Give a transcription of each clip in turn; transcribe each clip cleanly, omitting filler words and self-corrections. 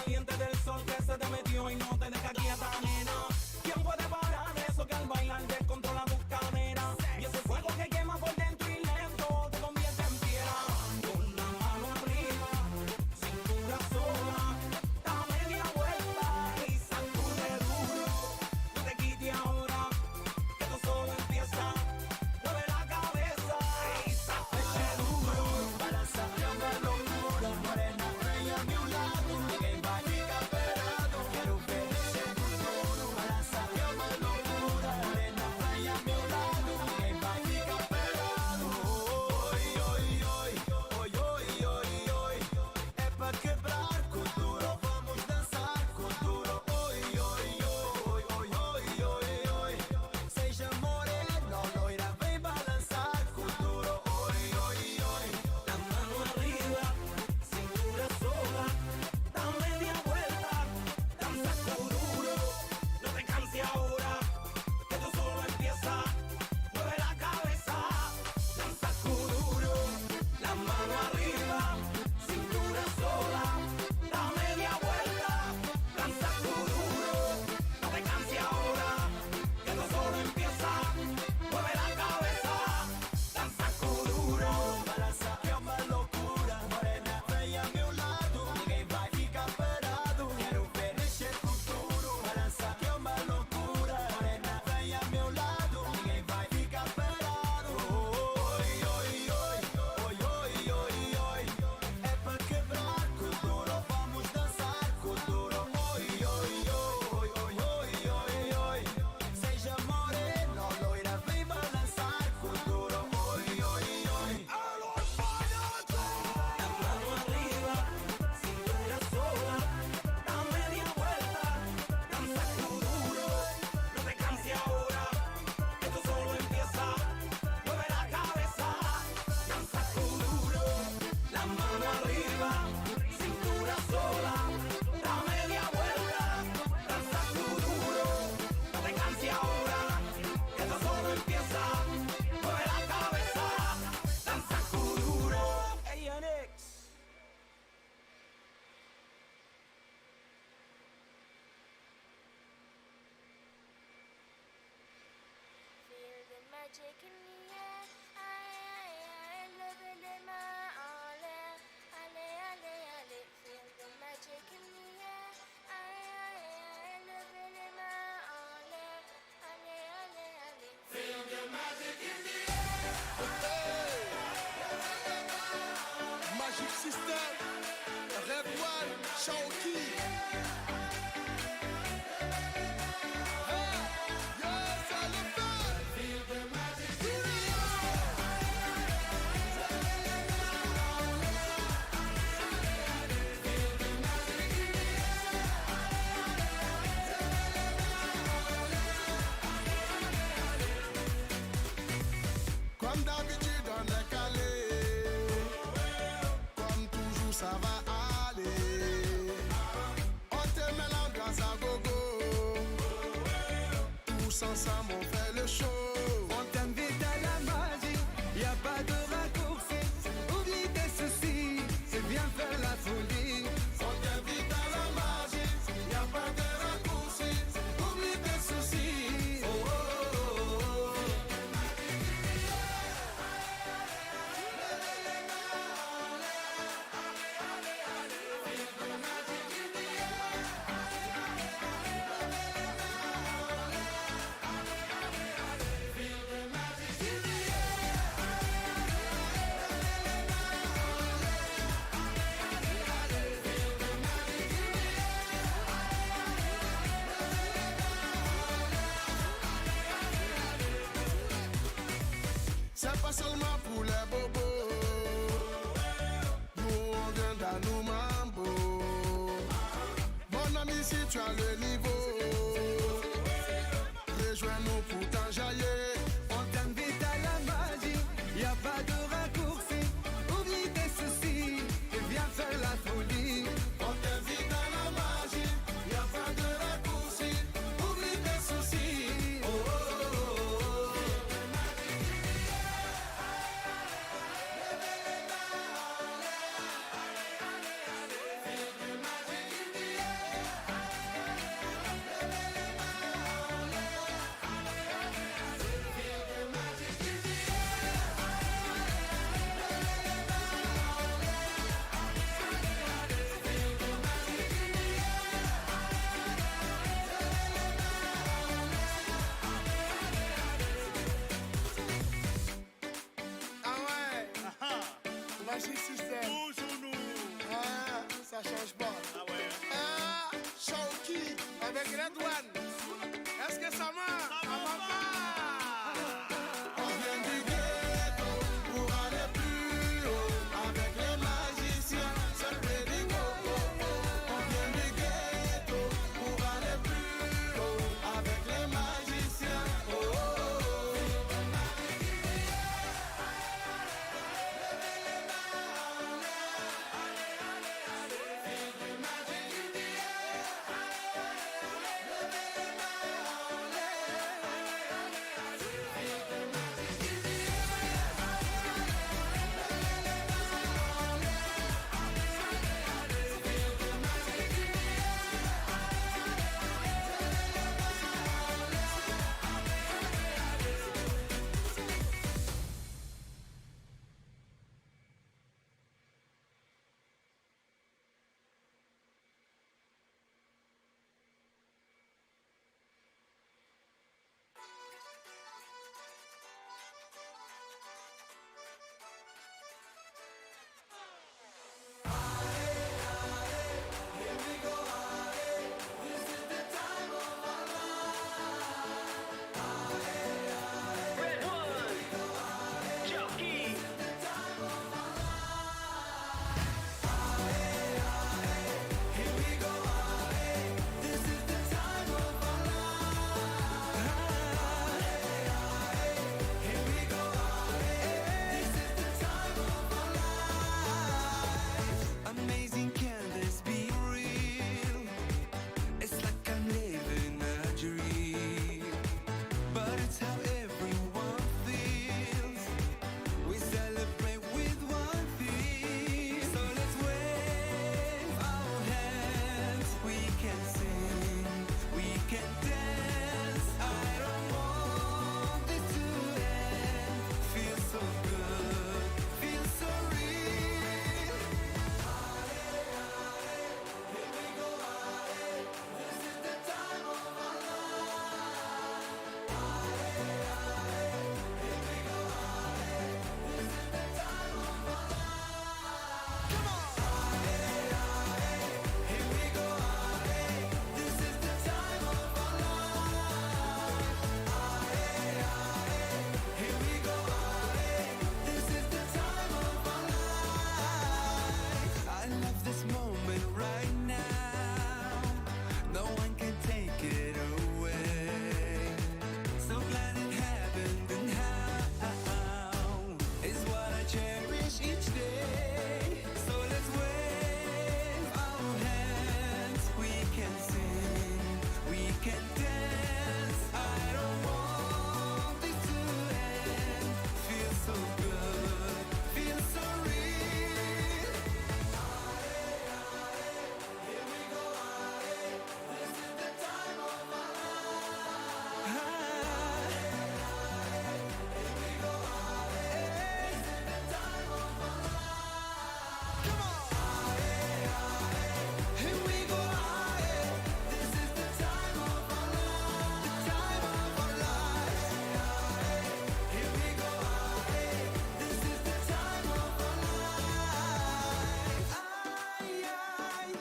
caliente del sol que se te metió y no te deja quieta, nena. ¿Quién puede parar eso que al bailar descontrola tus caderas? Y ese fuego que quema por dentro y lento te convierte en piedra. Con la mano arriba, cintura sola, da media vuelta y sacude duro. No te quites ahora, que esto solo empieza. Mueve la cabeza y sacude duro. Balanza una locura, morena, rey a mi lado. Ninguém vai ficar parado. Quero ver esse futuro. Balança uma loucura, morena, rey a mi lado. Ninguém vai ficar parado. Oi, oi, oi, oi, oi, oi, oi. É pra quebrar com duro, vamos dançar com duro. Oi, oi, oi, oi, oi, oi, oi. Seja morena, loira, vem balançar com duro. Oi, oi, oi. La mano arriba, cintura sola, da media vuelta, danza duro. No te canses ahora, que esto solo empieza. Mueve la cabeza, danza duro. La mano arriba, cintura sola, da media vuelta, danza duro. No te canses ahora, que esto solo empieza. Mueve la cabeza, danza duro. Balança é uma loucura, morena, vem a meu lado. Ninguém vai ficar parado. Quero ver mexer com tudo. Balança é uma loucura, morena, vem a meu lado. Ninguém vai ficar parado. Oi, oi, oi, oi, oi, oi, oi. É pra quebrar com duro, vamos dançar com duro. Oi, oi, oi, oi, oi, oi, oi. Seja morena, loira, vem balançar com duro. Oi, oi, oi. La mano arriba, cintura sola, da media vuelta, danza duro. No te canses ahora, esto solo empieza. Mueve la cabeza, danza duro. La mano arriba, cintura sola, da media vuelta, danza duro. No te canses ahora, esto solo empieza. Mueve la cabeza, danza duro. Hey, Onyx. Feel the magic in the air. I love it in my alle, alle, alle, alle. Feel the magic in the air. I love it in my alle, alle, alle, alle. Feel the magic in the Magic System, Red One, Shaoki. Yes, I love that. Feel the magic in the Comme d'habitude on est calé. Comme toujours ça va aller. On te met l'ambiance à gogo. Tous ensemble on fait le show. On t'invite à la magie, y a pas de raccourci. Oublie tes soucis, c'est bien faire la folie. On t'invite à la magie. Y a pas de raccourci. Oublie tes soucis. Oh, oh, oh, oh. C'est pas seulement pour les bobos. Nous on vient dans nos mambo. Mon ami, si tu as le niveau, rejoins-nous pour t'enjailler. On t'invite à la magie, y a pas de raccourci. Oublie tes soucis, et viens faire la folie. On t'invite à la magie. Y a pas de raccourci. Oublie tes soucis. Oh, oh, oh, oh. avec Red One. Est-ce que ça marche? Ça va pas. On vient du ghetto pour aller plus haut. Avec les magiciens, c'est le Bédigo. On vient du ghetto pour aller plus haut. Avec les magiciens. Oh, oh, oh. Amazing, can this be real? It's like I'm living a dream, but it's how everyone feels. We celebrate with one thing, so let's wave our hands. We can sing, we can dance. I don't want this to end. Feels so good, feels so real. I love this moment right now. No one can take it away. So glad it happened, and how is what I cherish each day. So let's wave our hands. We can sing, we can dance. I don't want this to end. Feels so good, feels so real.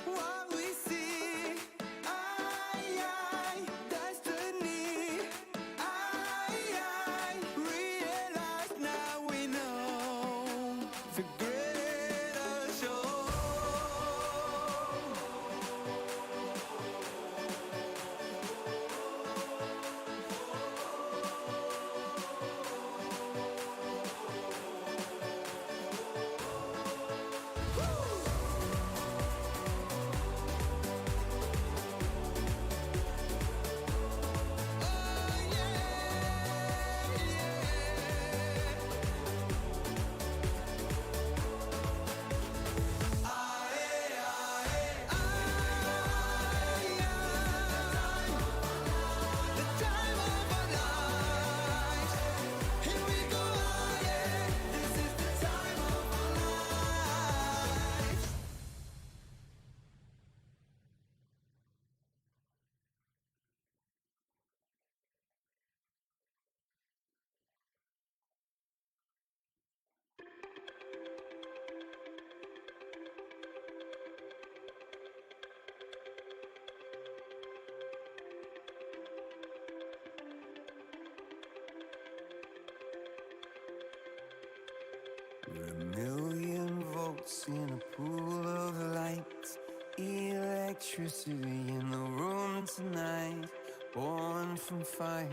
What we see, destiny. Realize now we know the greater show. Electricity in the room tonight, born from fire,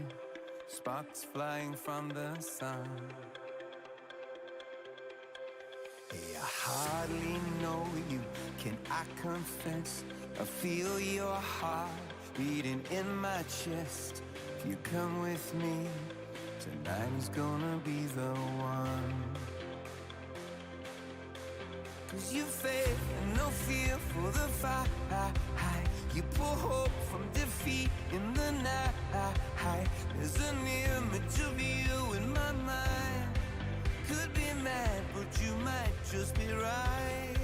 sparks flying from the sun. Hey, I hardly know you, can I confess? I feel your heart beating in my chest. If you come with me, tonight is gonna be the one. 'Cause you faith and no fear for the fight. You pull hope from defeat in the night. There's an image of you in my mind. Could be mad, but you might just be right.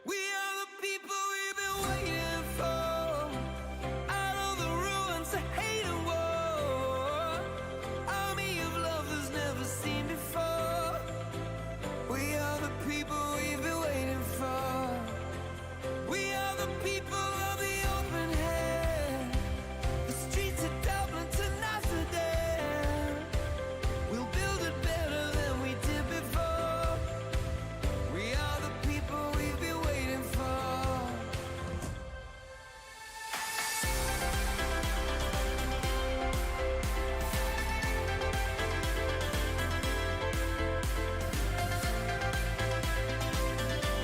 We are the people we've been waiting for. Out of the ruins of hate and war. Army of love that's never seen before. We are the people we've been waiting for. We are the people of the open hand. The streets of Dublin to Amsterdam. We'll build it better than we did before. We are the people we've been waiting for.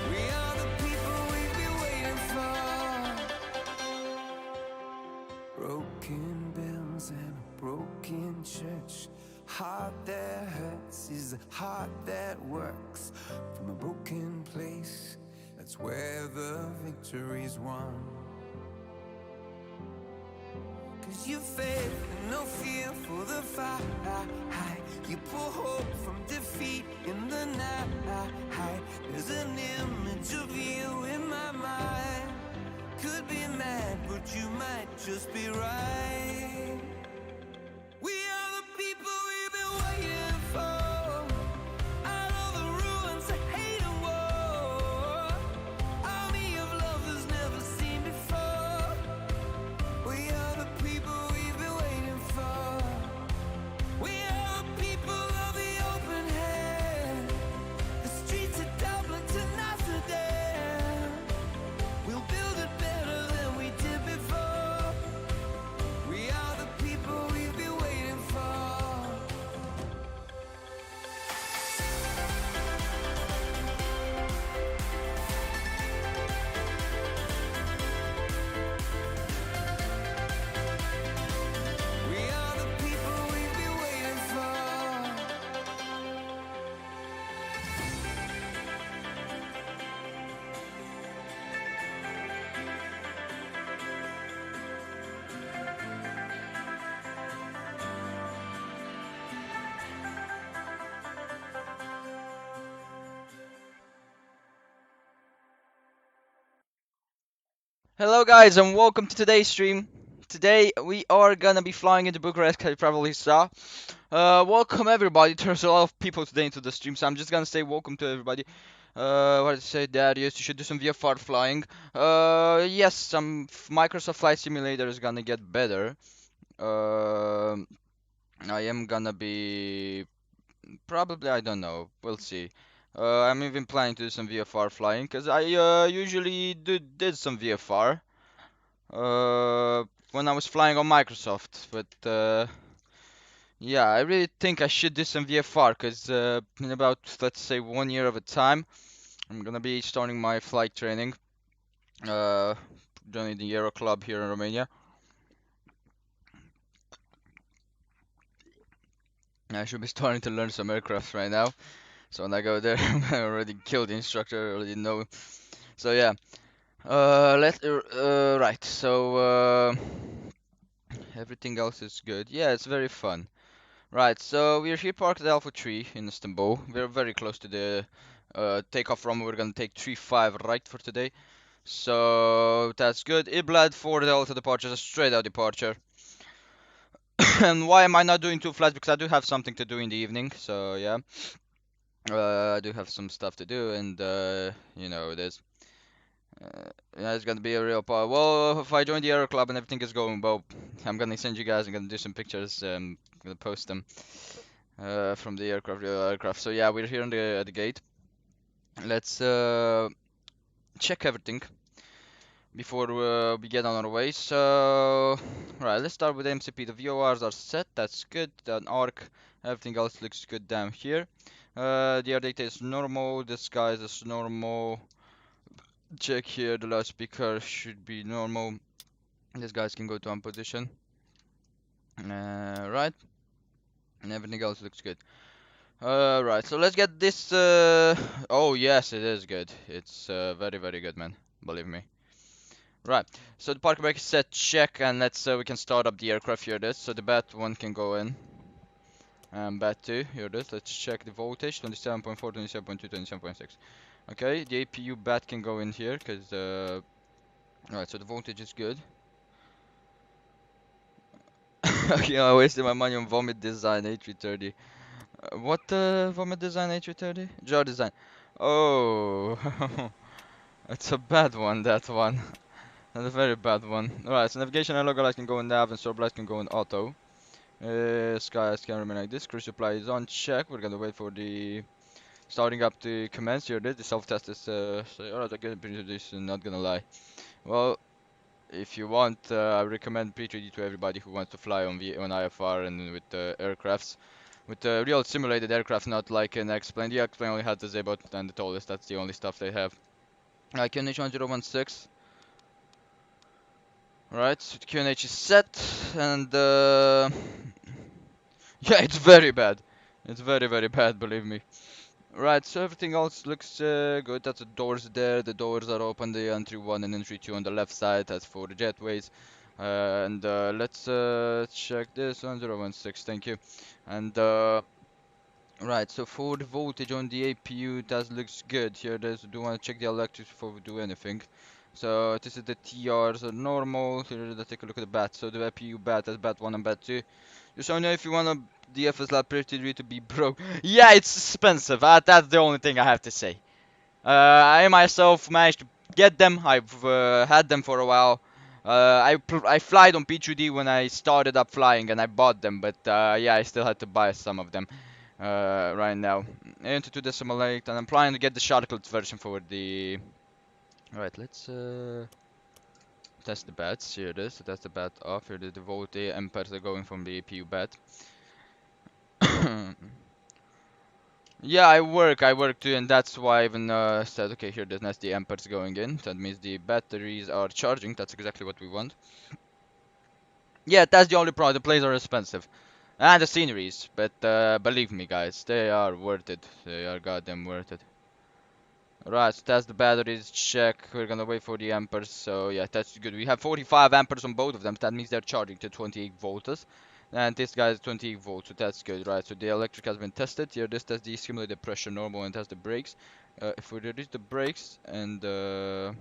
We are the people we've been waiting for. Broken bells and a broken church. Heart that hurts is a heart that works. From a broken place, that's where the victory's won. 'Cause you faith and no fear for the fight. You pull hope from defeat in the night. There's an image of you in my mind. Could be mad, but you might just be right. We are the people we've been waiting for. Out of the ruins of hate and war. Army of love that's never seen before. We are the people we've been waiting for. We are the people of the open hand. The streets of Dublin to Amsterdam. We'll build it better than we did before. We are the people we've been waiting for. We are the people we've been waiting for. Hello guys and welcome to today's stream. Today we are gonna be flying into Bucharest, as you probably saw. Welcome everybody. There's a lot of people today into the stream, so I'm just gonna say welcome to everybody. What did I say, Darius? You should do some VFR flying. Yes, some Microsoft Flight Simulator is gonna get better. I am gonna be probably, I don't know, we'll see. I'm even planning to do some VFR flying because I usually did some VFR when I was flying on Microsoft, but yeah, I really think I should do some VFR because in about, let's say, 1 year of a time, I'm gonna be starting my flight training, uh, joining the Aero Club here in Romania. I should be starting to learn some aircraft right now, so when I go there, I already killed the instructor, I already know. So yeah, right, so everything else is good. Yeah, it's very fun. Right, so we're here parked at Alpha 3 in Istanbul. We're very close to the takeoff from. We're gonna take 35 right for today. So that's good. Iblad for Delta departure, a straight out departure. And why am I not doing two flights? Because I do have something to do in the evening. So yeah, I do have some stuff to do, and you know it is. Yeah, it's gonna be a real power. Well, if I join the Aero Club and everything is going well, I'm gonna send you guys. I'm gonna do some pictures. I'm gonna post them from the aircraft. So yeah, we're here on the at the gate. Let's check everything. before we get on our way. So, right, let's start with MCP. The VORs are set, that's good. An arc, everything else looks good down here. The air data is normal, this guy is normal. Check here, the loudspeaker should be normal. These guys can go to on position. Right, and everything else looks good. Right, so let's get this. Oh, yes, it is good. It's very, very good, man. Believe me. Right, so the park brake is set, check, and let's we can start up the aircraft. Here it is. So the bat 1 can go in. And bat 2, here it is. Let's check the voltage: 27.4, 27.2, 27.6. Okay, the APU bat can go in here because right, so the voltage is good. Okay, I wasted my money on Vomit Design A330. What Vomit Design A330? Jar Design. Oh, it's a bad one, that one. That's a very bad one. Alright, so navigation and logo lights can go in nav and strobe lights can go in auto. Sky can remain like this. Cruise supply is on check. We're gonna wait for the starting up to commence here. The self-test is alright, I get this, not gonna lie. Well, if you want, I recommend P3D to everybody who wants to fly on IFR and with aircrafts. With real simulated aircraft, not like an X-plane. The X-plane only has the Zebot and the tallest. That's the only stuff they have. QNH1016. Right, so the QNH is set, and yeah, it's very bad. It's very, very bad, believe me. Right, so everything else looks good. That's the doors there. The doors are open. The entry 1 and entry 2 on the left side. That's for the jetways. And let's check this 1016. Thank you. And right, so for the voltage on the APU, that looks good. Here, do want to check the electrics before we do anything. So this is the TRs are normal. Here, let's take a look at the bat. So the APU bat, that's bat 1 and bat 2. Just so you know, if you want the FS P3D to be broke, yeah, it's expensive. That's the only thing I have to say. I myself managed to get them. I've had them for a while. I flied on P3D when I started up flying, and I bought them. But yeah, I still had to buy some of them right now. Into 2.8, and I'm planning to get the shortcut version for the. Alright, let's test the bats. Here it is. So that's the bat off. Here it is. The voltage amperes are going from the APU bat. Yeah, I work too, and that's why I even said, okay, here that's the amperes going in. That means the batteries are charging. That's exactly what we want. Yeah, that's the only problem. The plays are expensive. And the sceneries, but believe me, guys, they are worth it. They are goddamn worth it. Right, so that's the batteries. Check. We're gonna wait for the amperes. So yeah, that's good. We have 45 amperes on both of them. That means they're charging to 28 volts. And this guy is 28 volts, so that's good, right? So the electric has been tested. Here, this does the simulated pressure normal and has the brakes. If we reduce the brakes, and I'm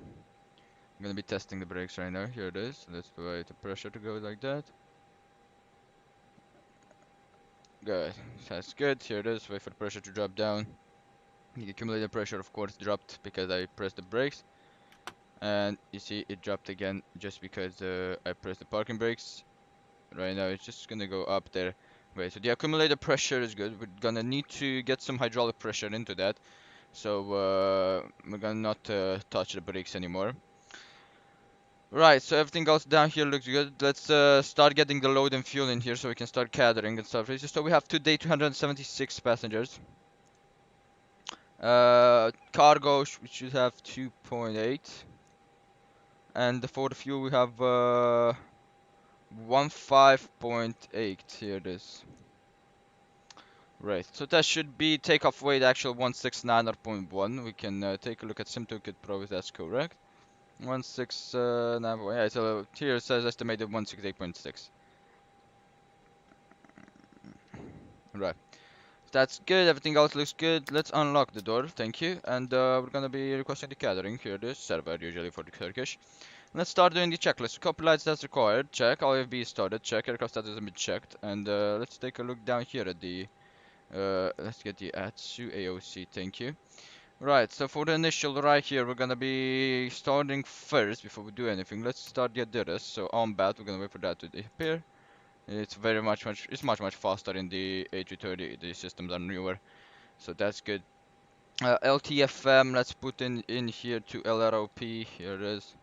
gonna be testing the brakes right now. Here it is. Let's wait the pressure to go like that. Good. That's good. Here it is. Wait for the pressure to drop down. The accumulated pressure, of course, dropped because I pressed the brakes. And you see, it dropped again just because I pressed the parking brakes. Right now, it's just gonna go up there. Wait, so the accumulated pressure is good. We're gonna need to get some hydraulic pressure into that. So we're gonna not touch the brakes anymore. Right, so everything else down here looks good. Let's start getting the load and fuel in here so we can start gathering and stuff. So we have today 276 passengers. Cargo we should have 2.8. And for the fuel we have 15.8. Here it is. Right, so that should be takeoff weight actual 169.1. We can take a look at SimToolkit Pro if that's correct. 169. Yeah, so here it says estimated 168.6. Right. That's good. Everything else looks good. Let's unlock the door. Thank you. And we're gonna be requesting the catering. Here it is. Server usually for the Turkish. Let's start doing the checklist. Copy lights that's required. Check. All AFB is started. Check. Aircraft status has been checked. And let's take a look down here at the. Let's get the ATSU AOC. Thank you. Right. So for the initial right here, we're gonna be starting first before we do anything. Let's start the address. So on bat, we're gonna wait for that to appear. It's very much faster in the A330. The systems are newer, so that's good. LTFM, let's put in here to LROP. Here it is.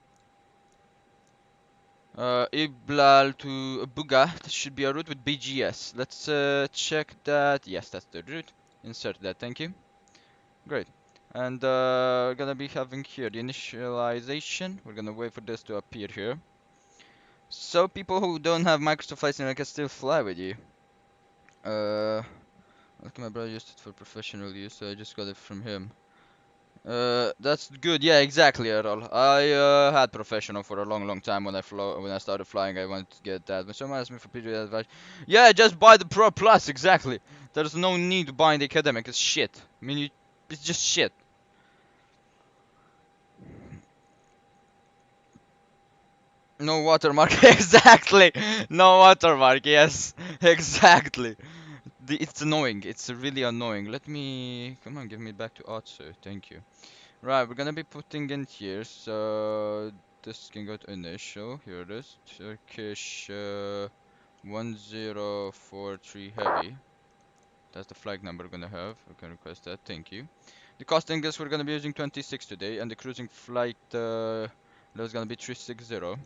Iblal to Buga. This should be a route with BGS. Let's check that. Yes, that's the route. Insert that. Thank you. Great. And we're gonna be having here the initialization. We're gonna wait for this to appear here. So people who don't have Microsoft Flight Simulator can still fly with you. Look, my brother used it for professional use, so I just got it from him. That's good. Yeah, exactly, Errol. I had professional for a long time when I started flying. I wanted to get that. When someone asked me for P3D advice, yeah, just buy the Pro Plus. Exactly. There's no need to buy the academic. It's shit. I mean, it's just shit. No watermark. Exactly. No watermark. Yes. Exactly. It's annoying. It's really annoying. Let me. Come on, give me back to Otsu. Thank you. Right, we're gonna be putting in here, so this can go to initial. Here it is. Turkish 1043 heavy. That's the flag number we're gonna have. We can request that. Thank you. The costing is we're gonna be using 26 today, and the cruising flight level is gonna be 360.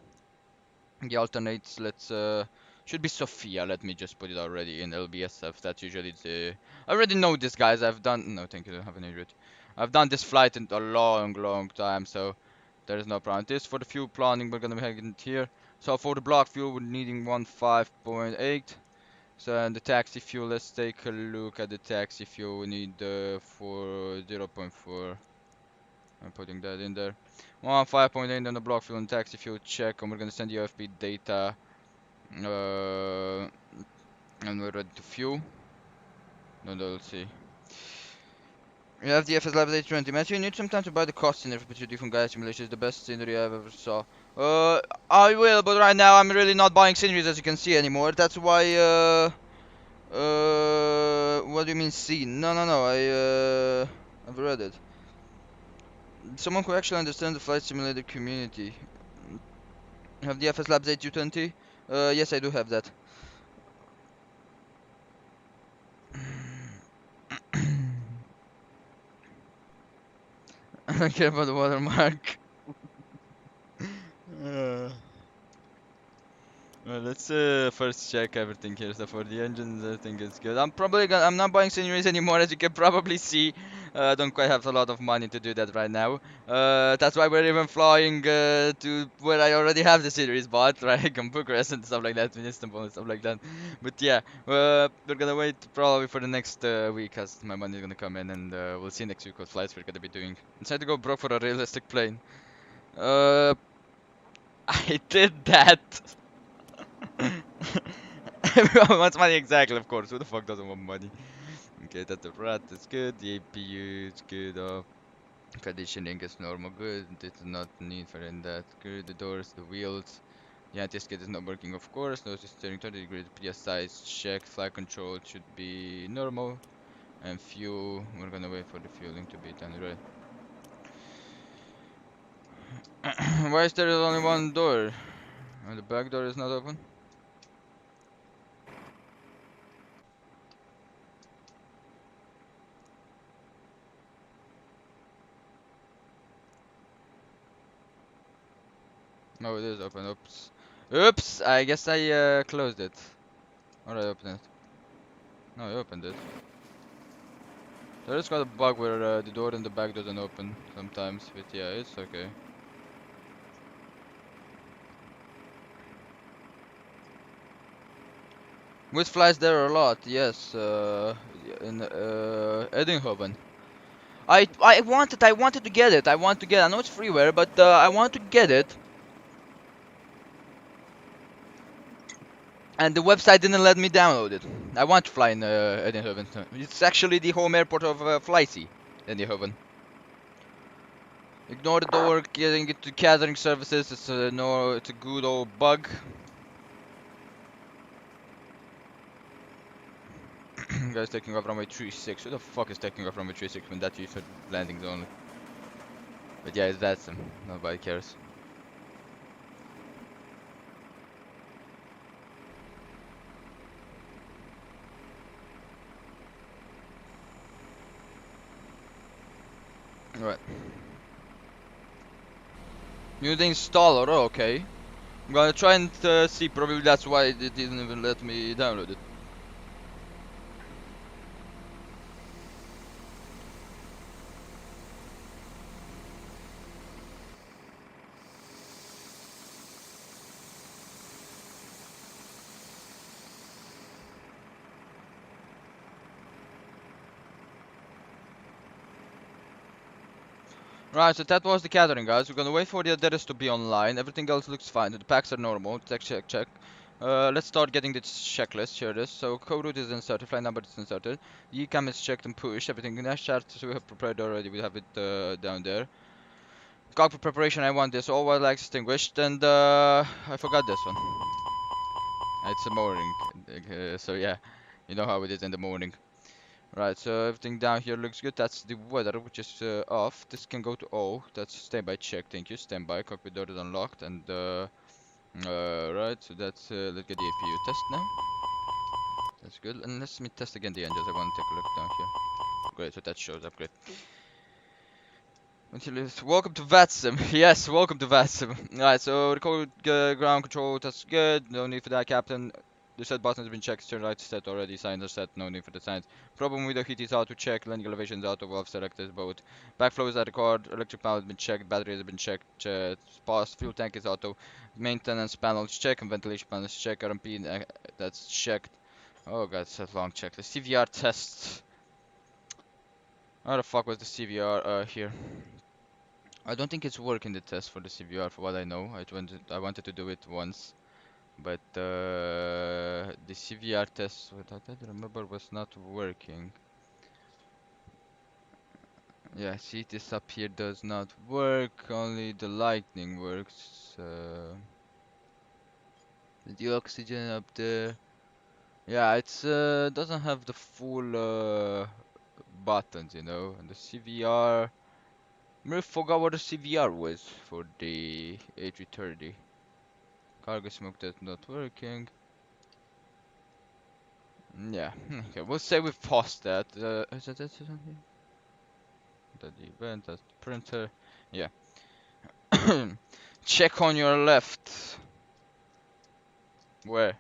The alternates, let's should be Sofia. Let me just put it already in LBSF. That's usually the. I already know this, guys. I've done. No, thank you. I don't have any route. I've done this flight in a long time, so there is no problem. This for the fuel planning, we're gonna be having it here. So for the block fuel, we're needing 15.8. So and the taxi fuel, let's take a look at the taxi fuel. We need for 0.4. I'm putting that in there. 5.8 on the block fuel and taxi fuel check, and we're gonna send you FP data. And we're ready to fuel. No, let's see. We have the FS A330. Matthew, you need some time to buy the cost scenery for P3D from Gaia Simulation. It's the best scenery I've ever saw. I will, but right now I'm really not buying sceneries, as you can see, anymore. That's why, what do you mean see? No, I've read it. Someone who actually understands the flight simulator community. You have the FS Labs A330? Yes, I do have that. I don't care about the watermark. Well, let's first check everything here. So for the engines, I think it's good. I'm not buying sceneries anymore, as you can probably see. I don't quite have a lot of money to do that right now. That's why we're even flying to where I already have the series bought, right? Like on Bucharest and stuff like that, in Istanbul and stuff like that. But yeah, we're gonna wait probably for the next week, as my money is gonna come in, and we'll see next week what flights we're gonna be doing. I'm trying to go broke for a realistic plane. I did that. Everyone wants money, exactly, of course. Who the fuck doesn't want money? Okay, that's the rat, that's good. The APU is good. Conditioning is normal, good. It's not need for in that. Good. The doors, the wheels. The anti-skid is not working, of course. No steering 30 degrees. PSI is checked. Flight control should be normal. And fuel, we're gonna wait for the fueling to be done, right? Why is there only one door? The back door is not open? No, it is open. Oops. Oops! I guess I closed it. Or I opened it. No, I opened it. There is got a bug where the door in the back doesn't open sometimes, but yeah, it's okay. With flies there are a lot, yes. In Eindhoven. I wanted to get it. I know it's freeware, but I want to get it. And the website didn't let me download it. I want to fly in Eindhoven. It's actually the home airport of Flycy, Eindhoven. Ignore the door, getting it to catering services. It's no, it's a good old bug. Guys taking off runway 36. Who the fuck is taking off runway 36 when that's used for landings only? But yeah, it's VATSIM. Nobody cares. Right. New installer, oh, okay. I'm gonna try and see, probably that's why it didn't even let me download it. Right, so that was the gathering, guys. We're gonna wait for the address to be online. Everything else looks fine. The packs are normal. Check, check, check. Let's start getting the checklist. Here it is. So code route is inserted, flight number is inserted. ECAM is checked and pushed. Everything in that chart we have prepared already. We have it down there. Cockpit preparation. I want this all white lights extinguished, and I forgot this one. It's the morning, so yeah, you know how it is in the morning. Right, so everything down here looks good. That's the weather, which is off. This can go to O. That's standby check. Thank you. Standby. Cockpit door is unlocked. And right, so that's let's get the APU test now. That's good. And let me test again the engines. I want to take a look down here. Great, so that shows up. Great. Welcome to VATSIM. Yes, welcome to VATSIM. Alright, so the code ground control, that's good. No need for that, Captain. The set button has been checked. Turn right set already. Signs are set. No need for the signs. Problem with the heat is auto check. Landing elevation is auto. Valve selected both. Backflow is at record. Electric panel has been checked. Batteries have been checked. Passed. Fuel tank is auto. Maintenance panel is checked. And ventilation panel is checked. RMP that's checked. Oh god, it's a long checklist. CVR test. How the fuck was the CVR here? I don't think it's working the test for the CVR for what I know. I wanted to do it once, but the CVR test, what I don't remember, was not working. Yeah, see, this up here does not work. Only the lightning works. The oxygen up there. Yeah, it's doesn't have the full buttons, you know. And the CVR. I forgot what the CVR was for the A330. Cargo smoke that's not working. Yeah, okay, we'll say we've paused that. Is that something? That the event, that's the printer. Yeah. Check on your left. Where?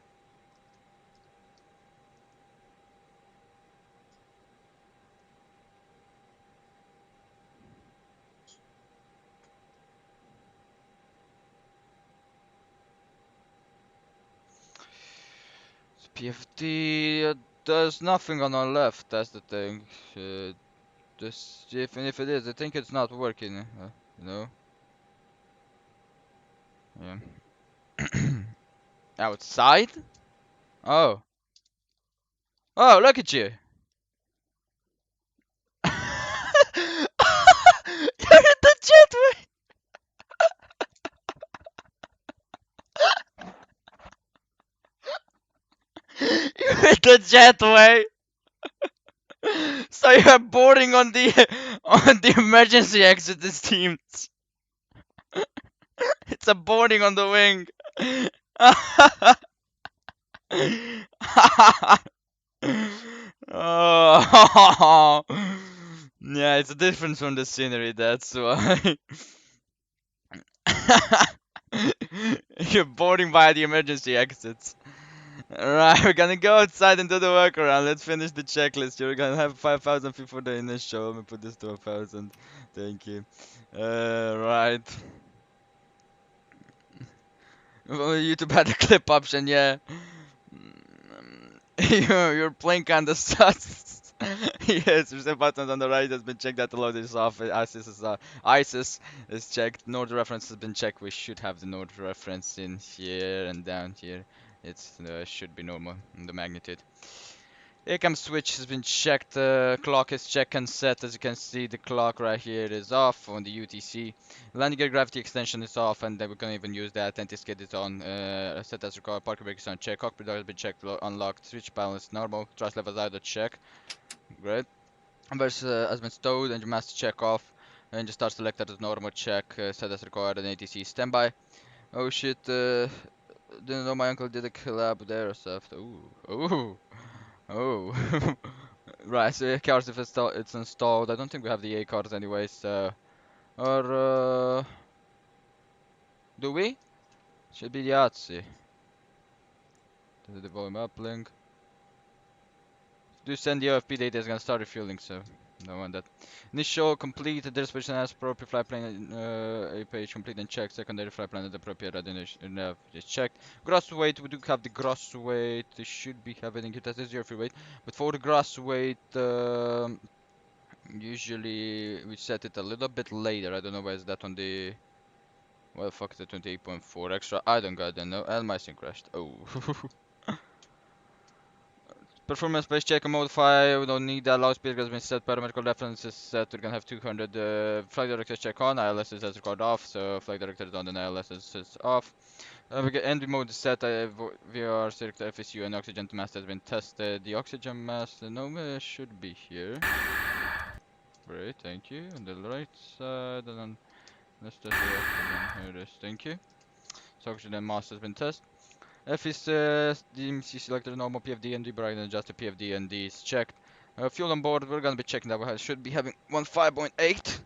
PFD, there's nothing on our left, that's the thing. Just, even if it is, I think it's not working, you know? Yeah. Outside? Oh. Oh, look at you! You're in the jetway! You're in the jetway! So you're boarding on the on the emergency exit, it seems. It's a boarding on the wing. Oh. Yeah, it's a difference from the scenery, that's why. You're boarding by the emergency exits. Alright, we're gonna go outside and do the workaround. Let's finish the checklist. You're gonna have 5,000 before the initial. Let me put this to 1,000. Thank you. Right. Well, YouTube had a clip option, yeah. You're playing kinda sus. Yes, there's a button on the right has been checked that the load is off. ISIS is checked. Node reference has been checked. We should have the node reference in here and down here. It's should be normal in the magnitude. ACAM switch has been checked. Clock is checked and set. As you can see, the clock right here is off on the UTC. Landing gear gravity extension is off, and then we can even use that. Anti-skid is on. Set as required. Parking brake is on check. Cockpit door has been checked. Unlocked. Switch panel is normal. Thrust levels either check. Great. Inverse has been stowed. Engine master check off. Engine start selector is normal check. Set as required. And ATC standby. Oh shit. Didn't know my uncle did a collab there or stuff. Ooh. Ooh. Oh. Right, so A cards if it's installed. I don't think we have the A cards anyway, so or do we? Should be the Yahtzee. This is the volume uplink. Do send the OFP data is gonna start refueling, so don't want that. Initial complete, the dispatch as appropriate flight plan a page complete and checked. Secondary flight plan at appropriate readiness is checked. Gross weight, we do have the gross weight. It should be happening. That is your free weight. But for the gross weight, usually we set it a little bit later. I don't know why is that on the. Well, fuck the 28.4 extra. I don't got that. No, and my sync crashed. Oh. Performance based check and modify. We don't need that. Loud speed has been set. Parametrical reference is set. We're gonna have 200. Flight director check on. ILS is as record off. So flight director is on and ILS is off. We get NV mode is set. VR select FSU and oxygen mask has been tested. The oxygen mask, no, should be here. Great, thank you. On the right side, and then let's test the oxygen. Here it is. Thank you. So oxygen mask has been tested. F is DMC selected normal PFD and D bright and adjusted PFD and D is checked. Fuel on board, we're gonna be checking that we should be having 15.8.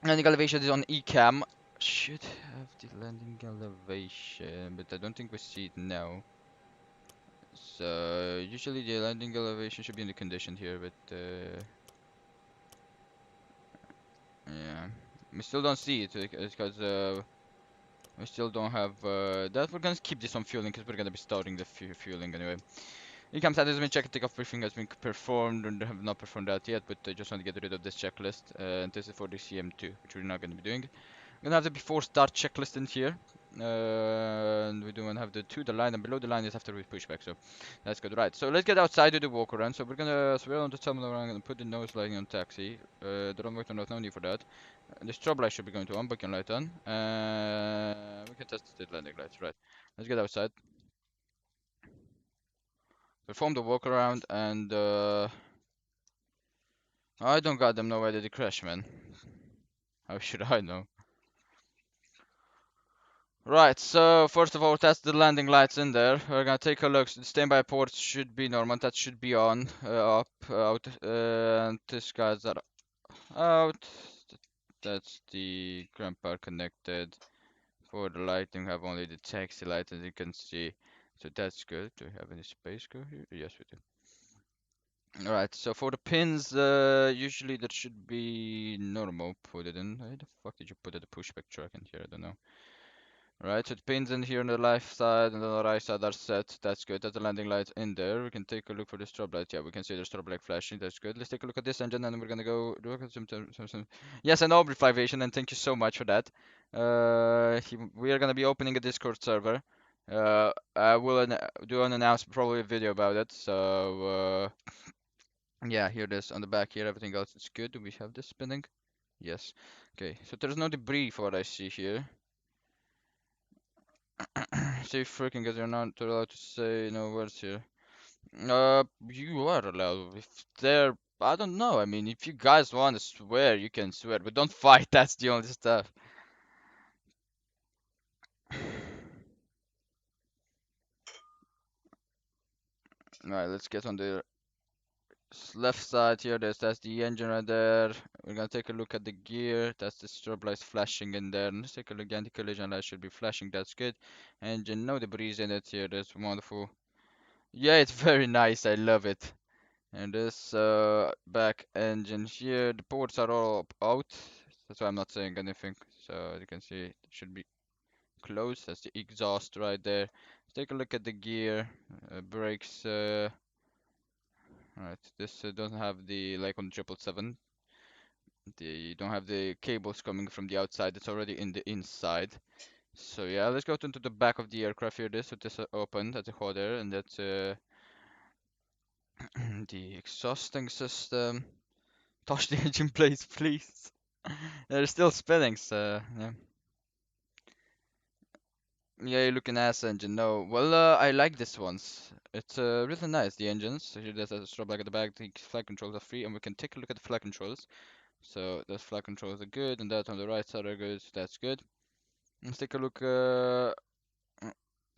Landing elevation is on ECAM. Should have the landing elevation, but I don't think we see it now. So usually the landing elevation should be in the condition here, but yeah, we still don't see it because we still don't have that. We're gonna keep this on fueling because we're gonna be starting the fueling anyway. Ecam status has been checked, takeoff briefing has been performed, and have not performed that yet, but I just want to get rid of this checklist. And this is for the CM2, which we're not going to be doing. We're going to have the before start checklist in here. And we do want to have the line, and below the line is after we push back, so that's good. Right, so let's get outside to the walk around. So we're we're on the terminal, I'm going to put the nose lighting on taxi. The runway turn off, no need for that. The strobe light should be going to on, beacon light on. We can test the landing lights, right. Let's get outside. Perform the walk around and I don't got them know why did it crash, man. How should I know? Right, so first of all test the landing lights in there. We're gonna take a look. So the standby ports should be normal, that should be on, up, out, and this guy's are out. That's the ground power connected. For the lighting have only the taxi light as you can see. So that's good. Do we have any space go here? Yes we do. Alright, so for the pins, usually that should be normal. Put it in. Why the fuck did you put the pushback track in here? I don't know. Alright, so the pins in here on the left side and on the right side are set. That's good. That's the landing light in there. We can take a look for the strobe light. Yeah, we can see the strobe light flashing. That's good. Let's take a look at this engine and we're gonna go look at some. Yes, an Aubrey aviation, and thank you so much for that. We are gonna be opening a Discord server. I will do an announcement, probably a video about it. So yeah, here it is on the back here. Everything else is good. Do we have this spinning? Yes. Okay, so there's no debris for what I see here. Say freaking because you're not allowed to say no words here. You are allowed. If they're, I don't know. I mean, if you guys want to swear, you can swear, but don't fight. That's the only stuff. Alright, let's get on the left side here. That's the engine right there. We're gonna take a look at the gear. That's the strobe lights flashing in there. Let's take a look. Anti-collision light should be flashing. That's good. Engine, no debris in it here. That's wonderful. Yeah, it's very nice. I love it. And this back engine here, the ports are all out. That's why I'm not saying anything. So you can see it should be closed. That's the exhaust right there. Let's take a look at the gear, brakes. Alright, this doesn't have the, like on the 777, you don't have the cables coming from the outside. It's already in the inside. So yeah, let's go into the back of the aircraft here. This is open. That's a hot air, and that's the exhausting system. Touch the engine blades, please. They're still spinning, so yeah. Yeah, you're looking ass engine. No, well, I like this ones. It's really nice. The engines. So here there's a strobe light at the back. The flight controls are free, and we can take a look at the flight controls. So those flight controls are good, and that on the right side are good. That's good. Let's take a look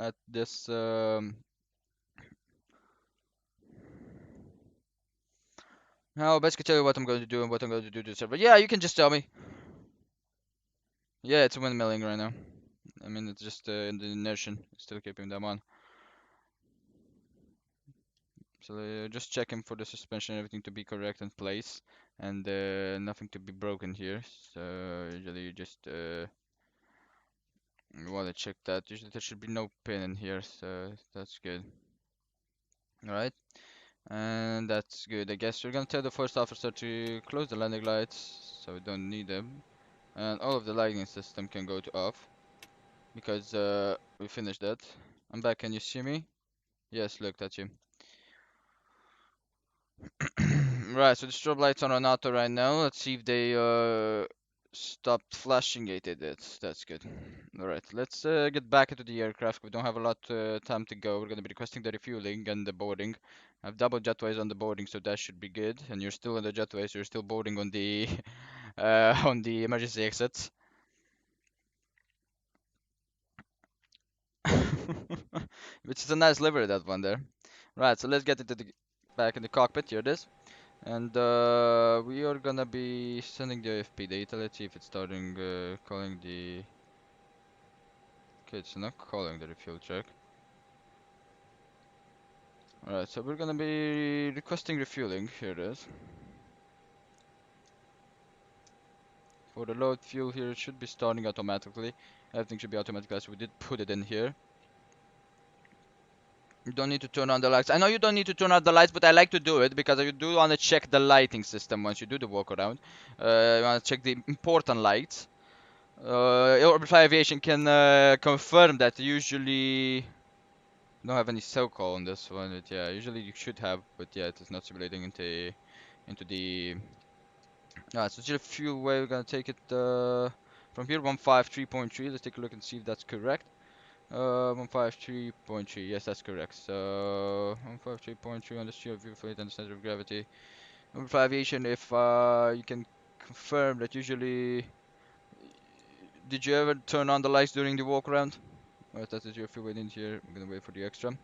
at this. Now, basically tell you what I'm going to do and what I'm going to do to the server. Yeah, you can just tell me. Yeah, it's windmilling right now. I mean, it's just in the inertia, still keeping them on. So just checking for the suspension, everything to be correct in place, and nothing to be broken here. So usually you just want to check that. Usually there should be no pin in here, so that's good. Alright, and that's good. I guess we're gonna tell the first officer to close the landing lights, so we don't need them. And all of the lighting system can go to off, because we finished that. I'm back, can you see me? Yes, look, that's you. Right, so the strobe lights are on auto right now. Let's see if they stopped flashing. Yeah, they did. That's good. Alright, let's get back into the aircraft. We don't have a lot time to go. We're gonna be requesting the refueling and the boarding. I've double jetways on the boarding, so that should be good. And you're still on the jetway, so you're still boarding on the on the emergency exits. Which is a nice livery, that one there. Right, so let's get into the back in the cockpit. Here it is. And we are gonna be sending the AFP data. Let's see if it's starting calling the. Okay, it's not calling the refuel check. Alright, so we're gonna be requesting refueling. Here it is. For the load fuel here, it should be starting automatically. Everything should be automatic, as we did put it in here. You don't need to turn on the lights. I know you don't need to turn on the lights, but I like to do it because you do want to check the lighting system once you do the walk around. You want to check the important lights. Orbital Aviation can confirm that. Usually don't have any cell call on this one, but yeah, usually you should have, but yeah, it is not simulating into the. So just a few way we're gonna take it from here. 153.3. Let's take a look and see if that's correct. 153.3. Yes, that's correct. So 153.3 on the shear view fluid and the center of gravity. Orbital Aviation, if you can confirm that usually. Did you ever turn on the lights during the walk around? Alright, that is your fuel wait in here. I'm gonna wait for the extra.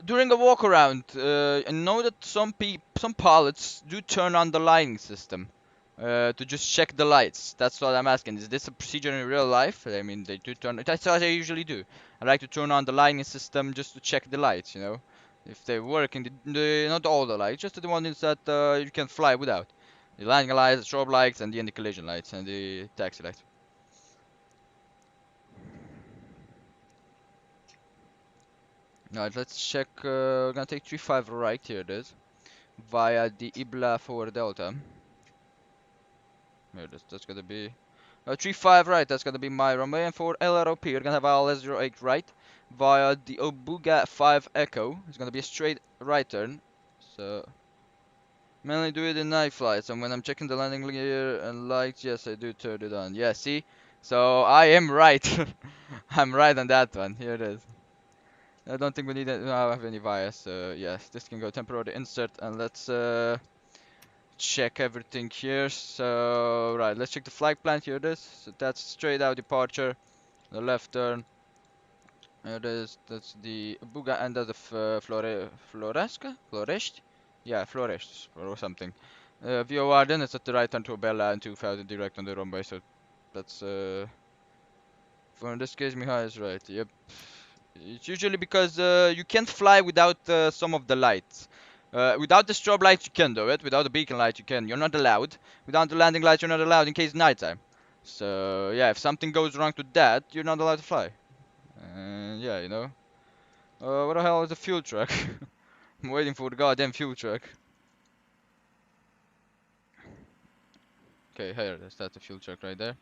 During a walk around, I know that some pilots do turn on the lighting system to just check the lights. That's what I'm asking. Is this a procedure in real life? I mean, they do turn. That's what I usually do. I like to turn on the lighting system just to check the lights. You know, if they work in not all the lights, just the ones that you can fly without. The landing lights, the strobe lights, and the anti-collision lights, and the taxi lights. Alright, let's check. We're gonna take 35 right, here it is, via the Ibla 4 Delta. Here it is, that's gonna be 35 right, that's gonna be my runway. And for LROP, we're gonna have LS08 right, via the Obuga 5 Echo. It's gonna be a straight right turn. So, mainly do it in night flights, and when I'm checking the landing gear and lights, yes, I do turn it on. Yeah, see? So, I am right. I'm right on that one, here it is. I don't think we need it. We don't have any bias. So yes, this can go temporary insert, and let's check everything here. So right, let's check the flight plan. Here it is. So that's straight out departure. The left turn. Here it is. That's the Buga, and that's the Floresca? Florest? Yeah, Florest or something. VOR, then it's at the right turn to Bella and 2000 direct on the runway. So that's for in this case, Mihai is right. Yep. It's usually because you can't fly without some of the lights. Without the strobe lights, you can do it. Without the beacon light, you can. You're not allowed. Without the landing lights, you're not allowed in case it's nighttime. So yeah, if something goes wrong to that, you're not allowed to fly. And yeah, you know. What the hell is a fuel truck? I'm waiting for the goddamn fuel truck. Okay, here it is. That's the fuel truck right there.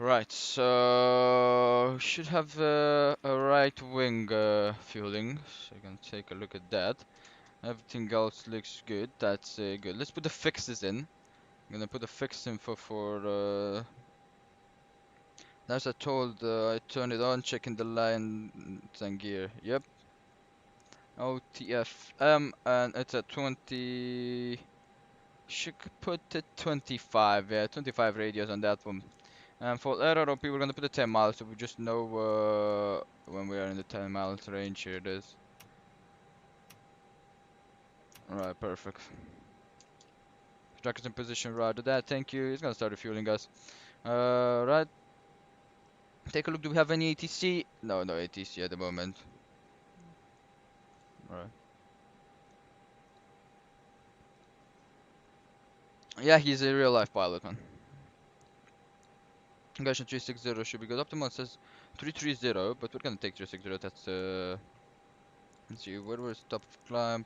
Right, so should have a right wing fueling, so you can take a look at that. Everything else looks good. That's good. Let's put the fixes in. I'm gonna put the fix info for. As I told, I turned it on, checking the line and gear. Yep. LTFM, and it's at 20. Should put it 25. Yeah, 25 radius on that one. And for LROP, we're gonna put it 10 miles, so we just know when we are in the 10 miles range. Here it is. Alright, perfect. Trackers in position, roger that, thank you. He's gonna start refueling us. Right. Take a look, do we have any ATC? No, no ATC at the moment. Alright. Yeah, he's a real life pilot, man. Version 360 should be good. Optimal says 330, but we're gonna take 360. That's let's see, where was top of climb?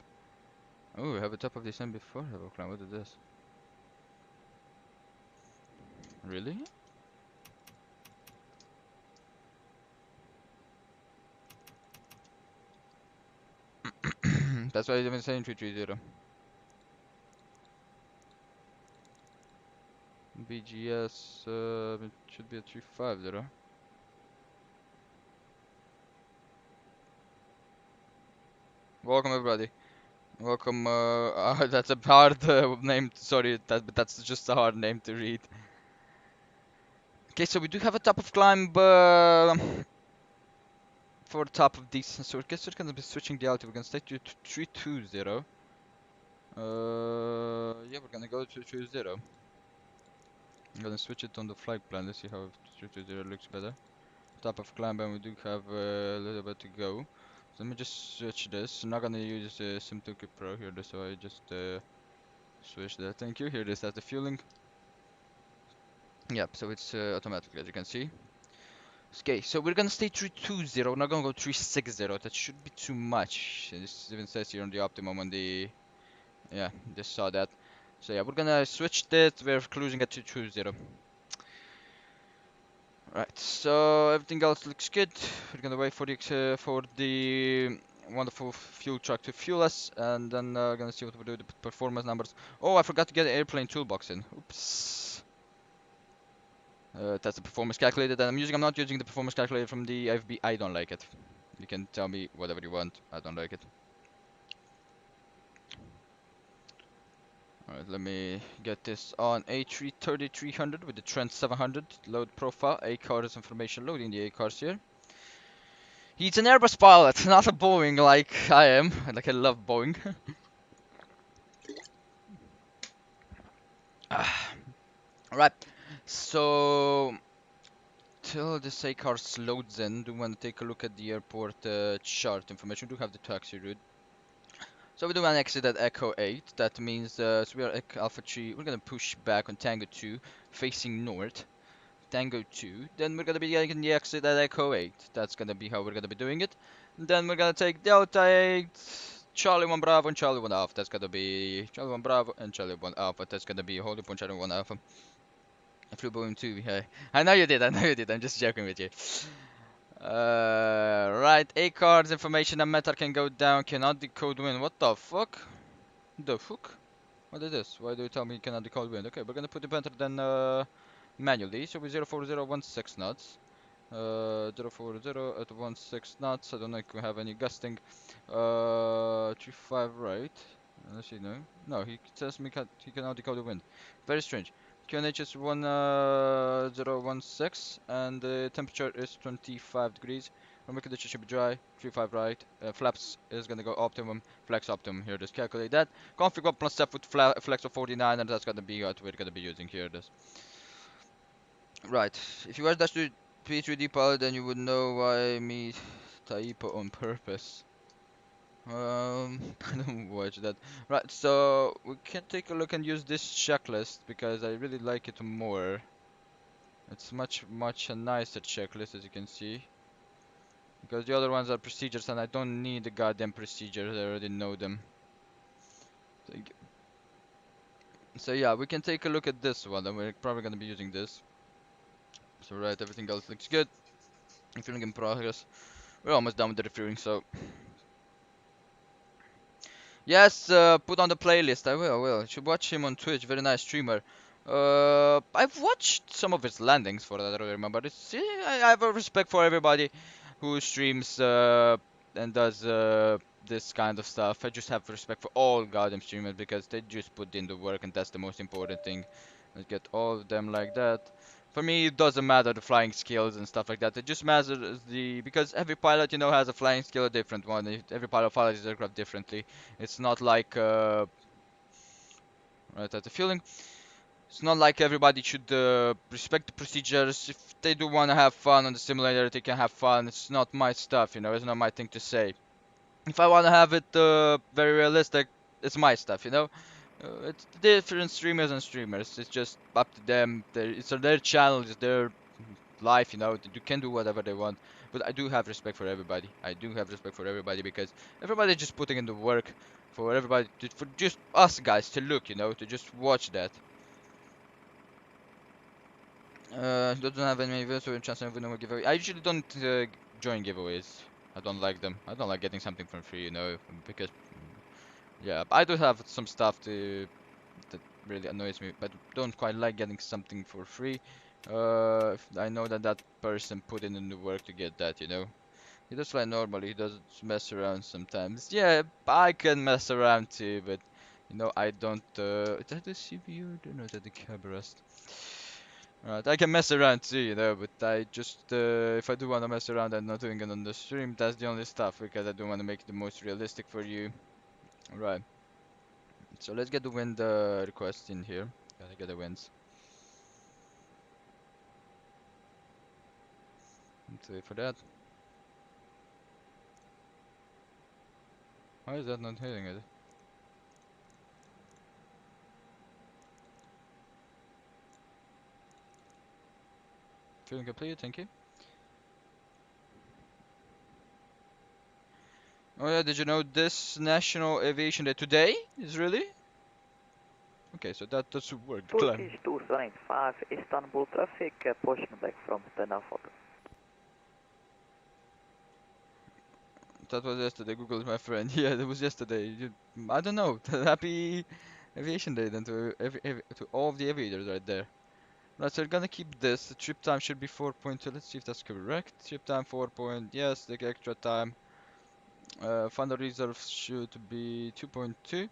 Oh, we have a top of descent before have a climb. What is this? Really? That's why I've been saying 330. BGS it should be a 350. Welcome everybody. Welcome. That's a hard name. Sorry, but that's just a hard name to read. Okay, so we do have a top of climb for top of these. So I guess we're gonna be switching the altitude. We're gonna stay to 320. Yeah, we're gonna go to 320. I'm gonna switch it on the flight plan. Let's see how 320 looks better. Top of climb, and we do have a little bit to go. So let me just switch this. I'm not gonna use SIM2K Pro here, so I just switch that. Thank you. Here it is. That's the fueling. Yep. So it's automatic, as you can see. Okay, so we're gonna stay 320. We're not gonna go 360. That should be too much. This even says here on the optimum on the. Yeah, just saw that. So yeah, we're gonna switch that. We're cruising at 220. Right. So everything else looks good. We're gonna wait for the wonderful fuel truck to fuel us, and then gonna see what we do with the performance numbers. Oh, I forgot to get the airplane toolbox in. Oops. That's the performance calculator that I'm using. I'm not using the performance calculator from the FB. I don't like it. You can tell me whatever you want. I don't like it. Alright, let me get this on A330 300 with the Trent 700 load profile. A-cars information loading the A-cars here. He's an Airbus pilot, not a Boeing like I am. Like I love Boeing. Right, so till this A-cars loads in, do want to take a look at the airport chart information. We do have the taxi route. So we do an exit at Echo 8. That means so we are Alpha 3. We're gonna push back on Tango 2, facing north. Tango 2. Then we're gonna be getting the exit at Echo 8. That's gonna be how we're gonna be doing it. And then we're gonna take Delta 8, Charlie 1 Bravo, and Charlie 1 Alpha. That's gonna be Charlie 1 Bravo and Charlie 1 Alpha. That's gonna be holding point Charlie 1 Alpha. I flew Boeing 2. Hey. I know you did. I know you did. I'm just joking with you. Right. A cards information and metal can go down. Cannot decode win. What the fuck? The fuck? What is this? Why do you tell me you cannot decode wind? Okay, we're gonna put it better than manually. So we 04016 knots. 040 at 16 knots. I don't know if we have any gusting. 35 right. Let's see, no. No, he says he cannot decode the wind. Very strange. QNH is 1016 and the temperature is 25 degrees. Room condition should be dry, 35 right. Flaps is gonna go optimum, flex optimum here. Just calculate that. Config 1 plus F with flex of 49, and that's gonna be what we're gonna be using here. This. Right. If you watch that to P3D pilot, then you would know why me typo on purpose. I don't watch that. Right, so we can take a look and use this checklist because I really like it more. It's much a nicer checklist, as you can see. Because the other ones are procedures and I don't need the goddamn procedures, I already know them. So yeah, we can take a look at this one and we're probably gonna be using this. So right, everything else looks good. Refueling in progress. We're almost done with the refueling, so yes, put on the playlist. I will. You should watch him on Twitch. Very nice streamer. I've watched some of his landings for that. I don't remember. I have a respect for everybody who streams and does this kind of stuff. I just have respect for all goddamn streamers because they just put in the work, and that's the most important thing. Let's get all of them like that. For me, it doesn't matter the flying skills and stuff like that. It just matters because every pilot, you know, has a flying skill, a different one. Every pilot flies his aircraft differently. It's not like right, that's a feeling. It's not like everybody should respect the procedures. If they do want to have fun on the simulator, they can have fun. It's not my stuff, you know. It's not my thing to say. If I want to have it very realistic, it's my stuff, you know. It's different streamers and streamers. It's just up to them. It's their channel, it's their life, you know. They can do whatever they want. But I do have respect for everybody. I do have respect for everybody because everybody's just putting in the work for everybody, for just us guys to look, you know, to just watch that. Don't have any events or chance of winning a giveaway. I usually don't join giveaways. I don't like them. I don't like getting something for free, you know, because yeah, I do have some stuff that really annoys me, but don't quite like getting something for free. If I know that that person put in the work to get that, you know. He does fly normally. He does mess around sometimes. Yeah, I can mess around too, but you know, I don't. Is that the CPU? No, is that the camera rest? Right, I can mess around too, you know, but I just, if I do want to mess around, I'm not doing it on the stream. That's the only stuff, because I do want to make it the most realistic for you. Right. So let's get the wind request in here. Gotta get the winds. Let's wait for that. Why is that not hitting it? Feeling complete, thank you. Oh yeah, did you know this National Aviation Day today is really? Okay, so that does work. Turkish 275 Istanbul traffic, push me back from Tenafot. That was yesterday. Google, my friend. Yeah, that was yesterday. I don't know. Happy Aviation Day then to all of the aviators right there. Right, so we're gonna keep this. The trip time should be 4.2. Let's see if that's correct. Trip time 4. Yes, the extra time. Final reserve should be 2.2.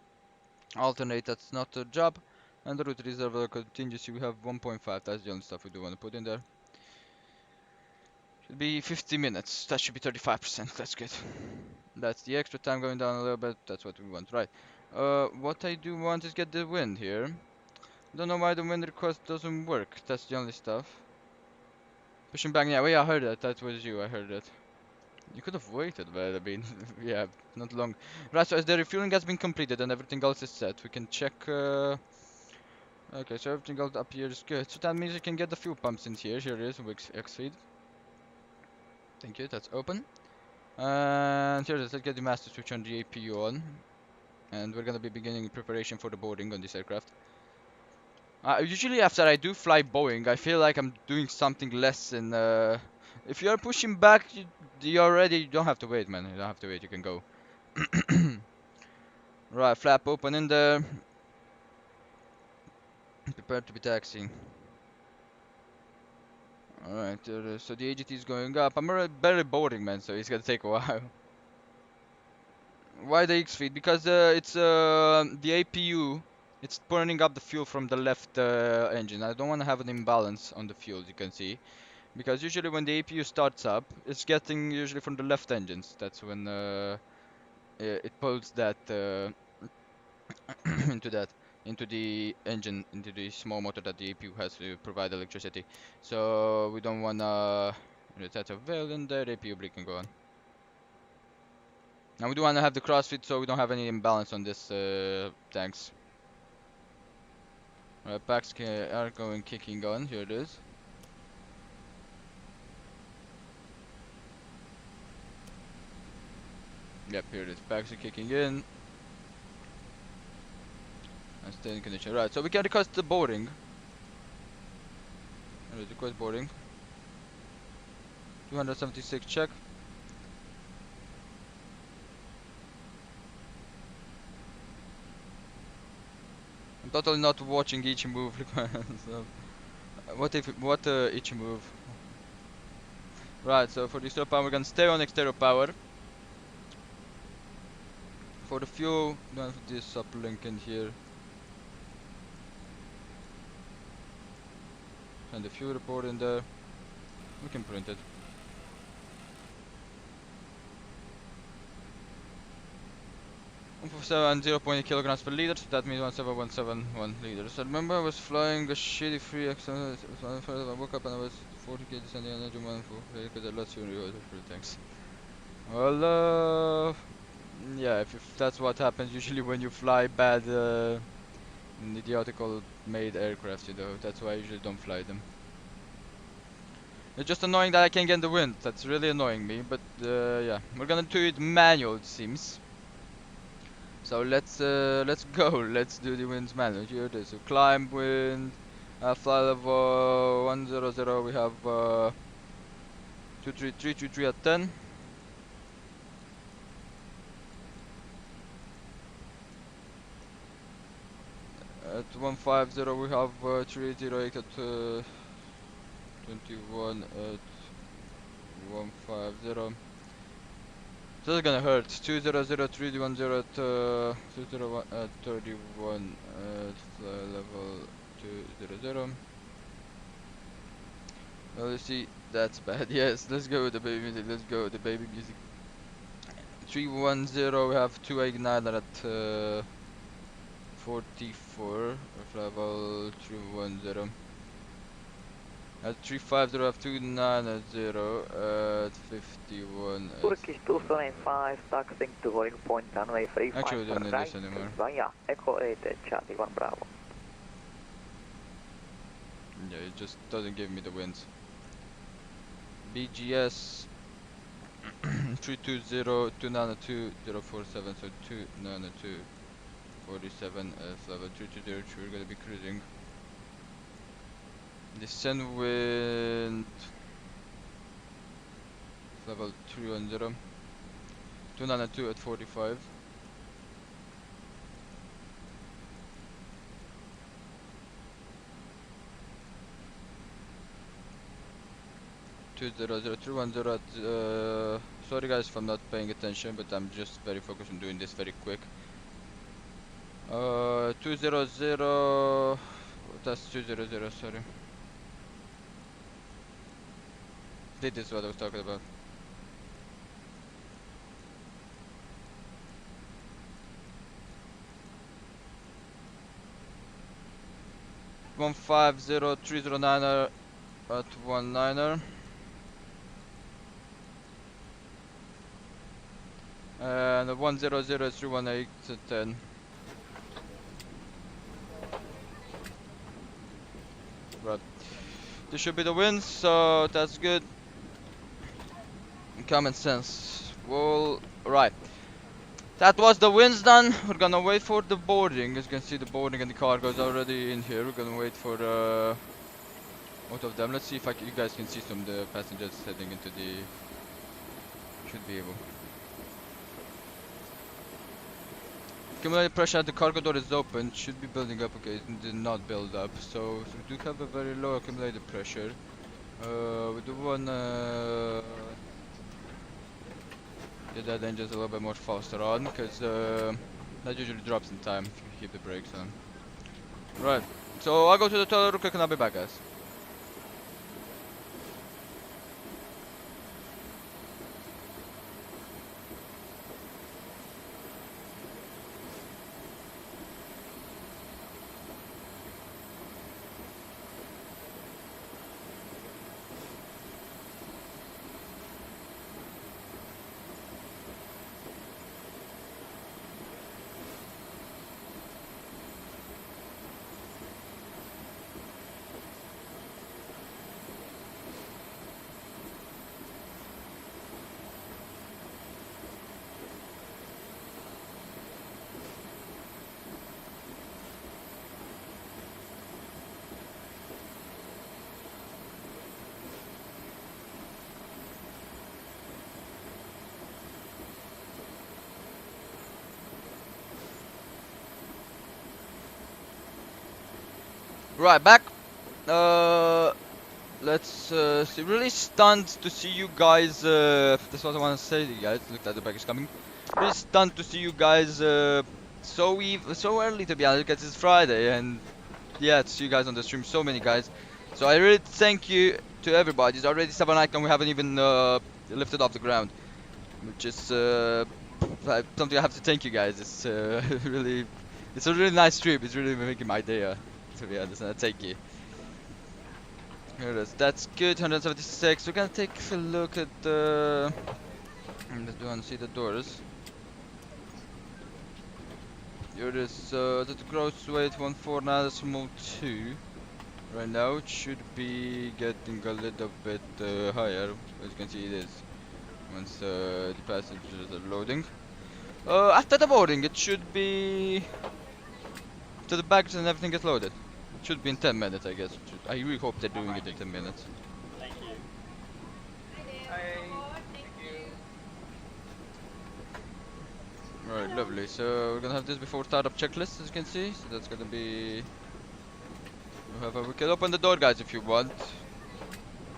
Alternate, that's not a job. And the route reserve contingency, we have 1.5. That's the only stuff we do want to put in there. Should be 50 minutes. That should be 35%. That's good. That's the extra time going down a little bit. That's what we want, right? What I do want is get the wind here. Don't know why the wind request doesn't work. That's the only stuff. Pushing back, yeah, I heard that. That was you. I heard that. You could have waited, but I mean, yeah, not long. Right, so as the refueling has been completed and everything else is set, we can check. Okay, so everything else up here is good. So that means you can get the fuel pumps in here. Here it is, Wix X-Feed. Thank you, that's open. And here it is, let's get the master switch on the APU on. And we're gonna be beginning preparation for the boarding on this aircraft. Usually after I do fly Boeing, I feel like I'm doing something less in, if you're pushing back, you already, you don't have to wait, man. You don't have to wait, you can go. Right, flap open in there. Prepare to be taxiing. Alright, so the AGT is going up. I'm already barely boarding, man, so it's gonna take a while. Why the X-Feed? Because it's the APU, it's burning up the fuel from the left engine. I don't want to have an imbalance on the fuel, you can see. Because usually when the APU starts up, it's getting usually from the left engines. That's when it pulls that into the engine, into the small motor that the APU has to provide electricity. So we don't wanna attach a valve in there. APU brake can go on. Now we do wanna have the crossfit, so we don't have any imbalance on this tanks. Right, packs are going kicking on. Here it is. Yep, here it is. Packs are kicking in. And stay in condition. Right, so we can request the boarding. Request boarding. 276 check. I'm totally not watching each move. So, what each move? Right, so for the exterior power, we're gonna stay on exterior power. For the fuel, we're gonna put this uplink in here. and the fuel report in there. We can print it. 147 0.8 kilograms per liter, so that means 17171 liters. I remember I was flying a shitty free XL. I woke up and I was 40 kg descending energy one for because I lost fuel. Thanks. Well, yeah, if that's what happens usually when you fly bad, idiotical made aircraft, you know, that's why I usually don't fly them. It's just annoying that I can't get the wind. That's really annoying me. But yeah, we're gonna do it manual, it seems. So let's go. Let's do the winds manual. Here it is. So climb wind, fly level 100. We have 233 at 10. At 150 we have 308 at 21 at 150. This is gonna hurt. 200 at 201 at 31 at fly level 200. Well, let's see. That's bad. Yes, let's go with the baby music. Let's go with the baby music. 310. We have 289 at 44 at level 310. At 350 we have 290 at 51. Turkish 275 taxiing to boarding point runway 35 Actually, we don't need this anymore. via Echo 8 Charlie 1 Bravo. Yeah, it just doesn't give me the winds. BGS 320 292 047, so 292 47 level 320, we're gonna be cruising. Descend wind level 310 292 at 45. Sorry guys if I'm not paying attention, but I'm just very focused on doing this very quick. 200, that's 200, sorry. This is what I was talking about. One 150 at 19er. And 100 318 at 10. Right. This should be the win, so that's good. Common sense. Well, right. That was the winds done. We're gonna wait for the boarding. As you can see, the boarding and the cargo is already in here. We're gonna wait for both of them. Let's see if you guys can see some of the passengers heading into the. Should be able. Accumulated pressure at the cargo door is open. Should be building up. Okay, it did not build up. So we do have a very low accumulated pressure. We do wanna get that engine a little bit more faster on, because that usually drops in time if you keep the brakes on. Right, so I'll go to the toilet real quick and I'll be back, guys. Right, back. Let's see. Really stunned to see you guys. That's what I want to say to you guys. Look at the back is coming. Really stunned to see you guys so early, to be honest, because it's Friday, and yeah, to see you guys on the stream. So many guys. So I really thank you to everybody. It's already 7 icon. We haven't even lifted off the ground, which is something I have to thank you guys. It's really, it's a really nice trip. It's really making my day. To be honest, and I thank you. Here it is. That's good. 176. We're gonna take a look at the. Do you want to see the doors? Here it is. The gross weight 149.2. Right now it should be getting a little bit higher. As you can see, it is once the passengers are loading. After the boarding, it should be to the bags and everything gets loaded. It should be in 10 minutes, I guess. I really hope they're doing it in 10 minutes. Thank you. Right, lovely. So we're gonna have this before startup checklist, as you can see. So that's gonna be. We can open the door, guys, if you want.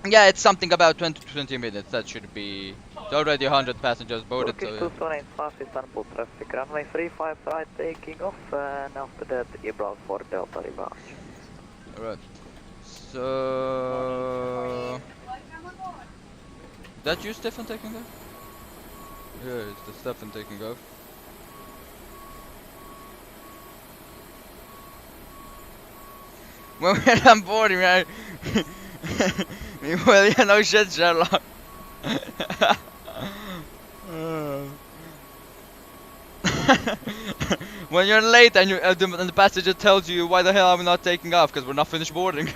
Yeah, it's something about 20 to 20 minutes. That should be. It's already 100 passengers boarded. Turkish So, 285 Istanbul traffic, runway 35 right taking off, and after that Ibral for Delta departure. Alright. So. That you, Stefan, taking off? Yeah, it's the Stefan taking off. When we're on boarding, right? Well, yeah, no shit, Sherlock. When you're late and, and the passenger tells you why the hell are we not taking off because we're not finished boarding.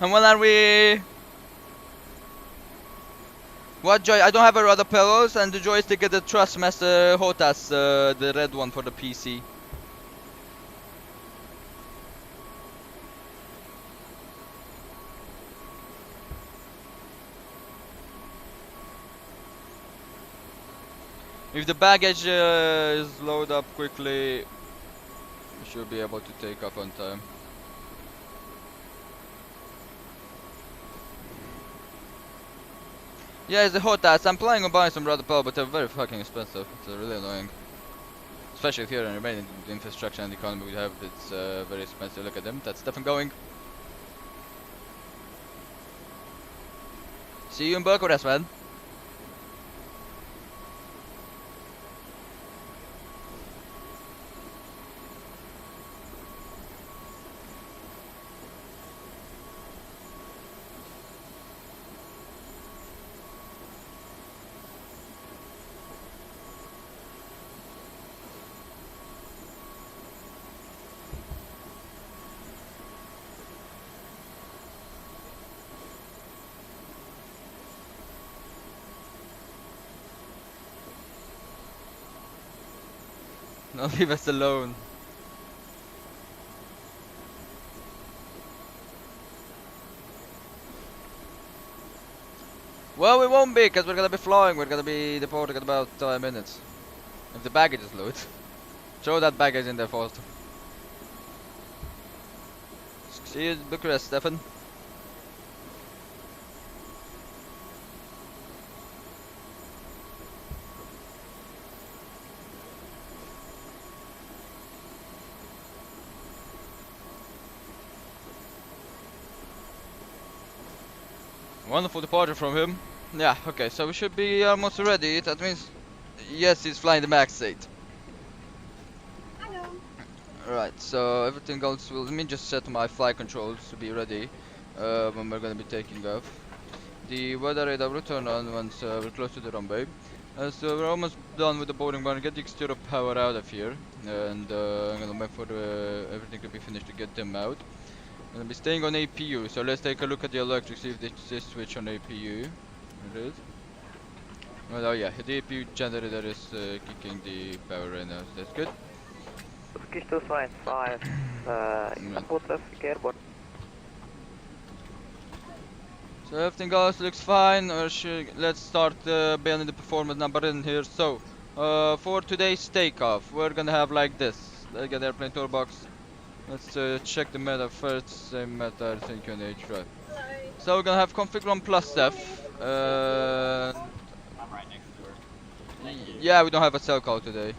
And when are we? What joy? I don't have a rudder pillows and the joystick is the Trustmaster Hotas, the red one for the PC. If the baggage is loaded up quickly, we should be able to take off on time. Yeah, it's the hot ass. I'm planning on buying some rudder pellet, but they're very fucking expensive. It's really annoying. Especially here in Romania, the infrastructure and the economy we have, it's very expensive. Look at them. That's Stefan going. See you in Bucharest, man. Don't leave us alone. Well, we won't be, because we're gonna be flying. We're gonna be deporting in about 5 minutes. If the baggage is loaded. Throw that baggage in there first. See you in Bucharest, Stefan. Wonderful departure from him. Yeah, okay, so we should be almost ready. That means, yes, he's flying the max 8. Hello. Right, so everything goes well. Let me just set my flight controls to be ready when we're gonna be taking off. The weather radar will turn on once we're close to the runway. So we're almost done with the boarding. We're gonna get the exterior power out of here, and I'm gonna wait for everything to be finished to get them out. I'm gonna be staying on APU, so let's take a look at the electric, see if they switch on APU. It is. Well, oh yeah, the APU generator is kicking the power right now, so that's good. Turkish 285 Istanbul traffic airport. So everything else looks fine. Let's start beyond the performance number in here. So, for today's takeoff, we're gonna have like this. Let's get the airplane toolbox. Let's check the meta first. Same meta, I think on H drive. So we're gonna have config run plus F. I'm right next to her. Yeah, we don't have a cell call today.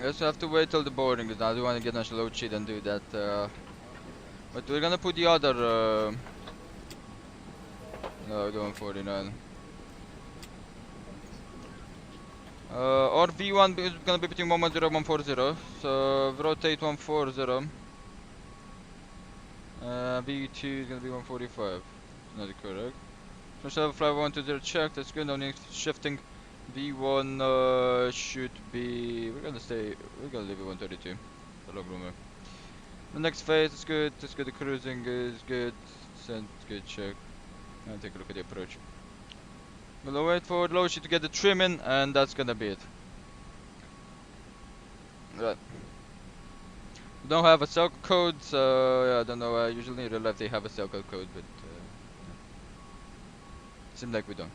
Guess we have to wait till the boarding is done. I do want to get on load sheet and do that. But we're gonna put the other. No, the 149. Or V1 is gonna be between 110 and 140. So rotate 140. V2 is gonna be 145. Not correct. So shall fly 120 check. That's good. Only shifting. V1 should be. We're gonna stay. We're gonna leave it 132. The log room. The next phase is good. It's good. The cruising is good. Send good check. And take a look at the approach. We'll wait for the load sheet to get the trim in, and that's gonna be it. Right. We don't have a cell code, so yeah, I don't know. Usually in real life they have a cell code, but seems like we don't.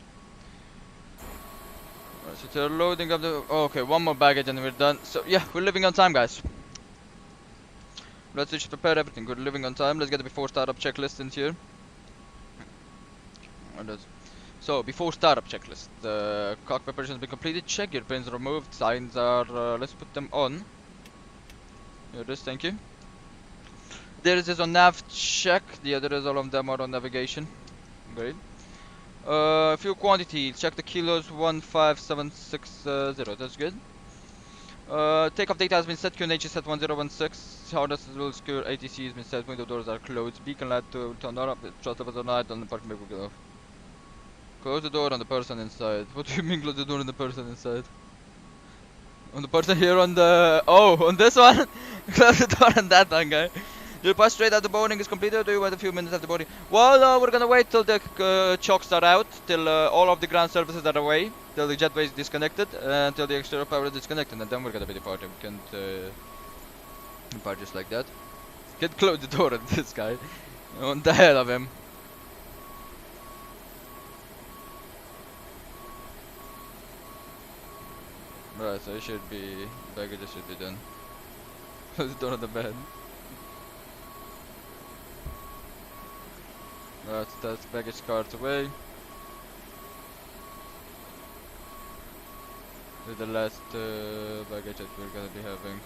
Right, so they're loading up the. Oh, okay, one more baggage and we're done. So yeah, we're living on time, guys. Let's just prepare everything. We're living on time. Let's get the before startup checklist in here. So before startup checklist, the cockpit preparation has been completed. Check gear pins removed. Signs are. Let's put them on. Here it is. Thank you. There is on nav check. The other is all of them are on navigation. Great. Fuel quantity. Check the kilos 15760. That's good. Takeoff data has been set. QNH is set 1016. Harness will secure. ATC has been set. Window doors are closed. Beacon light to turn on. Thrust levels are night. On the parking brake will go off. Close the door on the person inside. What do you mean close the door on the person inside? On the person here on the... Oh, on this one? Close the door on that one, guy. Do you pass straight after the boarding is completed, or do you wait a few minutes after boarding? Well, we're gonna wait till the chocks are out, till all of the ground services are away, till the jetway is disconnected, until the exterior power is disconnected, and then we're gonna be departing. We can't depart just like that. Can't close the door on this guy. On the hell of him. Right, so it should be... Baggages should be done. Close the door on the bed. Right, that's baggage cart away. This is the last baggage that we're gonna be having.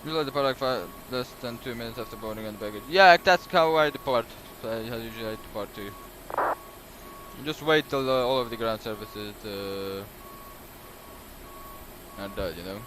Usually depart like less than 2 minutes after boarding on the baggage. Yeah, that's how I depart. So I usually depart too. You just wait till all of the ground services are done, you know.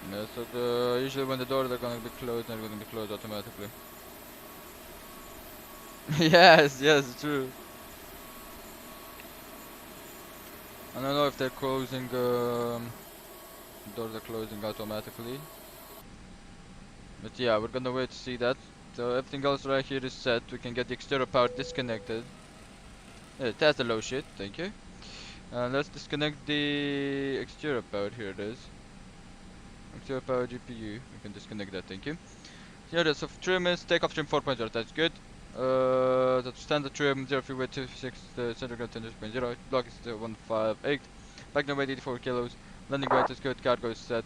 Yeah, so usually when the doors are gonna be closed, they're gonna be closed automatically. Yes, true. I don't know if they're closing, doors are closing automatically. But yeah, we're gonna wait to see that. So everything else right here is set. We can get the exterior power disconnected. Yeah, that's the low shit, thank you. Let's disconnect the exterior power, here it is. Exterior power GPU, we can disconnect that, thank you. Here it is, so trim is takeoff trim 4.0, that's good. That's standard trim 0 freeway 26, center ground 10.0, block is 158, back weight 84 kilos, landing weight is good, cargo is set,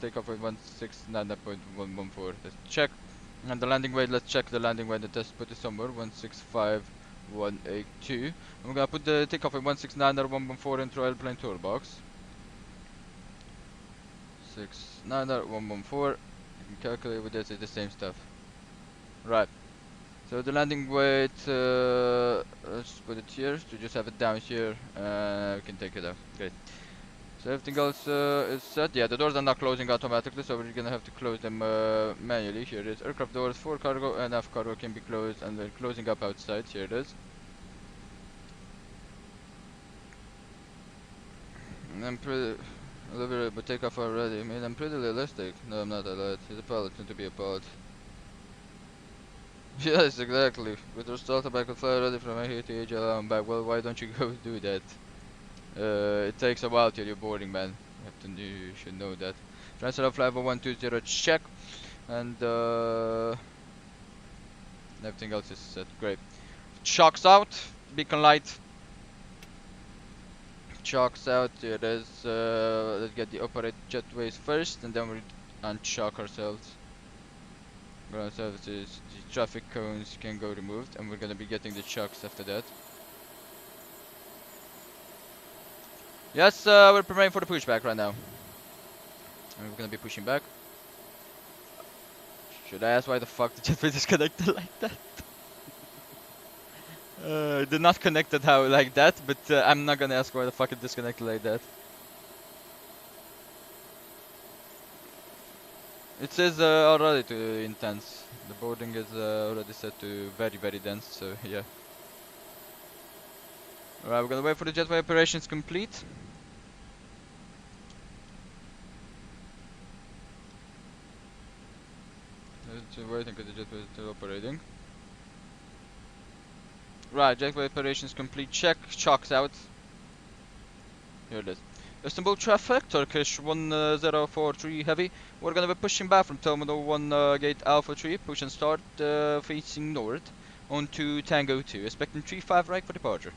takeoff weight 169.114, let's check. And the landing weight, let's check the landing weight, the test put it somewhere, 165.182. I'm gonna put the takeoff weight 169.114 into airplane toolbox. 169.114. You can calculate with this, it's the same stuff. Right. So the landing weight, let's put it here, so just have it down here, we can take it out. Great. So everything else is set. Yeah, the doors are not closing automatically, so we're gonna have to close them manually. Here it is. Aircraft doors for cargo and aft cargo can be closed, and they're closing up outside. Here it is. And I'm pretty... Oliver, but take off already. I mean, I'm pretty realistic. No, I'm not. I lied. He's a pilot, soon to be a pilot. Yes, exactly. With the start back and fly ready from here to HL and back. Well, why don't you go do that? It takes a while till you're boarding, man. You should know that. Transfer of flight 120 check, and everything else is set. Great. Shocks out. Beacon light. Shocks out. Here it is. Let's get the operate jetways first, and then we unshock ourselves. Ground services. The traffic cones can go removed, and we're gonna be getting the shocks after that. Yes, we're preparing for the pushback right now. And we're gonna be pushing back. Should I ask why the fuck the jetway disconnected like that? It did not connect it how like that, but I'm not gonna ask why the fuck it disconnected like that. It says already to intense. The boarding is already set to very very dense, so yeah. Alright, we're gonna wait for the jetway operations complete. It's waiting because the jetway is still operating. Right, jetway operations complete. Check, chocks out. Here it is. Istanbul traffic, Turkish 1043 heavy. We're gonna be pushing back from Terminal 1 Gate Alpha 3, push and start facing north onto Tango 2, expecting 35 right for departure.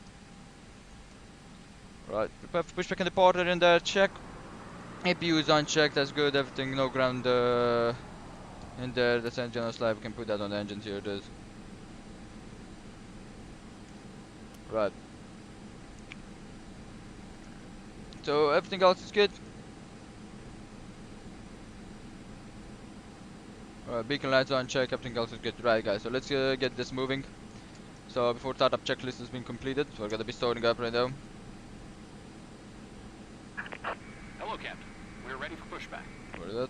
Right, prepare for pushback and departure in there, check. APU is unchecked, that's good, everything, no ground in there, that's engine on slide, we can put that on the engines, here it is. Right. So everything else is good. Alright, beacon lights on check, everything else is good. Right guys, so let's get this moving. So before startup checklist has been completed, we're gonna be starting up right now. Hello, Captain. We're ready for pushback. What is that?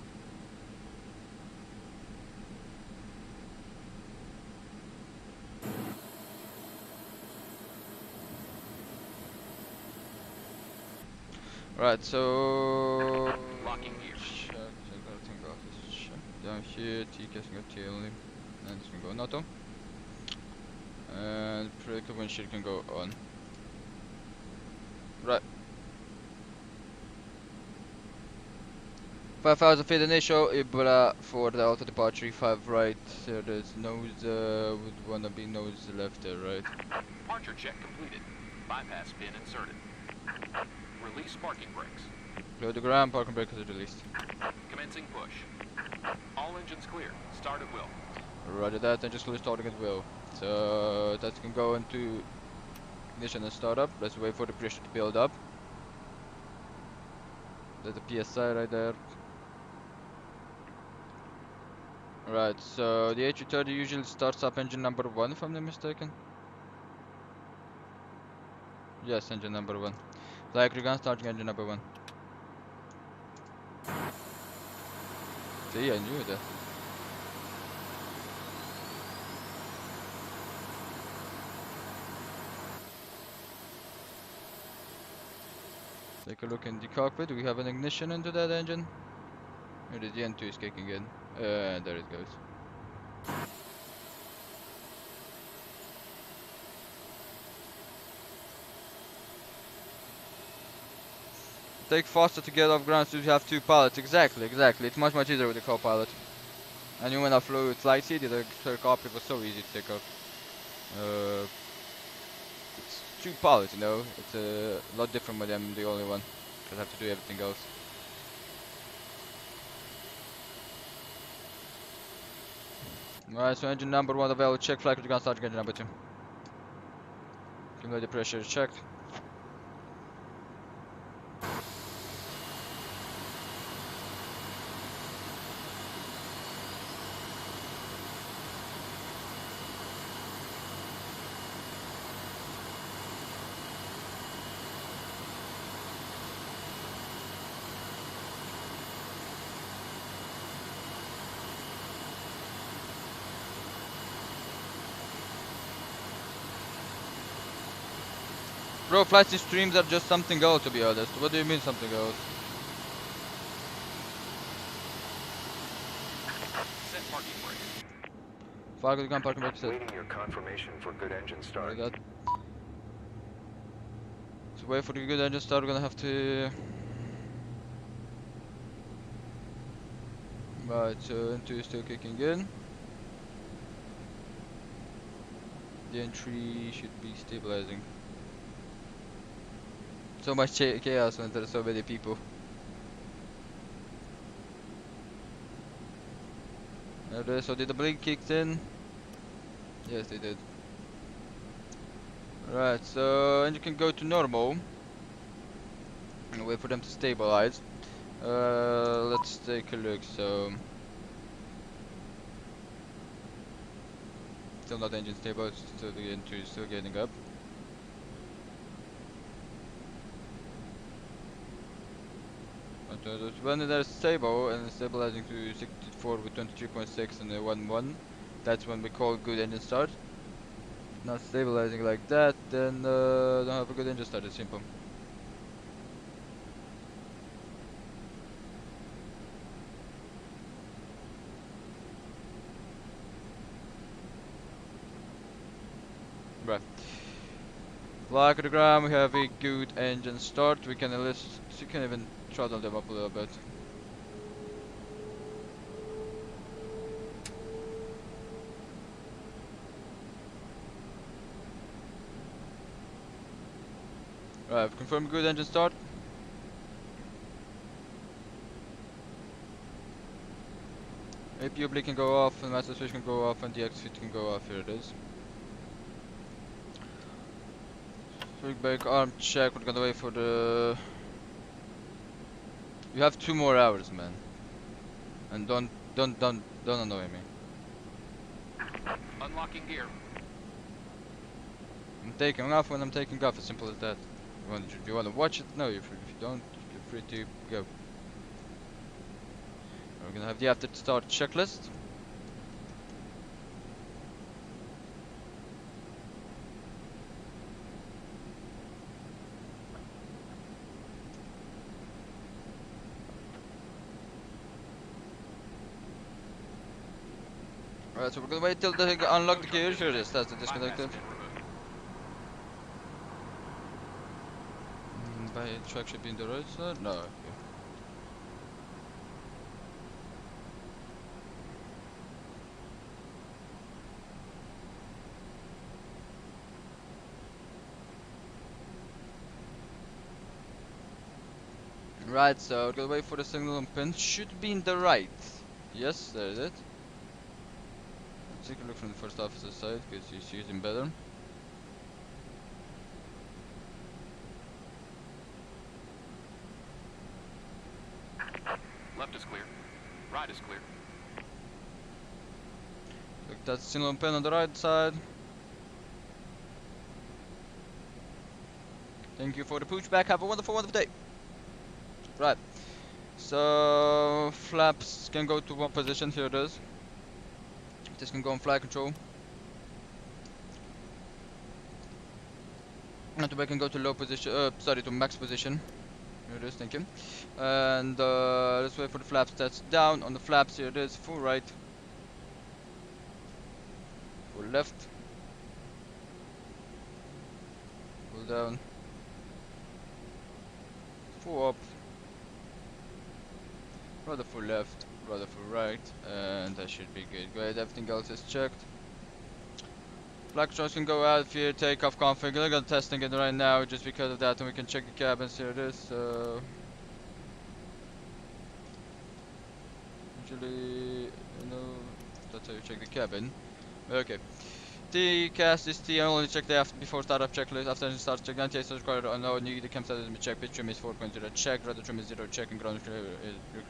Right, so Locking gear. check everything else is checked. Down here, T casing up tail only. And this can go on auto. And predictive windshield can go on. Right. 5,000 feet initial, Ibra for the auto departure, 5 right. There's nose, would wanna be nose left there, right? Departure check completed. Bypass pin inserted. Release parking brakes. Load the ground, parking brake is released. Commencing push. All engines clear. Start at will. Roger that, and just starting at will. So that can go into ignition and startup. Let's wait for the pressure to build up. There's the PSI right there. Right, so the A330 usually starts up engine number 1 if I'm not mistaken. Yes, engine number 1. Like we're gonna start engine number 1. See, I knew that. Take a look in the cockpit. Do we have an ignition into that engine? Or the N2 is kicking in. There it goes. Take faster to get off ground so you have 2 pilots. Exactly. It's much easier with the co-pilot. I knew when I flew with Flight City, the third cockpit was so easy to take off. It's 2 pilots, you know. It's a lot different when I'm the only one. Because I have to do everything else. Alright, so engine number 1 available. Check flight with gun start engine number 2. Cumulative pressure is checked. Bro, flight streams are just something else, to be honest. What do you mean something else? Set parking brake. Flag the gun, parking brake set. Waiting your confirmation for good engine start. Very good. To wait for the good engine start, we're gonna have to. Right, so N2 is still kicking in. The N3 should be stabilizing. So much chaos when there's so many people. There, so did the blink kicked in? Yes, they did. Right, so and you can go to normal and wait for them to stabilize. Let's take a look. So still not engine stable. It's still the N2 is still getting up. When they're stable and stabilizing to 64 with 23.6 and 1.1, that's when we call good engine start. Not stabilizing like that, then don't have a good engine start. It's simple. Right. Like the ground, we have a good engine start. We can enlist. You can even throttle them up a little bit. Right, confirm good engine start. APU blink can go off, and master switch can go off, and the X switch can go off. Here it is. Quick brake arm check. We're gonna wait for the. You have 2 more hours, man. And don't annoy me. Unlocking gear. I'm taking off when I'm taking off. As simple as that. You want to watch it? No. If you don't, you're free to go. We're gonna have the after start checklist. Alright, so we're gonna wait till they unlock the gear. Here it is. That's the disconnected. By track should be in the right side? No. Okay. Right, so we're gonna wait for the signal and pin. Should be in the right. Yes, there is it. Let's take a look from the first officer side because he's using better. Left is clear. Right is clear. Look, that's the signal and pin on the right side. Thank you for the pushback. Have a wonderful day. Right. So flaps can go to one position. Here it is. This can go on flight control. And we can go to low position. Sorry, to max position. Here it is. Thank you. And let's wait for the flaps. That's down on the flaps. Here it is. Full right. Full left. Full down. Full up. Rather full left. Rather full right. And that should be good. Great. Everything else is checked. Flag controls can go out here. Takeoff config. Look at testing it right now just because of that. And we can check the cabins. Here it is. So usually, you know, that's how you check the cabin. Okay. The cast is T. I only check the before startup checklist. After engine starts, check 98 is required. No need the cam status is check. Pitch trim is 4.0 check. Rudder trim is 0 check. And ground crew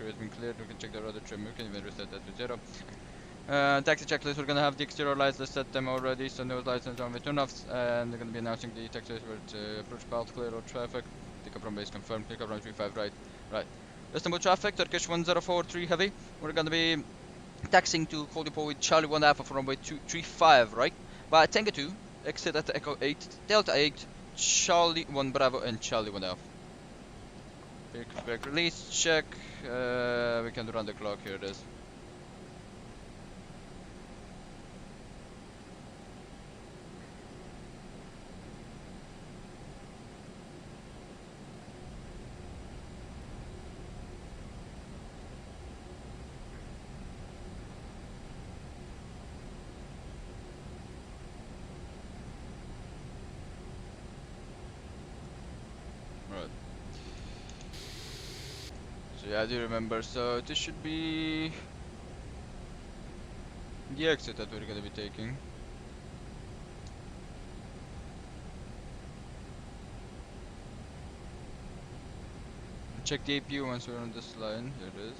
has been cleared. We can check the rudder trim. We can even reset that to 0. Taxi checklist. We're gonna have the exterior lights. Let's set them already. So no lights and on with turn-offs. And they're gonna be announcing the taxi where it's approach path clear or traffic. Pick up from base confirmed. Pick up from 35 right. Right. Istanbul traffic. Turkish 1043 heavy. We're gonna be taxiing to hold depot with Charlie 1 Alpha from runway 235 right. By Tango 2, exit at Echo 8, Delta 8, Charlie 1 Bravo and Charlie 1 Alpha. Break release, check, we can run the clock, here it is. So yeah, I do remember. So this should be the exit that we're gonna be taking. Check the APU once we're on this line. Here it is.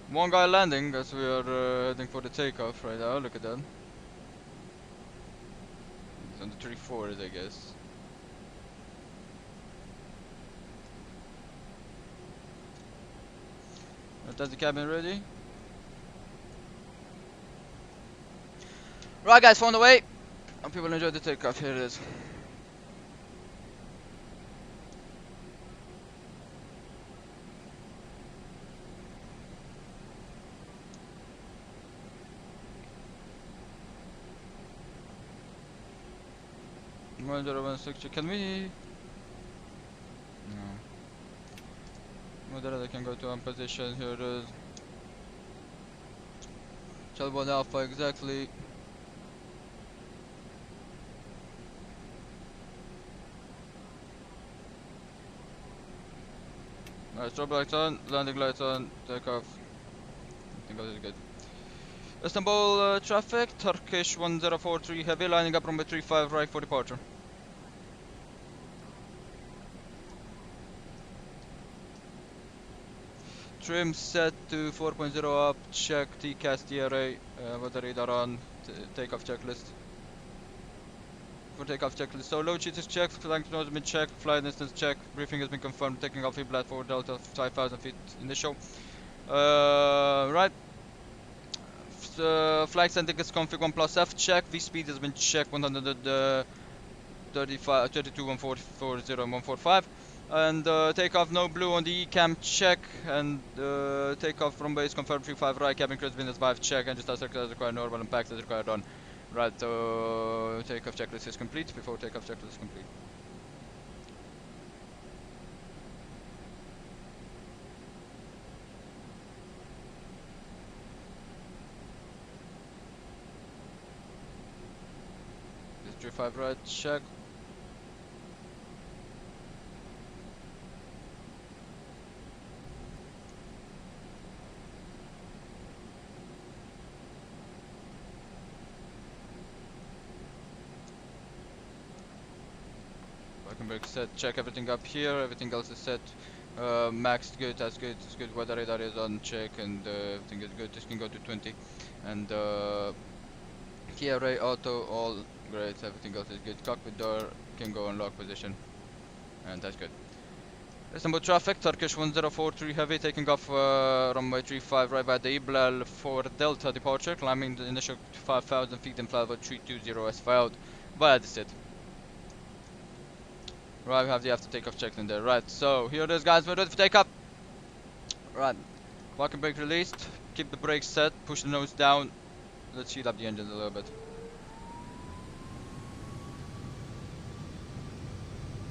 One guy landing as we are heading for the takeoff right now. Look at that. He's on the 340s, I guess. That's the cabin ready. Right, guys, on the way. Hope people enjoyed the takeoff. Here it is. Model 16. Can we? No. Model, I can go to one position. Here it is. 12 Alpha exactly. Nice, strobe lights on, landing lights on, take off. I think that is good. Istanbul traffic, Turkish 1043 heavy, lining up runway 35 right for departure. Trim set to 4.0 up, check TCAS DRA, weather radar on, takeoff checklist. For takeoff checklist. So load sheet is checked, flight control has been checked, flight distance check, briefing has been confirmed, taking off flight for Delta 5,000 feet initial. Right. Flight setting is config 1 plus F check, V speed has been checked 132, 140, 145. And takeoff no blue on the ECAM check, and takeoff from base confirmed 35 right, cabin crew has been advised check, and just as required normal and packs as required on. Right, takeoff checklist is complete. Before takeoff checklist is complete. This 35 right check. Brake set, check everything up here, everything else is set. Max good, that's good, it's good. Weather radar is on check, and everything is good. This can go to 20. And key array, auto, all great, everything else is good. Cockpit door can go on lock position, and that's good. Istanbul traffic, Turkish 1043 heavy, taking off runway 35 right by the Iblal for Delta departure, climbing the initial 5,000 feet and flight about 320 as filed via the SID. Right, we have the after takeoff checked in there. Right, so here it is, guys. We're ready for takeoff. Right, parking brake released. Keep the brakes set. Push the nose down. Let's heat up the engines a little bit.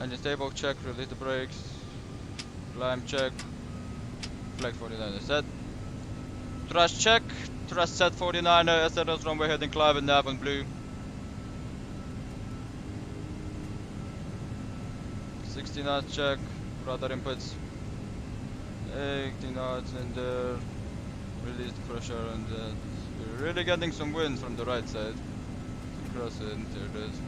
Engine stable check. Release the brakes. Climb check. Flag 49 is set. Thrust check. Thrust set 49. SRS runway heading climb and nav on blue. 60 knots check, radar inputs, 80 knots in there, release the pressure, and we're really getting some wind from the right side. So cross it, there it is.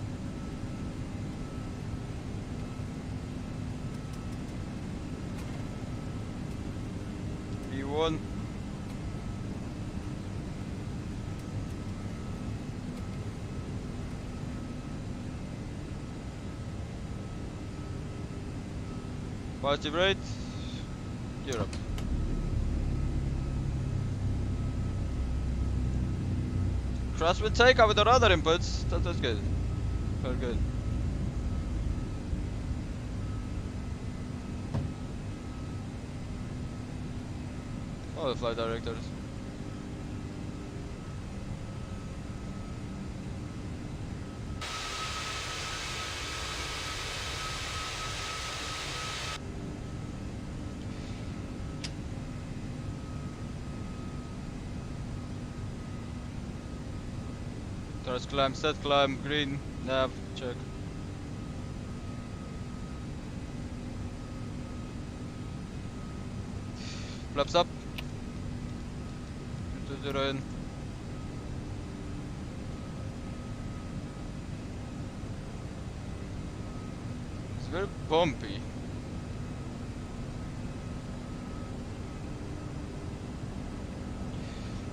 V1. Positive rate, Europe. Cross with takeoff with the radar inputs, that's good. Very good. All the flight directors. Let's climb, set climb, green, nav, check. Flaps up. 220 in. It's very bumpy.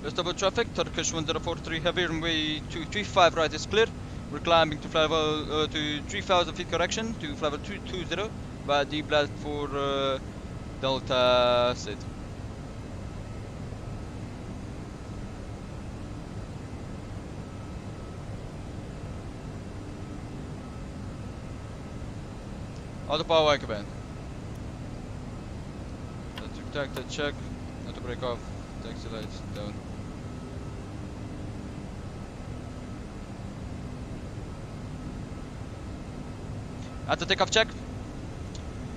Let's double traffic, Turkish 1043 heavy, runway 235 right is clear. We're climbing to flight level to 3000 feet correction to flight level 220 by D blast for Delta Sid. Auto power command. Let's detect the check. Auto break off. Taxi lights down. After takeoff check.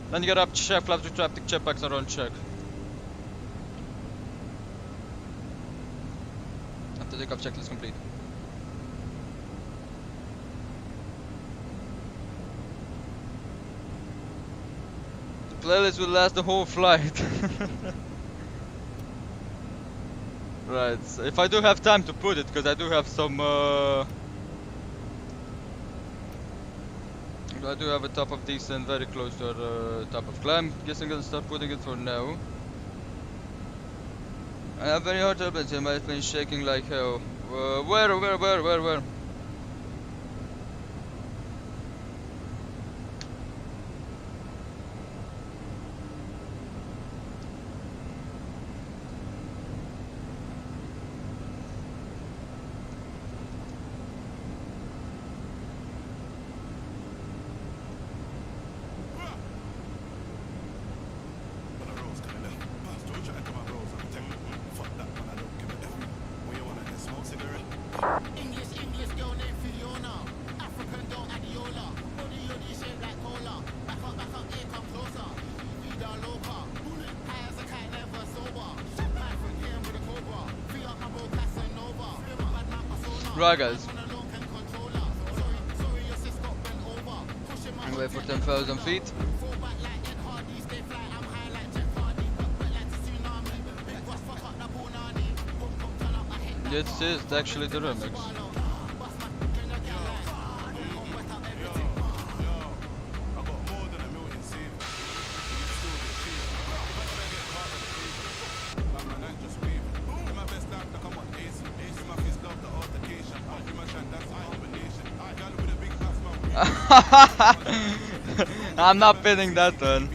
Then you get up check, flap to traffic check, backs are on check. After takeoff checklist complete. The playlist will last the whole flight. Right, so if I do have time to put it, because I do have some I do have a top of decent, very close to our top of climb. Guess I'm gonna start putting it for now. I have very hard turbulence and my plane shaking like hell. Where? Right guys, wait for 10,000 feet. This is actually the remix. I'm not pinning that one.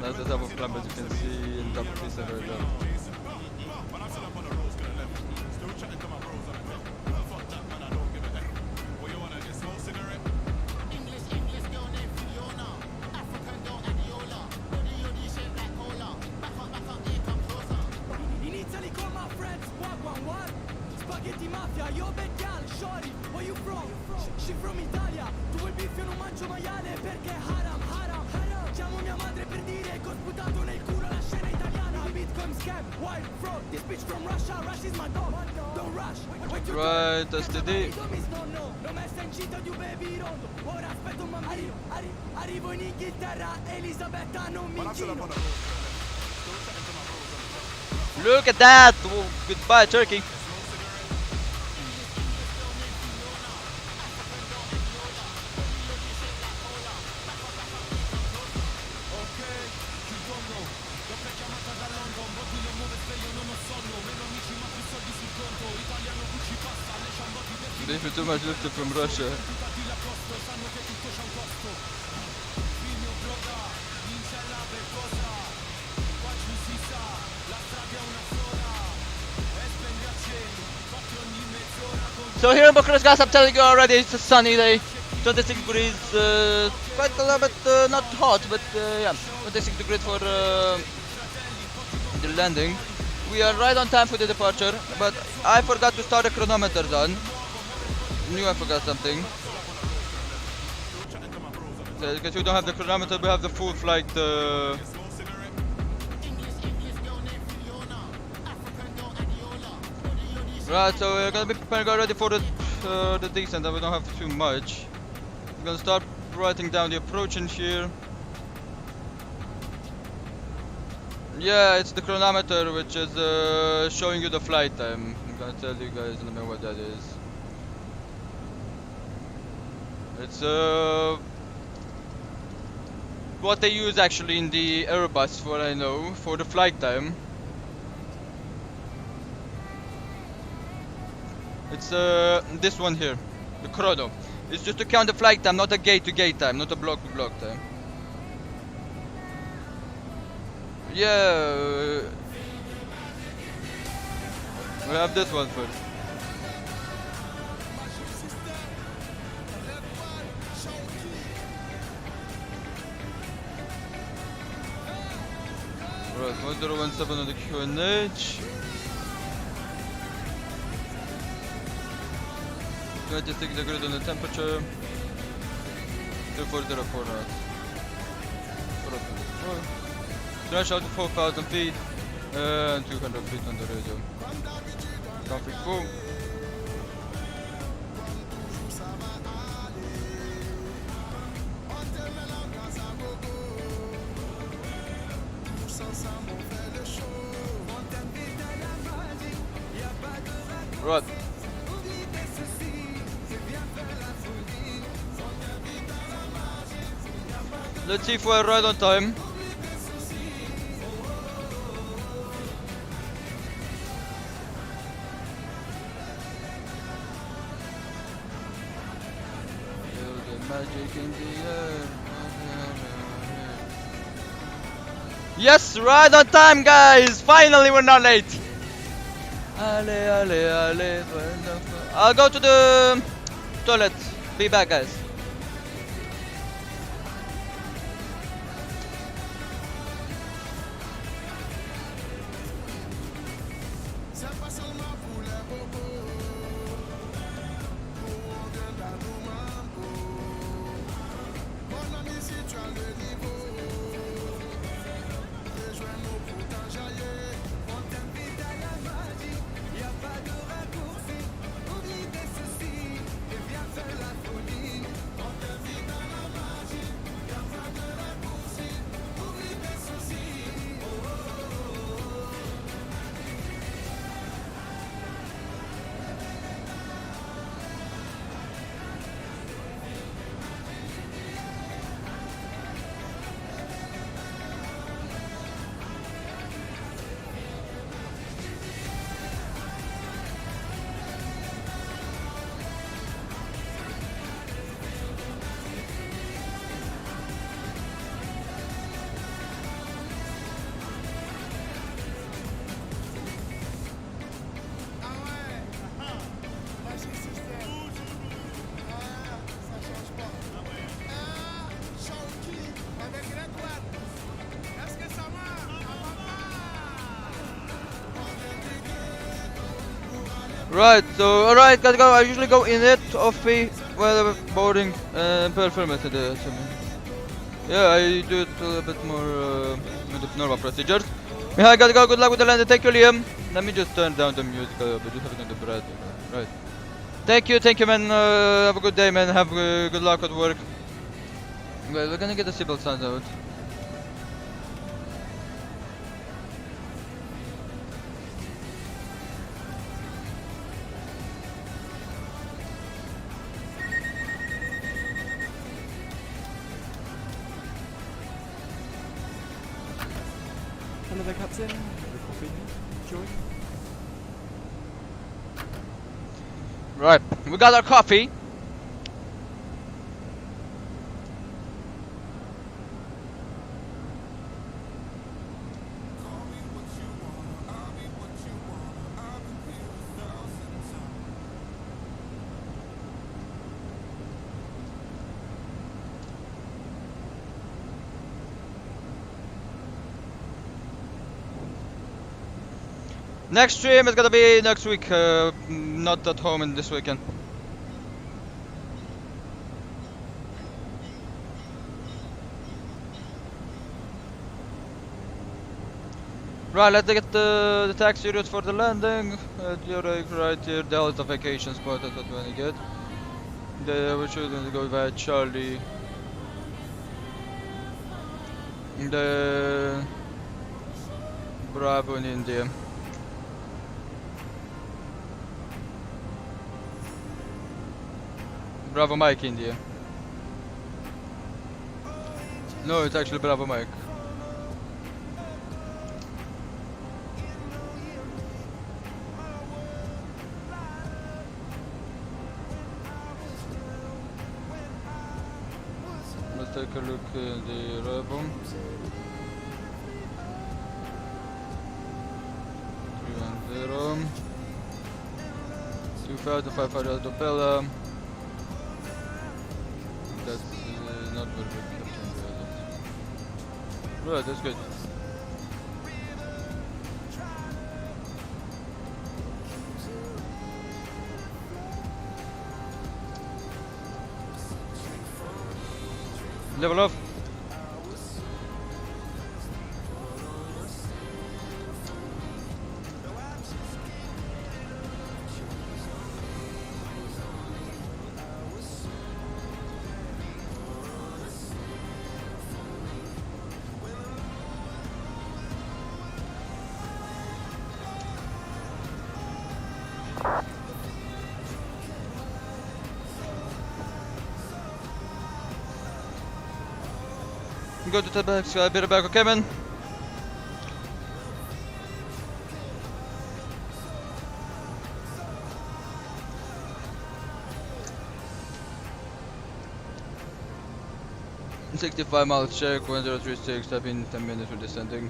That's the top of climb, as you can see in top of this very low. Right, STD. Look at that! Oh, goodbye, Turkey. There's too much lifted from Russia. So here in Bucharest, guys, I'm telling you already, it's a sunny day, 26 degrees, quite a little bit, not hot, but yeah, 26 degrees for the landing. We are right on time for the departure, but I forgot to start the chronometers on. Knew I forgot something. So because we don't have the chronometer, we have the full flight Right, so we're gonna be preparing already for the descent, and we don't have too much. I'm gonna start writing down the approach in here. Yeah, it's the chronometer which is showing you the flight time. I'm gonna tell you guys in a minute what that is. It's what they use actually in the Airbus, for what I know, for the flight time. It's this one here, the chrono. It's just to count the flight time, not a gate to gate time, not a block to block time. Yeah, we have this one first. Right, 1017 on the QNH. 26 degrees on the temperature. 2404 knots. Threshold to 4,000 feet and 200 feet on the radio. Config full. Right. Let's see if we're right on time. Feel the magic in the air. Yes, right on time, guys! Finally, we're not late. I'll go to the toilet. Be back, guys. Right, so alright, gotta go. I usually go in it, off P, whether boarding, perform it. Yeah, I do it a little bit more with the normal procedures. Yeah, I gotta go. Good luck with the landing. Thank you, Liam. Let me just turn down the music a little bit. Just have it on the bread. Right. Thank you, man. Have a good day, man. Have good luck at work. Well, we're gonna get the seatbelt signs out. Hello there, Captain. The coffee. Enjoy. Right, we got our coffee. Next stream is gonna be next week, not at home in this weekend. Right, let's get the taxi route for the landing. You're right here, Delta vacation spot, that's what we're gonna get. We should go via Charlie. The Bravo in India. Bravo Mike India. No, it's actually Bravo Mike. Let's take a look in the Bravo. 310. 2500 Dobella. That's not very good. Right, that's good. Level off. Go to the back, sky, bit back, okay, man? $65 miles check, 1036, I've been 10 minutes for descending.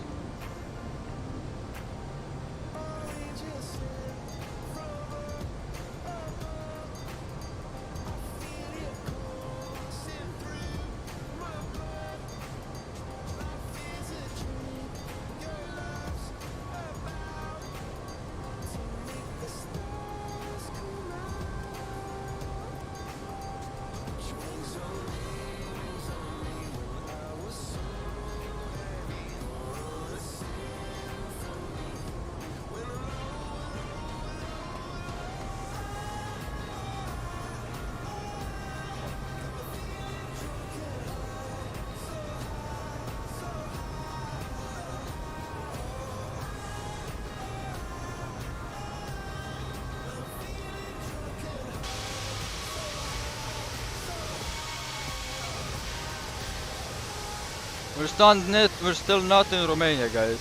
We're still not in Romania, guys.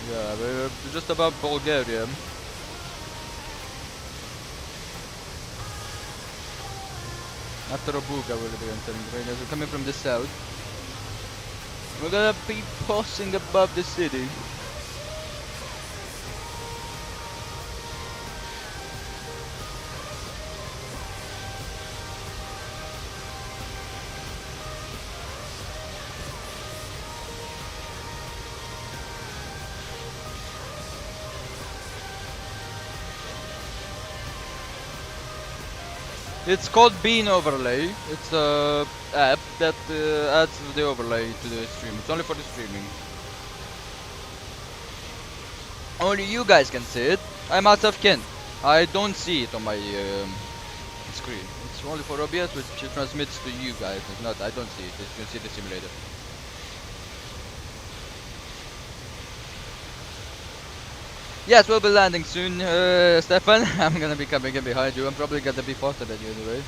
Yeah, we're just above Bulgaria. After Obuga, we'll be entering Romania. We're coming from the south. We're gonna be passing above the city. It's called Bean Overlay. It's a app that adds the overlay to the stream. It's only for the streaming. Only you guys can see it. I'm out of kin. I don't see it on my screen. It's only for OBS, which transmits to you guys. It's not. I don't see it. You can see the simulator. Yes, we'll be landing soon, Stefan. I'm gonna be coming in behind you. I'm probably gonna be faster than you anyway.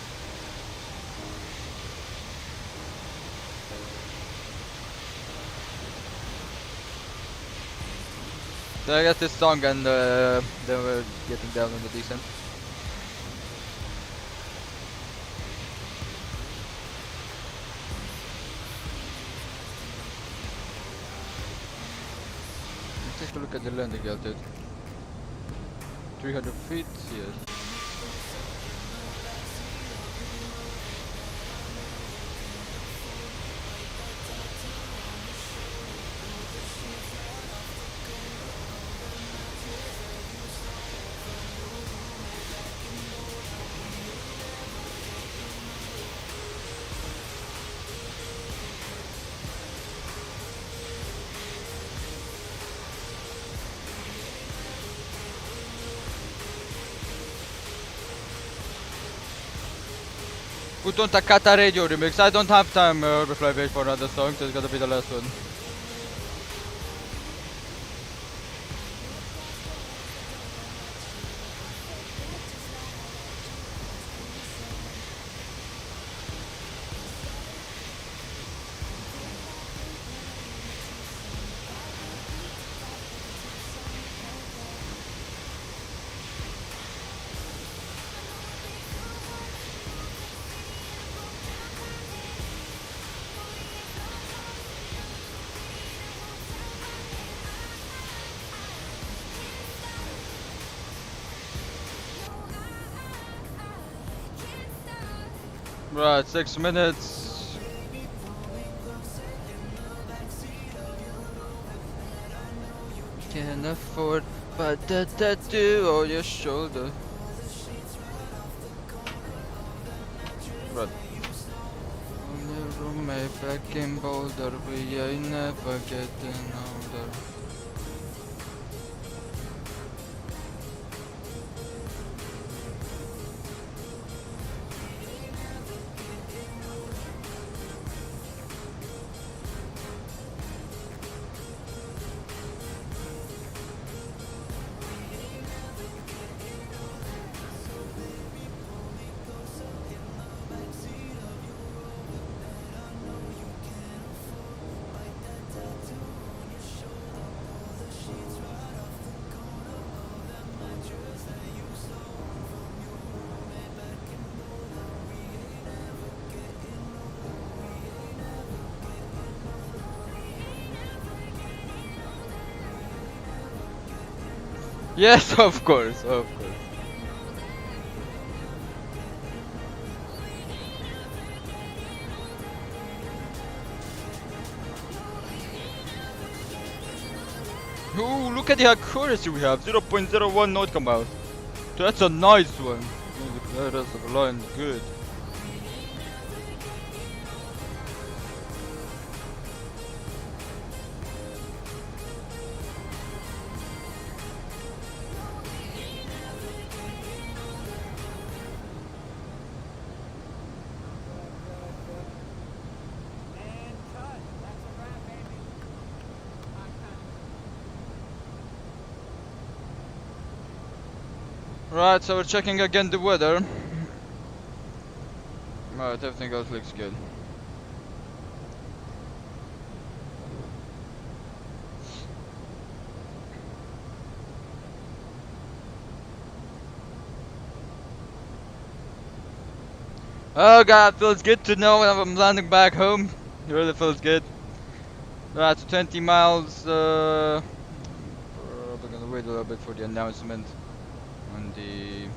So I got this song and then we're getting down on the descent. Let's take a look at the landing altitude. 300 feet, yes. put on Takata Radio remix. I don't have time, if I wait for another song, so it's gonna be the last one. Right, 6 minutes. Can't afford, but the tattoo on your shoulder. Right. On your roommate back in Boulder, we ain't never getting older. Yes, of course, of course. Ooh, look at the accuracy we have, 0.01 note come out. That's a nice one. The rest of the line, good. Right, so we're checking again the weather. Right, everything else looks good. Oh god, feels good to know when I'm landing back home. It really feels good. Right, so 20 miles. We're gonna wait a little bit for the announcement on the.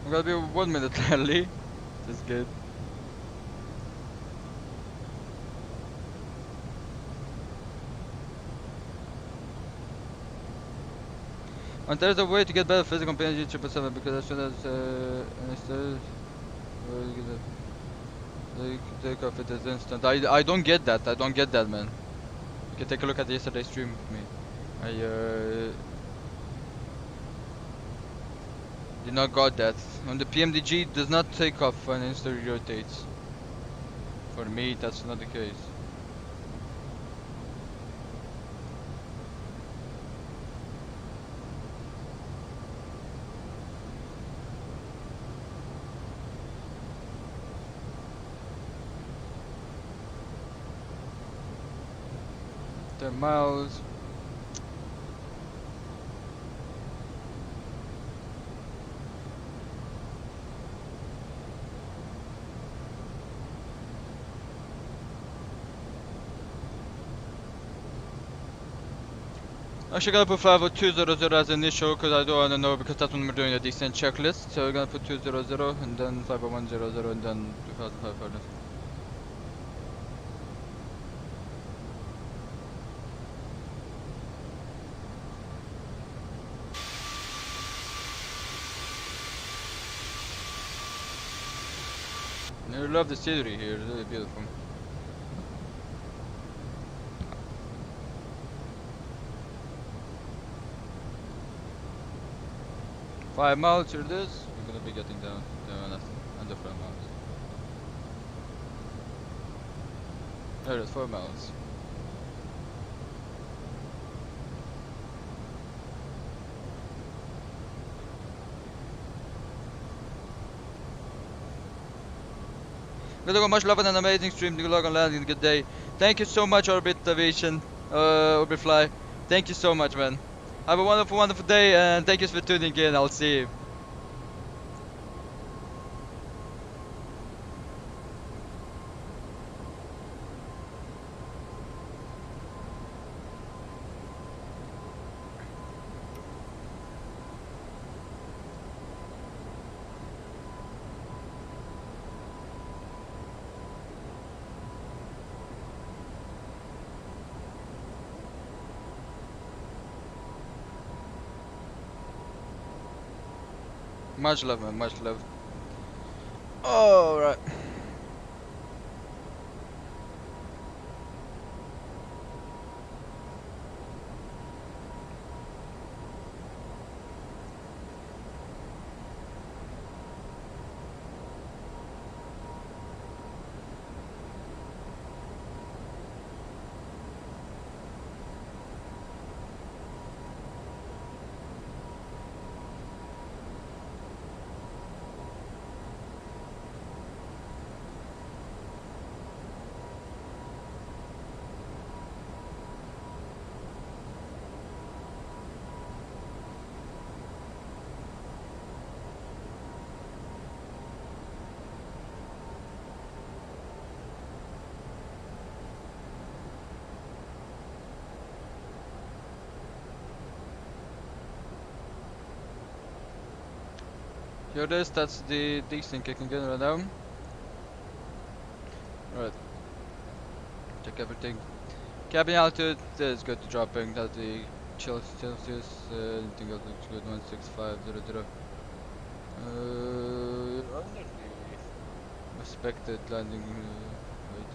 I'm gonna be 1 minute early. That's good. And there's a way to get better physical pain in 777 because as soon as take off it is instant. I don't get that. I don't get that, man. You can take a look at yesterday's stream with me. I did not got that. On the PMDG it does not take off when instantly rotates. For me that's not the case. Miles. Actually gonna put 50200 as initial because I don't wanna know because that's when we're doing a descent checklist. So we're gonna put 200 and then 50100 and then 2500. I love the scenery here, it's really beautiful. Five miles here it is. We're gonna be getting down under 5 miles. There it is, 4 miles. Good luck, much love and an amazing stream. Good luck on landing. Good day. Thank you so much, Orbit Aviation, Orbit Fly. Thank you so much, man. Have a wonderful, wonderful day, and thank you for tuning in. I'll see you. Much love, man. Much love. Alright. Here it is, that's the decent kicking in right now. Right. Check everything. Cabin altitude is good to dropping. That's the Celsius. Anything else looks good. 16500. Under the expected landing. Wait.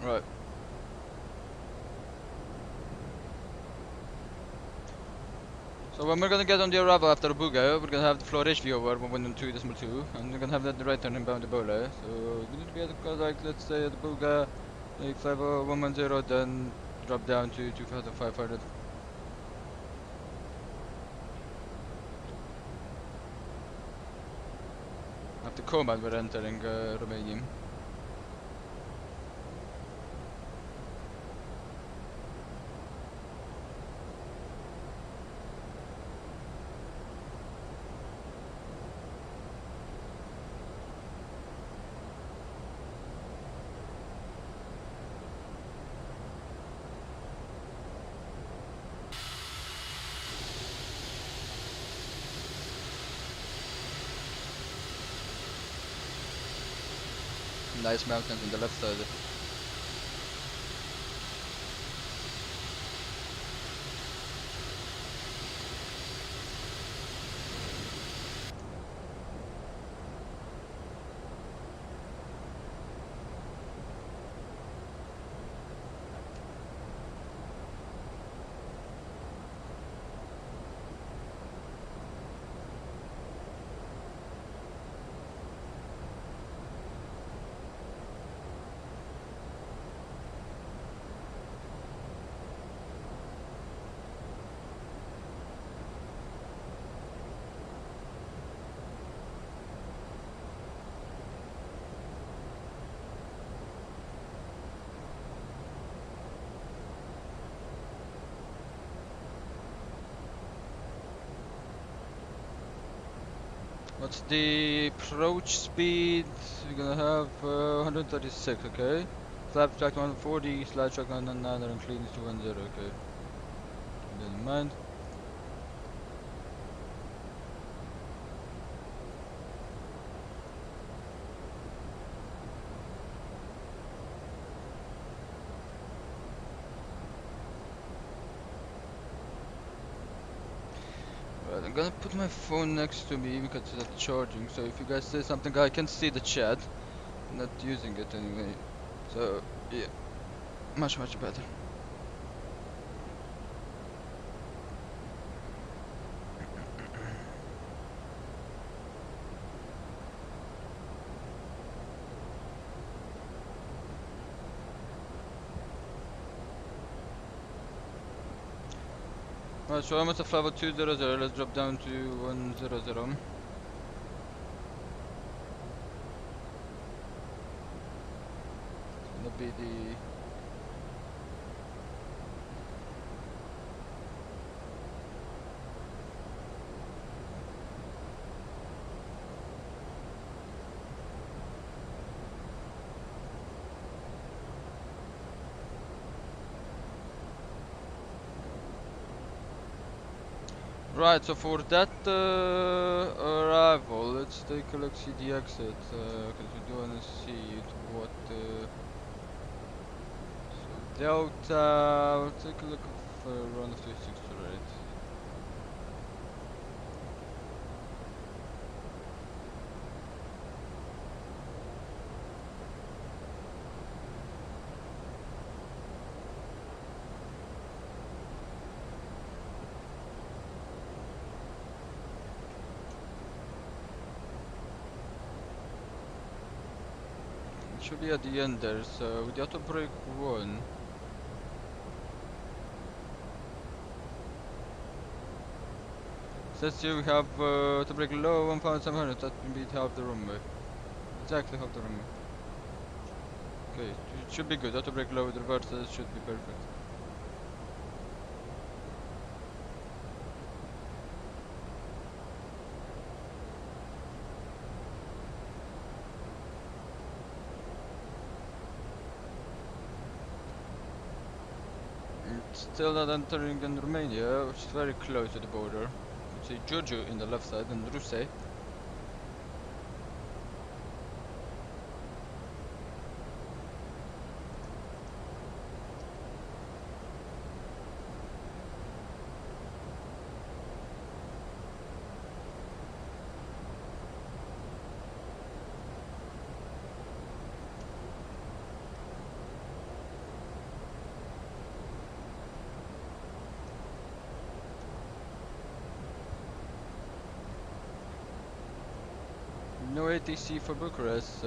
Right. So when we're gonna get on the arrival after Buga, we're gonna have the floor H view over 112.2, and we're gonna have that the right turn inbound Ebola. So we need to be at the like let's say at the Buga, like 50110, then drop down to 2500. After Coman, we're entering Romania. Nice mountains on the left side. What's the approach speed? We're gonna have 136, okay. Flap track 140, slide track 109, and cleans 210, okay. Keep that in mind. Right, I'm gonna put my phone next to me because it's not charging, so if you guys say something I can see the chat. I'm not using it anyway. So, yeah. Much better. Alright, so I'm at level 200, let's drop down to 100. That'll be the... Right, so for that arrival, let's take a look, see the exit, because we do want to see what... so Delta, we'll take a look of run of 360, right? Should be at the end there, so with the auto brake 1. Says here we have auto brake low 1700, that will be half the runway. Exactly half the runway. Okay, it should be good. Auto brake low with reverses should be perfect. Still not entering in Romania, which is very close to the border. You see Giurgiu in the left side and Ruse. No ATC for Bucharest.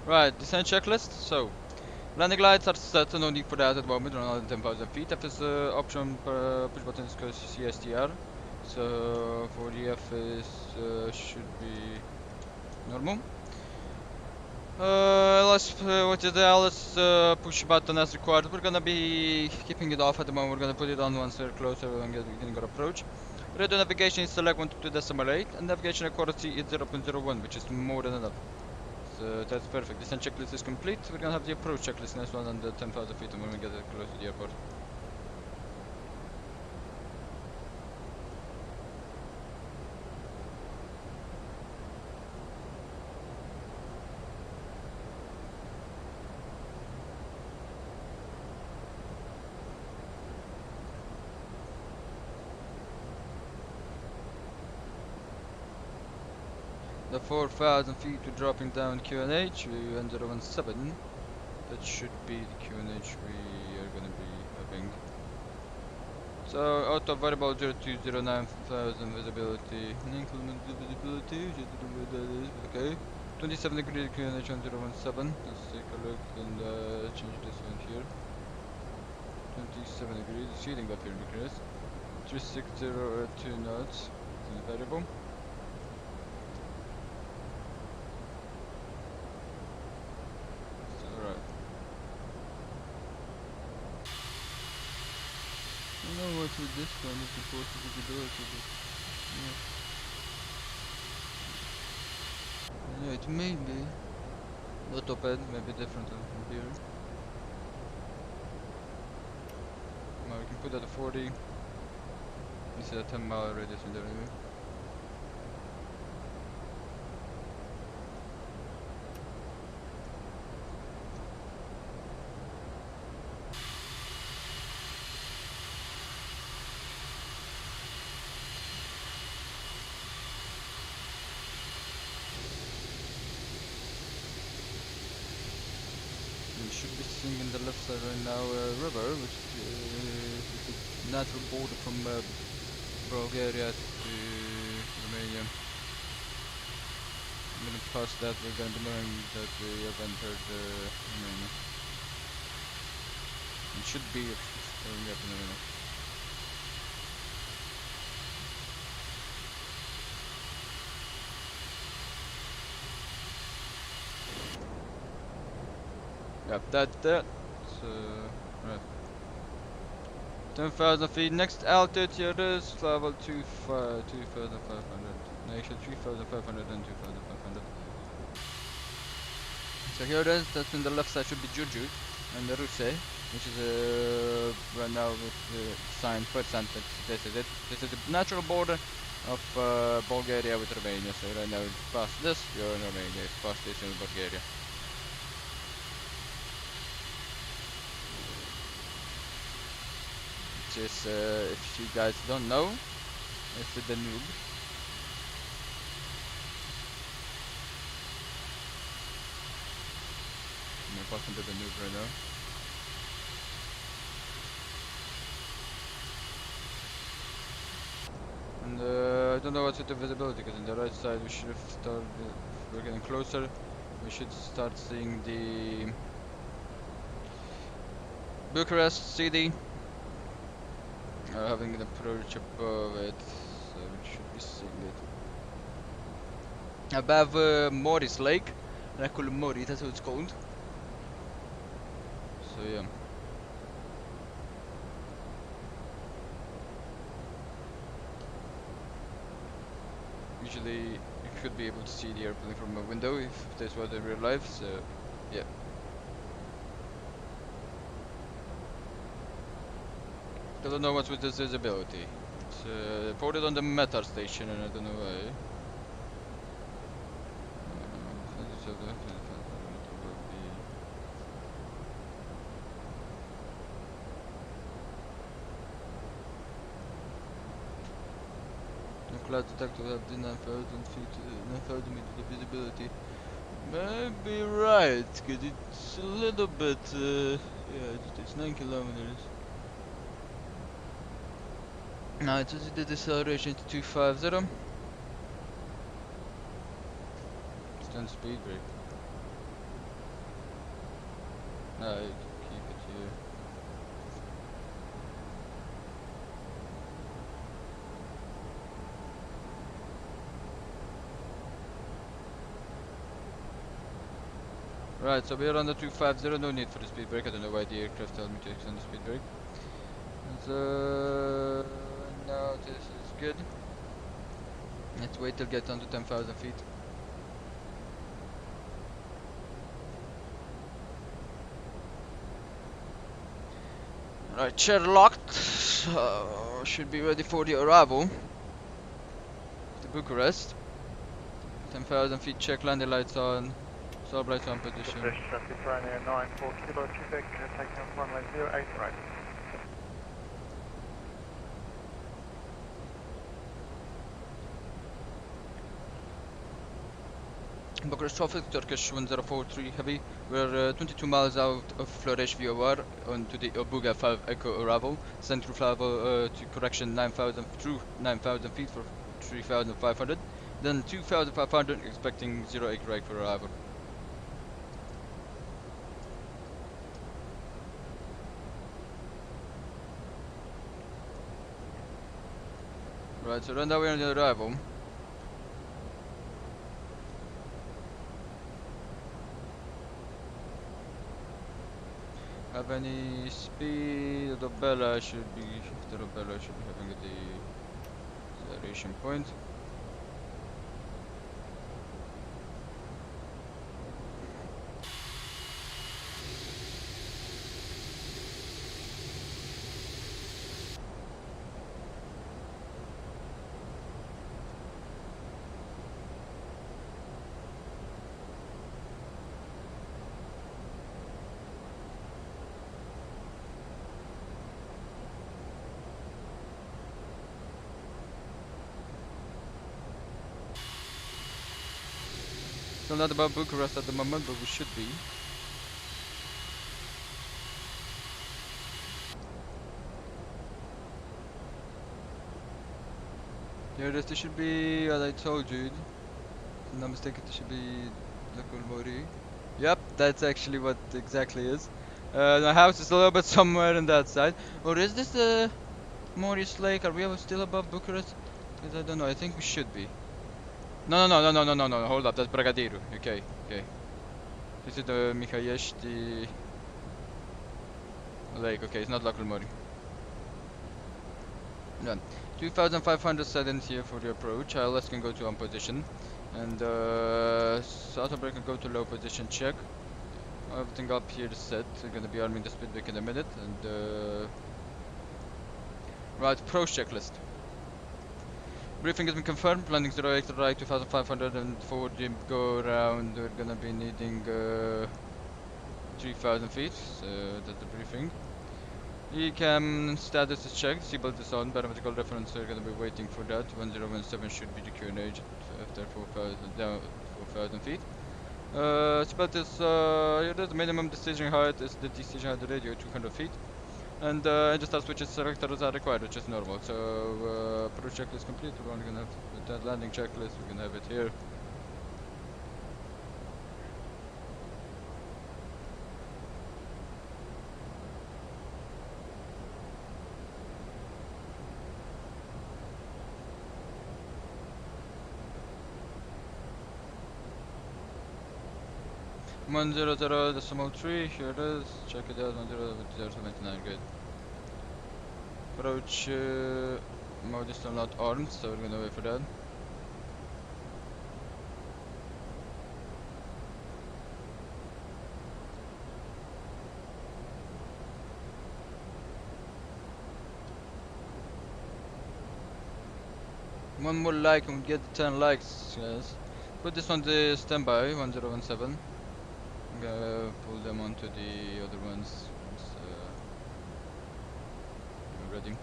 Right, descent checklist. So, landing lights are set, no need for that at the moment, around 10,000 feet. F is option push button is CSTR. So, for the F is should be normal. What is the LS push button as required? We're gonna be keeping it off at the moment. We're gonna put it on once we're closer and getting our approach. Radio navigation is select 122.8 and navigation accuracy is 0.01, which is more than enough. So that's perfect. Descent checklist is complete. We're gonna have the approach checklist next one on the 10,000 feet when we get close to the airport. The 4,000 feet we're dropping down QNH, we ended on 7. That should be the QNH we are gonna be having. So auto variable 0209,000 visibility, inclement visibility, okay. 27 degree QNH on 017. Let's take a look and change this one here. 27 degrees, it's heating up here in Bucharest. 360 at 2 knots, it's variable. know what's with this one, it's important visibility, but yeah. Yeah, it may be. The top end may be different from here. Now we can put that at 40. This is a 10-mile radius in there anyway. We should be seeing in the left side right now a river, which is the natural border from Bulgaria to Romania. I'm gonna pass that, we're gonna be knowing that we have entered Romania. It should be going up in a minute. Yep, that's that. So, right. 10,000 feet. Next altitude here is level 2,500. No, actually 3,500 and 2,500. So here it is. That's in the left side should be Juju and the Ruse, which is right now with the sign %. This is it. This is the natural border of Bulgaria with Romania. So right now, if you pass this, you're in Romania. If you pass this, you're in Bulgaria. Just if you guys don't know, it's the Danube. I'm passing the Danube right now. And I don't know what's with the visibility, because on the right side we should have started, we're getting closer, we should start seeing the Bucharest city. Having an approach above it, so we should be seeing it. Above Morris Lake, and I call it Mori, that's what it's called. So yeah. Usually you could be able to see the airplane from a window if this was in real life, so yeah. I don't know what's with this visibility. It's reported on the Metar station and I don't know why. The cloud detector have the 9,000 feet, 9,000 meters of visibility. Maybe right, because it's a little bit, yeah, it's 9 kilometers. Now it says the deceleration to 250. Stand speed brake. No, you can keep it here. Right, so we're on the 250, no need for the speed brake. I don't know why the aircraft told me to extend the speed brake. So now this is good. Let's wait till get down to 10,000 feet. Right, chair locked. Should be ready for the arrival to Bucharest. 10,000 feet check, landing lights on, sub lights on position. Traffic runway 94 kilo, Quebec, taking off runway 08 right. Bucharest traffic, Turkish 1043 heavy. We're 22 miles out of Floreș VOR onto the Obuga 5 Echo arrival. Send through travel to correction 9,000 through 9,000 feet for 3,500. Then 2,500 expecting 08 right for arrival. Right, so right now we're on the arrival. Have any speed? The Bella should be the propeller should be having the acceleration point. Still not above Bucharest at the moment, but we should be. Here it is, this should be, as I told you, if I'm not mistaken, this should be Lakulmori. Yep, that's actually what exactly is. My house is a little bit somewhere on that side. Or is this the Maurice Lake? Are we still above Bucharest? Because I don't know, I think we should be. No, hold up, that's Bragadiru. Okay. This is the Mihaiești Lake, okay, it's not Laculmori. Done. 2500 settings here for the approach. ILS can go to on position. And auto brake can go to low position check. Everything up here is set. We're gonna be arming the speed brake in a minute. And right, approach checklist. Briefing has been confirmed. Landing 08 right 2500 and forward go around. We're gonna be needing 3000 feet. So that's the briefing. ECAM status is checked. Seatbelt is on. Barometrical reference. We're gonna be waiting for that. 1017 should be the QNH after 4000 feet. Seatbelt is here. The minimum decision height is the decision height of the radio 200 feet. And engine start switches selectors are required, which is normal. So approach checklist complete. We're only gonna have that landing checklist. We can have it here. .100.3, here it is. Check it out. 100.079, good. Approach mode is still not armed, so we're gonna wait for that. One more like and we get the 10 likes, guys. Put this on the standby, 1017. I'm gonna pull them onto the other ones once we're ready.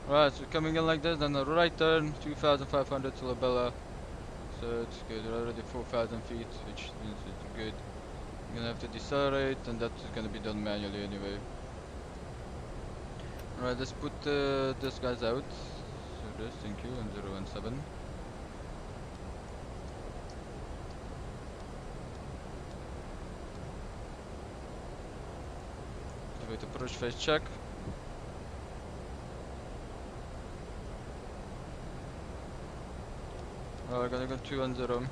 Right, so coming in like this, then a right turn, 2500 to Labella. So it's good, we're already 4000 feet, which means it's good. I'm gonna have to decelerate, and that's gonna be done manually anyway. Alright, let's put this guys out. So this, thank you, 1017. Wait, approach phase check. We're gonna go 210.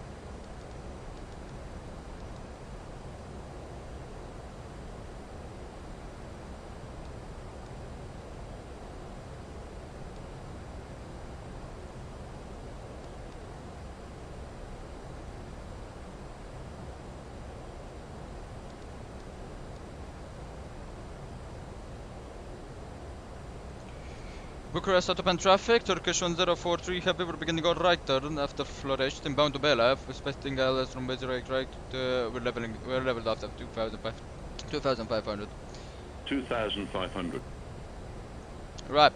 Bucharest autobahn traffic, Turkish 1043 heavy, we're beginning our right turn after Florești, inbound to Belav, expecting ILS from base right, we're leveled after 2500. 2500. Right,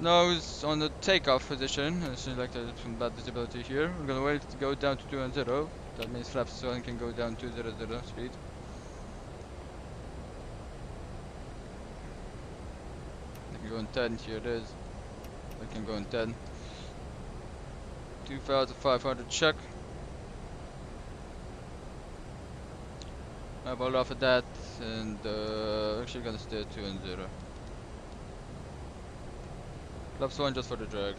nose on the takeoff position, it seems like there's some bad visibility here, we're gonna wait to go down to 210, that means flaps so can go down to 200 speed. Go on 10, here it is. I can go on 10. 2500 check. About off of that, and actually gonna stay at 2 and 0. Flaps 1 just for the drag.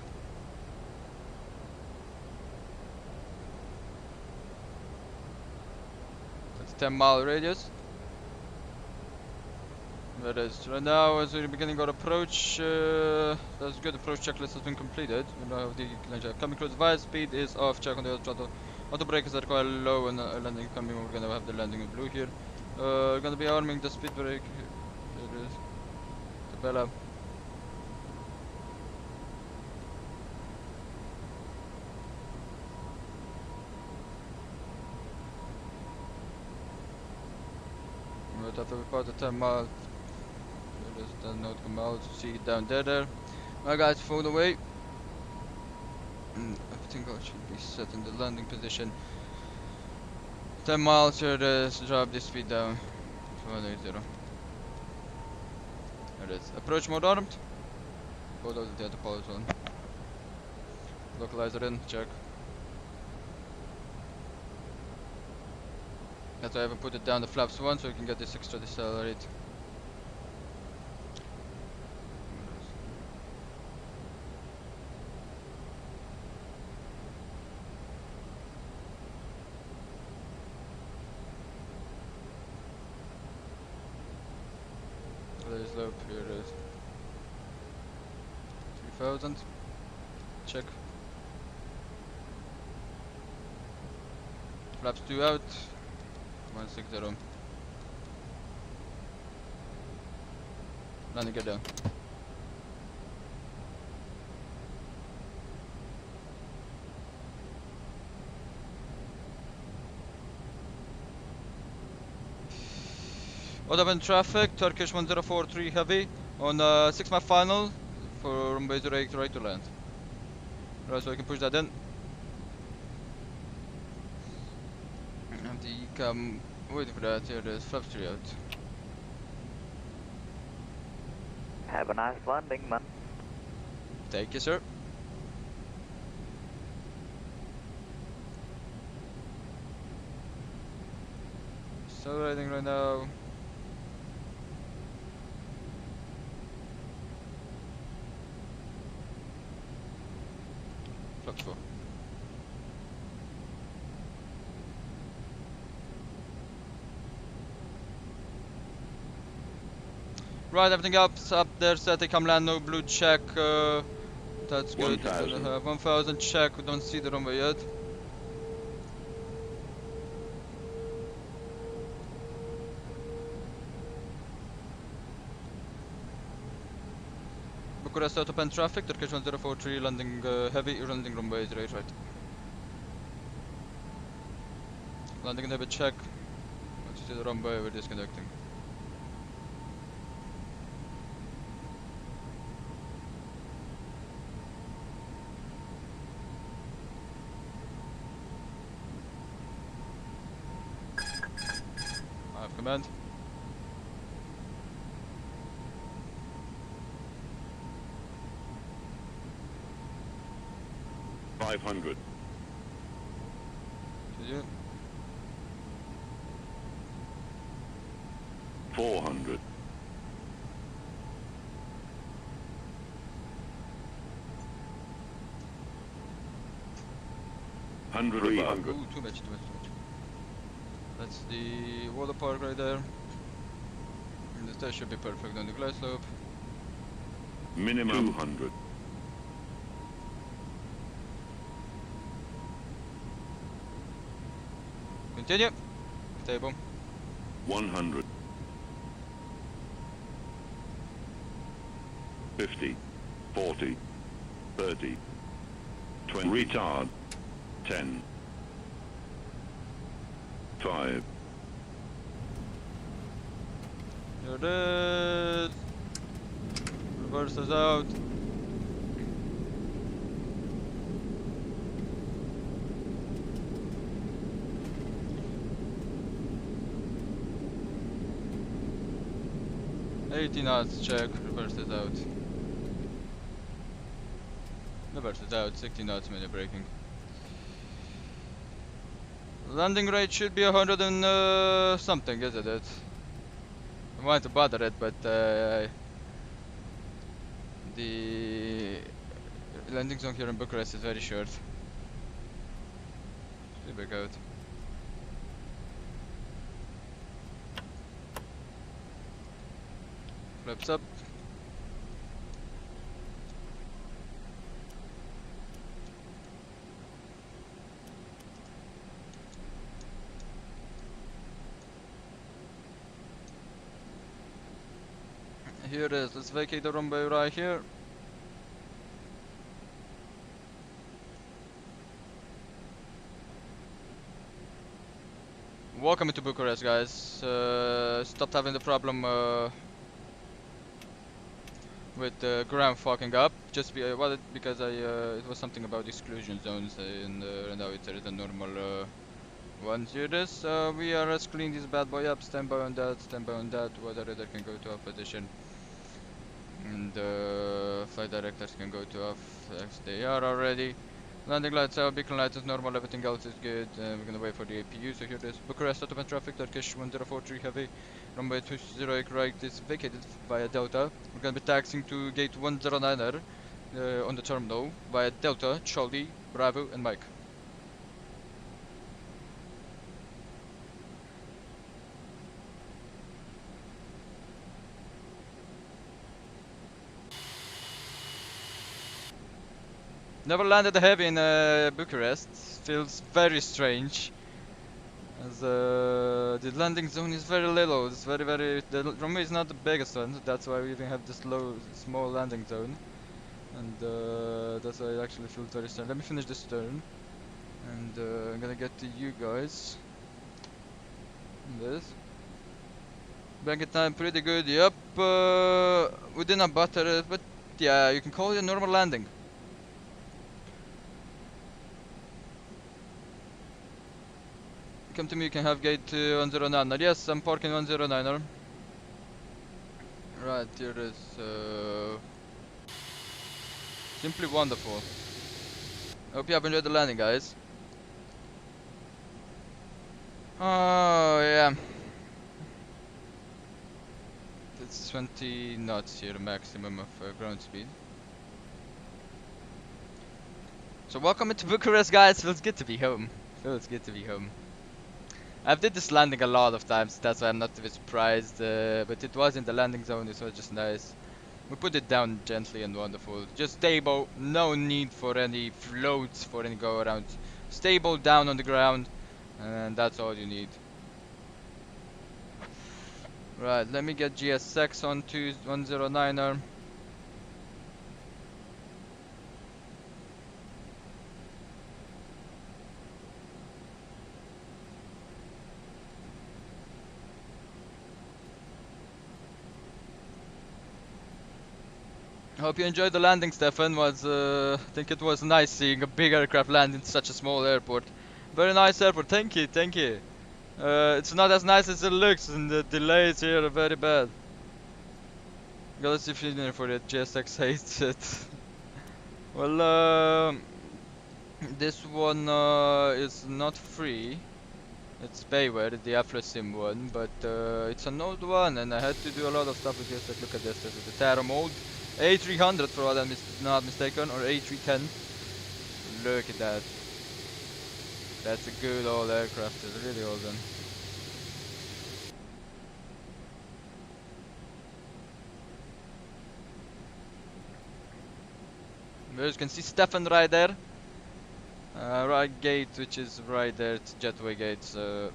That's 10-mile radius. That is right now as we're beginning our approach. That's good. Approach checklist has been completed. We now have the coming close. Advice speed is off. Check on the auto throttle. Auto brakes are quite low and landing coming. We're gonna have the landing in blue here. We're gonna be arming the speed brake. It is Tabella. Right after we pass the 10 miles. There is the note come out. See it down there. Alright guys, fold away. Everything else should be set in the landing position. 10 miles here it is. Drop this speed down. 180. There it is. Approach mode armed. Go down to the other pilot zone. Localizer in, check. That's why I haven't put it down the flaps 1 so we can get this extra decelerate. There's loop, here it is. 3000. Check. Flaps 2 out. 160. Landing get down. Other traffic, Turkish 1043 heavy on 6-mile final for runway 08 right to land. Right, so I can push that in. And the waiting for that, here it is, flaps 3 out. Have a nice landing, man. Thank you, sir. Accelerating right now. Flaps 4. Right, everything else up there set. They come land, no blue check. That's good. 1000. 1000 check. We don't see the runway yet. Bucharest out open traffic. Turkish 1043 landing heavy. Landing runway 08 right. Landing in heavy check. Once you see the runway, we're disconnecting. I have command. $500. To you. 400. 300. Ooh, too much. That's the water park right there. And the stage should be perfect on the glass slope. Minimum 200. Continue. Stable. 100. 50. 40. 30. 20. Retard. 10. 5. Here it is. Reverses out. $80 knots check, reverses out. Reverses out, 60 knots minute braking. Landing rate should be 100 and something, isn't it? want to bother it, but the landing zone here in Bucharest is very short. Should be good. Flaps up. Here it is. Let's vacate the runway right here. Welcome to Bucharest, guys. Stopped having the problem with the ground fucking up. Just because it was something about exclusion zones, and now it's a normal one. Here it is. We are cleaning this bad boy up. Stand by on that. Weather radar can go to off position, and flight directors can go to off as they are already. Landing lights out, beacon lights is normal, everything else is good. We're gonna wait for the APU. So here it is. Bucharest autobahn traffic, Turkish 1043 heavy. Runway 208 right is vacated via Delta. We're gonna be taxiing to gate 109er on the terminal via Delta, Charlie, Bravo, and Mike. Never landed a heavy in Bucharest. Feels very strange, as the landing zone is very little. It's very. The runway is not the biggest one. That's why we even have this small landing zone, and that's why it actually feels very strange. Let me finish this turn, and I'm gonna get to you guys. This banking time pretty good. Yep, we did not butter it, but yeah, you can call it a normal landing. Come to me, you can have gate 109er. Yes, I'm parking 109er. Right, here is simply wonderful. Hope you have enjoyed the landing, guys. Oh yeah, it's 20 knots here, maximum of ground speed. So welcome to Bucharest, guys. Feels good to be home. I've did this landing a lot of times, that's why I'm not a bit surprised, but it was in the landing zone, it was just nice. We put it down gently and wonderful, just stable, no need for any floats, for any go around. Stable down on the ground, and that's all you need. Right, let me get GSX on 109er. Hope you enjoyed the landing, Stefan. I think it was nice seeing a big aircraft land in such a small airport. Very nice airport, thank you. It's not as nice as it looks, and the delays here are very bad. Let's see if you're in for it. GSX hates it. Well, this one is not free. It's payware, the Afl0Sim one, but it's an old one, and I had to do a lot of stuff with GSX. Look at this, this is the Terra mode. A300 for what I'm not mistaken, or A310. Look at that. That's a good old aircraft, it's a really old one. As you can see Stefan right there. Right gate, which is right there, it's jetway gate, so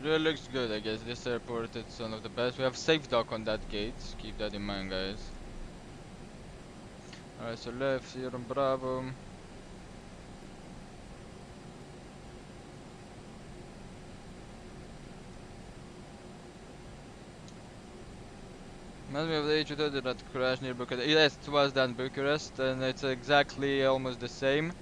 really looks good, I guess. This airport, it's one of the best. We have safe dock on that gate, keep that in mind, guys. Alright, so left here on Bravo. Reminds me of the A330 that crashed near Bucharest. Yes, it was that in Bucharest, and it's exactly almost the same.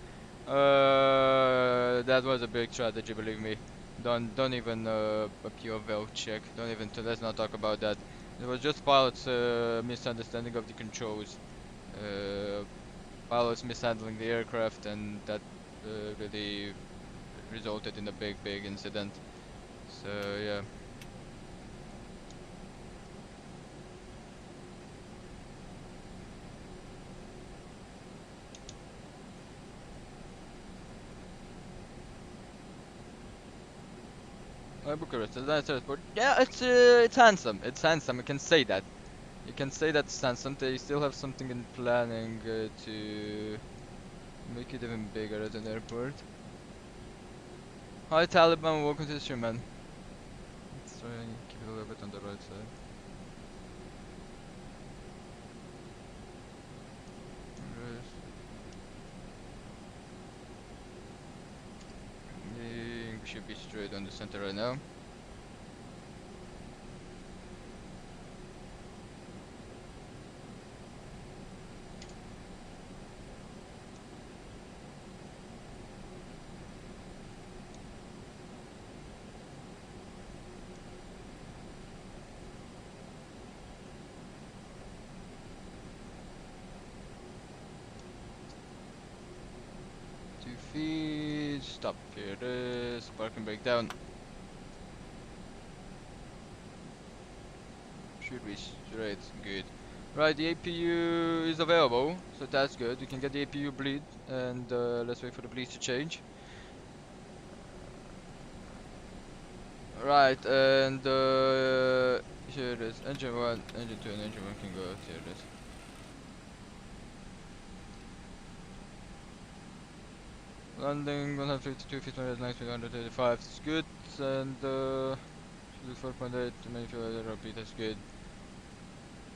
that was a big strategy, believe me. Don't even a pure well check. Don't even. Let's not talk about that. It was just pilot's misunderstanding of the controls. Pilots mishandling the aircraft, and that really resulted in a big incident. So yeah. Bucharest, is that airport? Yeah, it's handsome. It's handsome. You can say that. You can say that it's handsome. They still have something in planning to make it even bigger as an airport. Hi Taliban, welcome to the stream, man. Let's try and keep it a little bit on the right side. We should be straight on the center right now. Feed, stop, here it is, parking brake down. Should be straight, good. Right, the APU is available, so that's good. You can get the APU bleed, and let's wait for the bleeds to change. Right, and here it is, engine 1, engine 2, and engine 1 can go out, here it is. Landing 152 feet, 185, it's good, and 4.8 to main fuel LROP, that's good.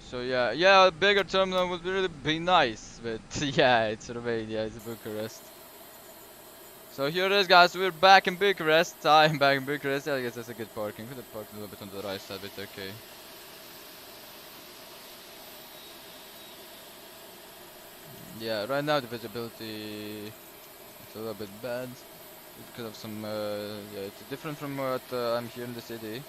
So yeah, a bigger terminal would really be nice, but yeah, it's Romania, it's Bucharest. So here it is, guys, we're back in Bucharest. I'm back in Bucharest. I guess that's a good parking. Could have parked a little bit on the right side, but okay. Yeah, right now the visibility is a little bit bad because of some yeah, it's different from what I'm here in the city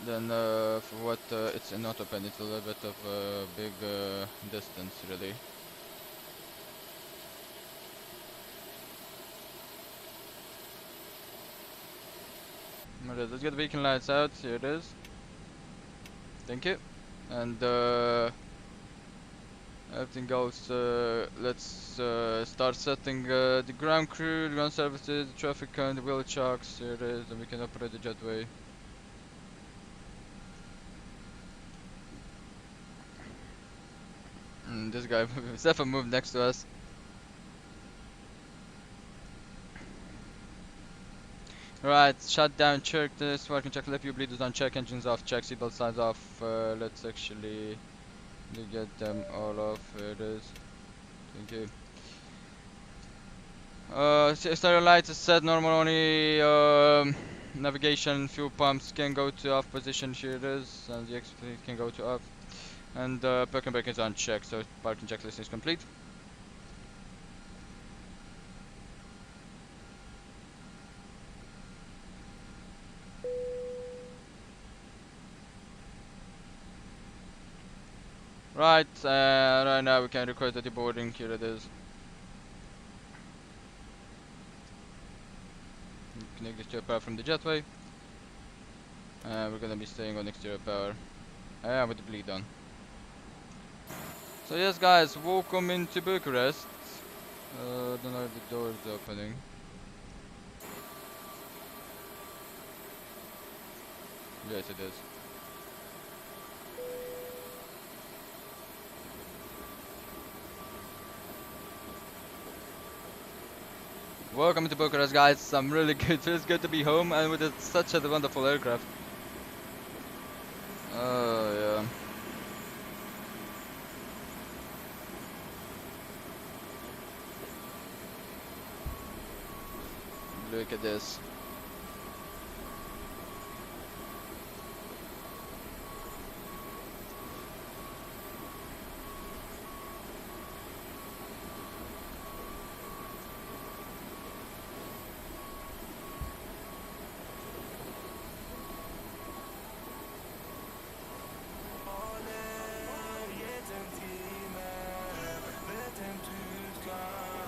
than for what it's in Autopen. It's a little bit of a big distance, really. Alright, let's get the beacon lights out. Here it is. Thank you. And everything goes. Let's start setting the ground crew, the ground services, the traffic count, the wheel chocks. Here it is, and we can operate the jetway. This guy, Stefan, moved next to us. Right, shut down, check this, working, check left, you bleeders on, check engines off, check seatbelt signs off. Let's actually get them all off. Here it is. Thank you. Stereo lights is set, normal only. Navigation, fuel pumps can go to off position. Here it is, and the exit can go to off. And parking brake is on check, so parking checklist is complete. Right, right now we can request the deboarding. Here it is. Connect the exterior power from the jetway. We're gonna be staying on exterior power. With the bleed on. So yes, guys, welcome into Bucharest. Don't know if the door is opening. Yes, it is. Welcome to Bucharest, guys. I'm really good. It's good to be home and with such a wonderful aircraft. Oh yeah. Look at this.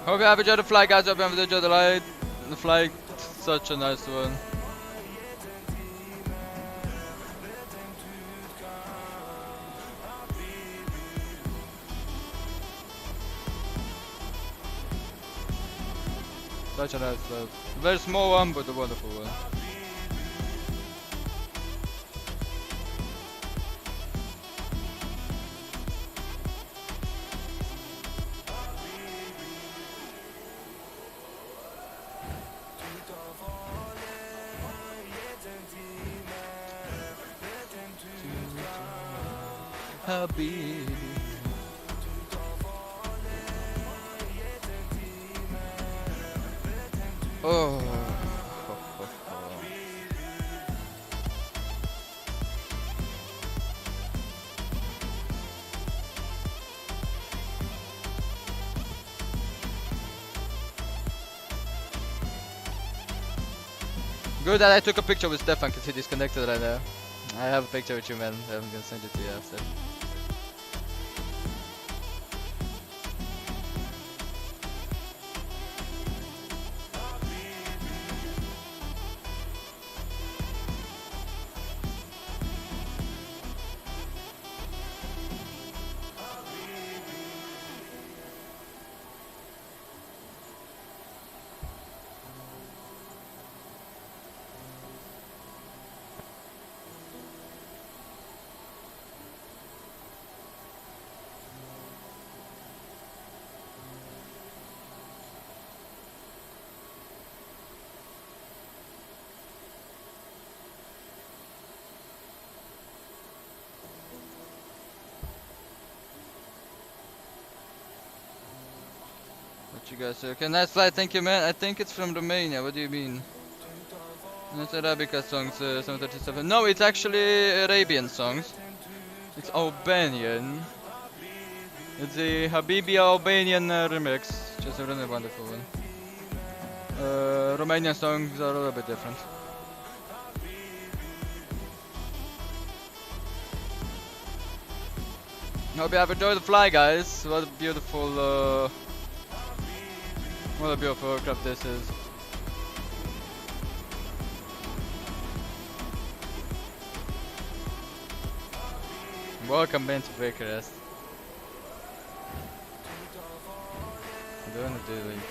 Hope you have enjoyed the flight, guys. Hope you have enjoyed the flight. Such a nice one. Such a nice flight. Very small one, but a wonderful one. Habibi. Oh. Good that I took a picture with Stefan because he disconnected right now. I have a picture with you, man. I'm gonna send it to you after. You guys say, okay, nice flight, thank you, man. I think it's from Romania. What do you mean? It's Arabica songs, 737. No, it's actually Arabian songs. It's Albanian. It's the Habibi Albanian remix. Just a really wonderful one. Romanian songs are a little bit different. Hope you have enjoyed the fly, guys. What a beautiful aircraft this is. Welcome back to Bucharest. Doing the doing.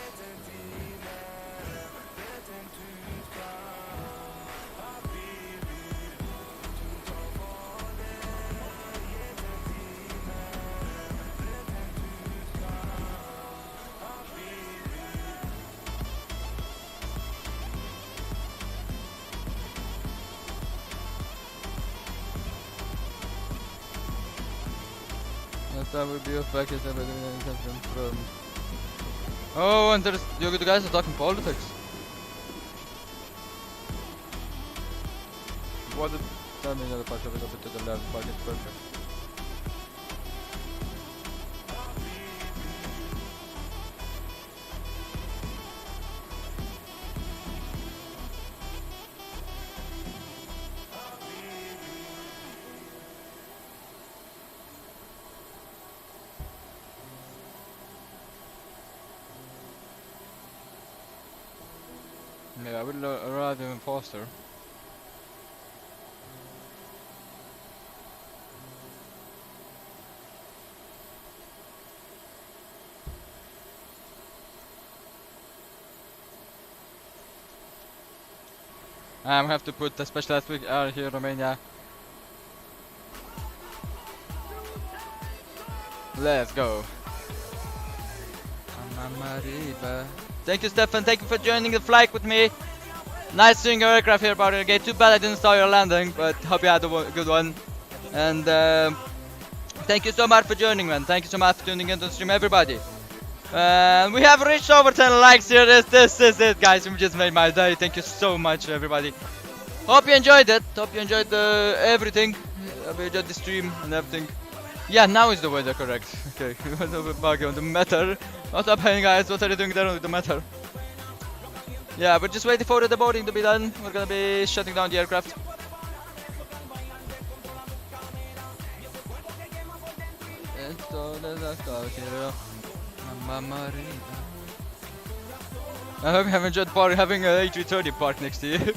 That would be a package from. Oh, and there's you guys are talking politics. What did that mean? The part of it up to the left, package perfect. Yeah, I will arrive even faster. I have to put the specialized week out here in Romania. Let's go. Thank you, Stefan. Thank you for joining the flight with me. Nice seeing your aircraft here, Barter Gate. Too bad I didn't saw your landing, but hope you had a good one. And thank you so much for joining, man. Thank you so much for tuning into the stream, everybody. We have reached over 10 likes here. This is it, guys. We just made my day. Thank you so much, everybody. Hope you enjoyed it. Hope you enjoyed everything. Hope you enjoyed the stream and everything. Yeah, now is the weather correct. Okay, a little bit buggy on the matter. What's up, hey guys? What are you doing there on the matter? Yeah, we're just waiting for the boarding to be done. We're gonna be shutting down the aircraft. I hope you have enjoyed having an A330 parked next to you.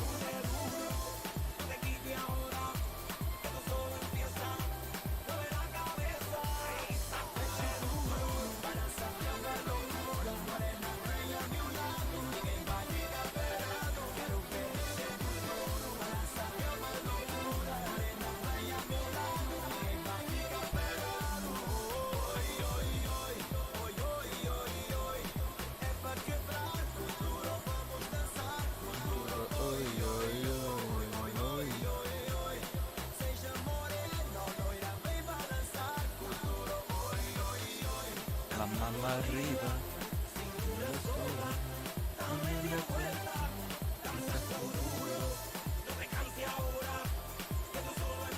La mamma arriva.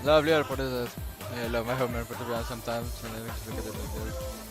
Lovely airport, is it? Yeah, I love my home airport to be honest sometimes when I just look at it like this.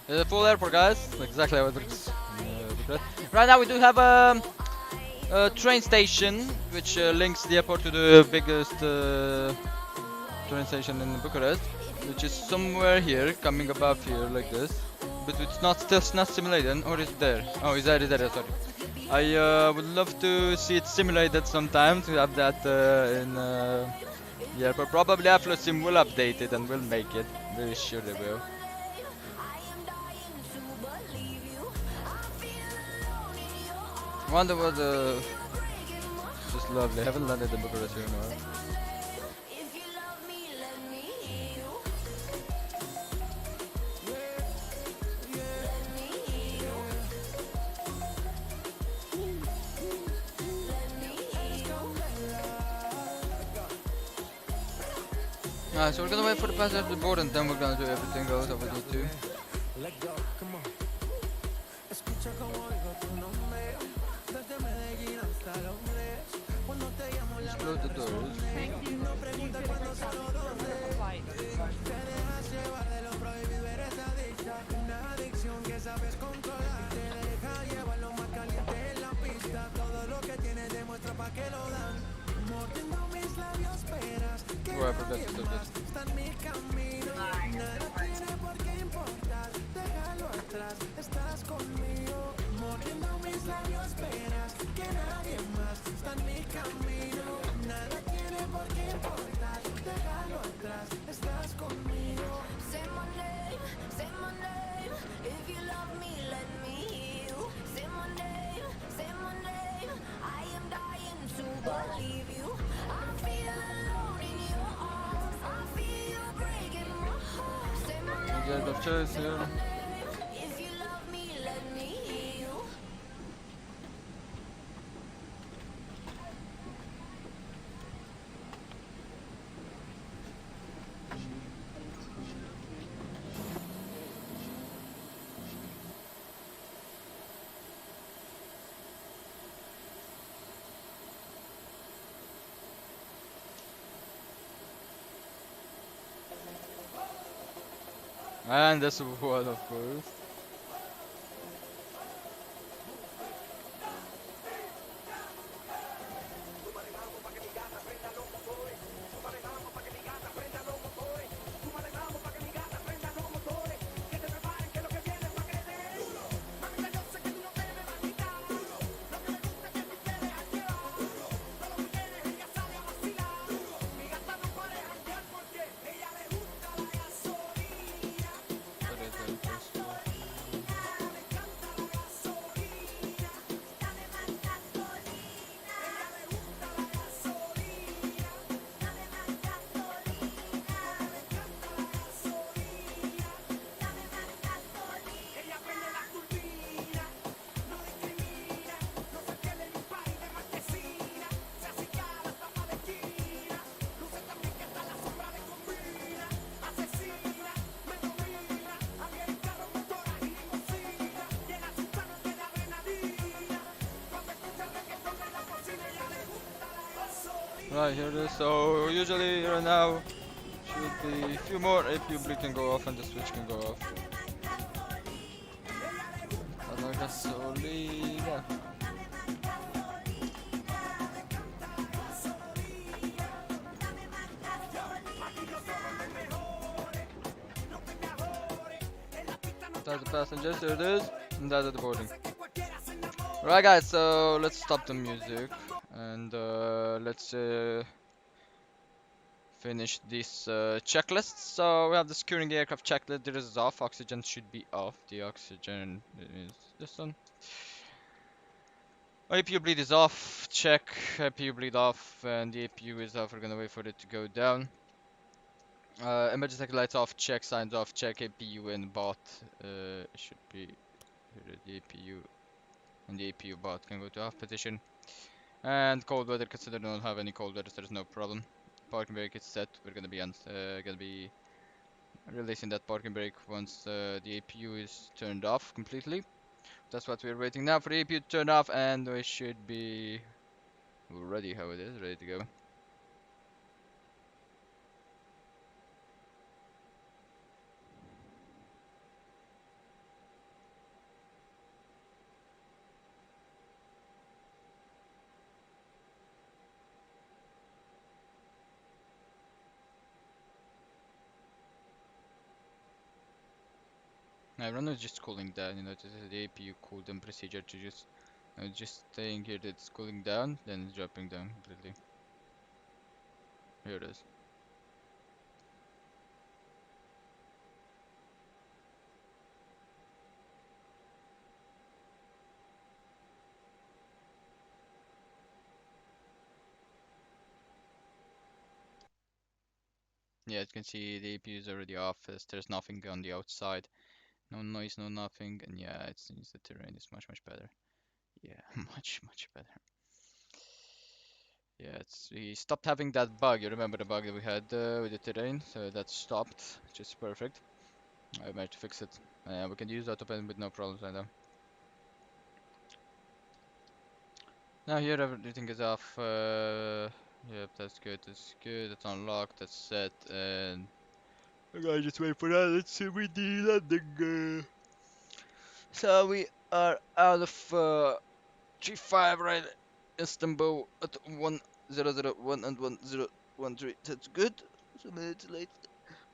It's a full airport, guys. Exactly how it looks. Right now we do have a train station which links the airport to the biggest train station in Bucharest, which is somewhere here, coming above here like this. But it's not still not simulated, or is it there? Oh, is there? Sorry. I would love to see it simulated sometime, to have that in the airport. Probably Afl0Sim will update it and will make it. Very sure they will. Wonder what just lovely. Haven't landed in Bucharest here now. Alright, so we're gonna wait for the pass of the board and then we're gonna do everything else that we need to. Let go, come on. Escucha como digo tu nombre, desde Medellín hasta Londres. Cuando te llamo la Just close the doors. no pregunta cuándo solo dónde. Te dejas llevar de lo prohibido, eres adicta. Una adicción que sabes controlar. Te deja llevar lo más caliente en la pista. Todo lo que tienes demuestra pa' que lo dan. Mordiendo mis labios, esperas que Oh, I forgot nadie to do más this. está en mi camino. Nada tiene por qué importar. Déjalo atrás, estás conmigo. Mordiendo mis labios, esperas que nadie más está en mi camino. Nada tiene por qué importar. Déjalo atrás, estás conmigo. Say my name, say my name. If you love me, let me heal. Say my name, say my name. I am dying to believe you. I feel alone in your arms. I feel you breaking my heart. Say my You name, guys have choice here. if you love me, let me heal. And that's one, of course. Right, here it is. So usually right now should be a few more APU bleed can go off and the switch can go off. Dame gasolina. That's the passengers, here it is, and that's the boarding. Right guys, so let's stop the music and let's finish this checklist. So we have the securing the aircraft checklist. This is off. Oxygen should be off. The oxygen is this one. APU bleed is off. Check. APU bleed off, and the APU is off. We're gonna wait for it to go down. Emergency lights off. Check. Signs off. Check. APU and bot. It should be here. The APU and the APU bot can go to off position. And cold weather. Consider we don't have any cold weather. So there's no problem. Parking brake is set. We're gonna be releasing that parking brake once the APU is turned off completely. That's what we're waiting now for the APU to turn off, and we should be ready. How it is, ready to go. Now, run is just cooling down. You know, this is the APU cool down procedure to just staying here. That's cooling down, then it's dropping down completely. Here it is. Yeah, you can see the APU is already off. There's nothing on the outside. No noise, no nothing. And yeah, it seems the terrain is much better. Yeah, much better. Yeah, we stopped having that bug. You remember the bug that we had with the terrain? So that stopped, which is perfect. I managed to fix it. We can use autopen with no problems right now. Now here everything is off. Yep, that's good. That's good. That's unlocked. That's set. And I gotta just wait for that. Let's see we do landing. So we are out of 35 right. Istanbul at 1001 and 1013. That's good. 2 minutes late.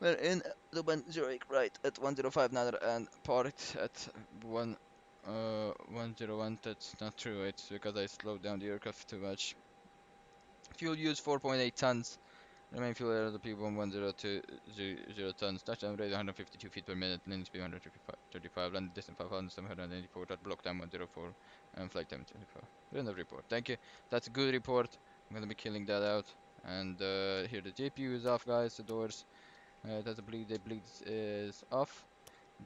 We're in the 108 right at 105 now and parked at 101. That's not true. It's because I slowed down the aircraft too much. Fuel use 4.8 tons. Remain fuel LRP 11020 tons. Touchdown rate 152 feet per minute. Landing speed 135. Landing distance 5,784. Block time 104. And flight time 25. End of report. Thank you. That's a good report. I'm gonna be killing that out. And here the JPU is off, guys. The doors. That's a bleed. The bleed is off.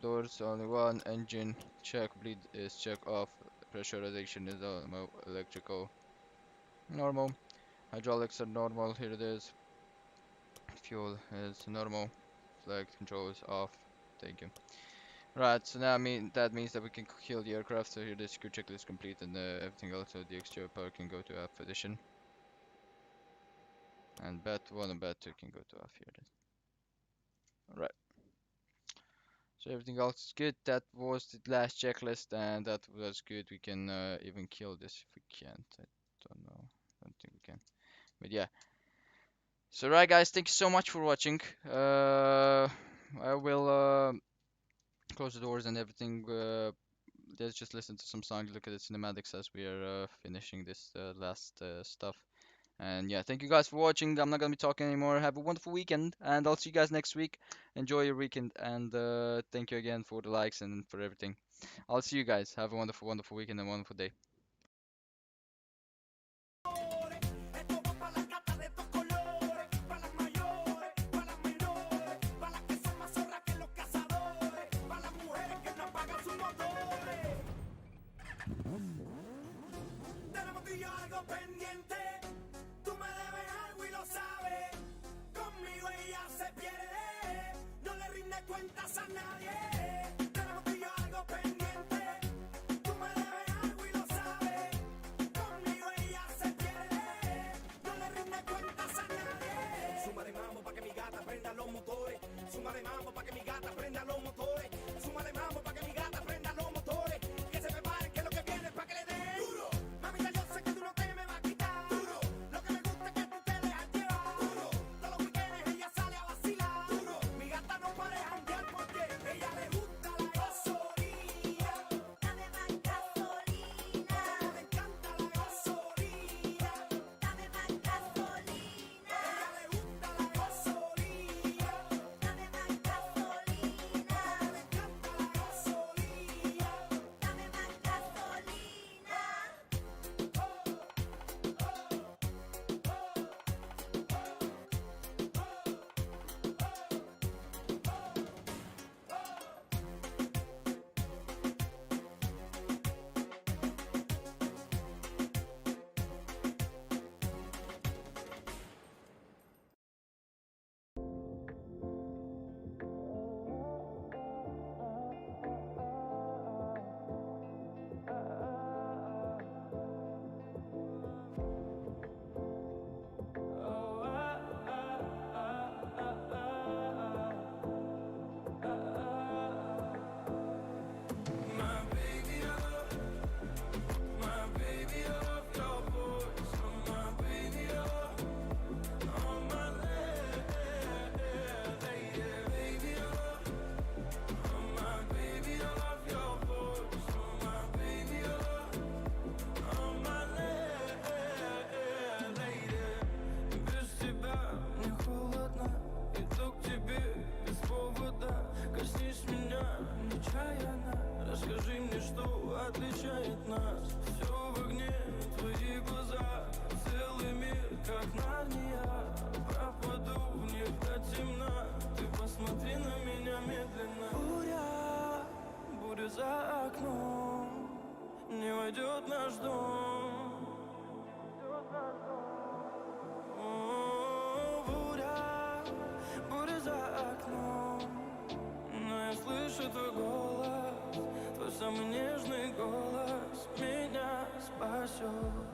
Doors only one. Engine check. Bleed is check off. Pressurization is normal. Electrical normal. Hydraulics are normal. Here it is. Fuel is normal. Flight control is off. Thank you. Right, so now that means that we can kill the aircraft. So here the secure checklist is complete and everything else. So the exterior power can go to F edition. And bat 1 and bat 2 can go to F here. Right. So everything else is good. That was the last checklist and that was good. We can even kill this if we can't. I don't know. I don't think we can. But yeah. So right guys, thank you so much for watching. I will close the doors and everything. Let's just listen to some songs, look at the cinematics as we are finishing this last stuff. And yeah, thank you guys for watching. I'm not gonna be talking anymore. Have a wonderful weekend, and I'll see you guys next week. Enjoy your weekend, and thank you again for the likes and for everything. I'll see you guys. Have a wonderful, wonderful weekend and a wonderful day. Tenemos tú y yo algo pendiente. Tú me debes algo y lo sabes. Conmigo ella se pierde. No le rinde cuentas a nadie. Tenemos tú y yo algo pendiente. Tú me debes algo y lo sabes. Conmigo ella se pierde. No le rinde cuentas a nadie. Suma de mambo pa' que mi gata prenda los motores. Suma de mambo pa' que mi gata prenda los motores. Suma de mambo pa' que mi gata prenda los motores. Que se prepare que lo que viene es pa' que le dé duro. Mamita, yo sé que tú no te me vas a quitar duro. Lo que me gusta es que tú te dejas llevar duro. Todos los weekends ella sale a vacilar duro. Mi gata no para de janguear porque ella le gusta la gasolina. Dame más gasolina. Le encanta la gasolina. Dame más gasolina. Ella le gusta la gasolina. Dame más gasolina. Le encanta la gasolina. Dame más gasolina. Без тебя мне холодно, иду к тебе без повода. Коснись меня нечаянно, расскажи мне, что отличает нас. Все в огне, твои глаза, целый мир, как Нарния. Пропаду в них до темна, ты посмотри на меня медленно. Буря, буря за окном, не войдет наш дом. твой голос, твой самый нежный голос меня спасет.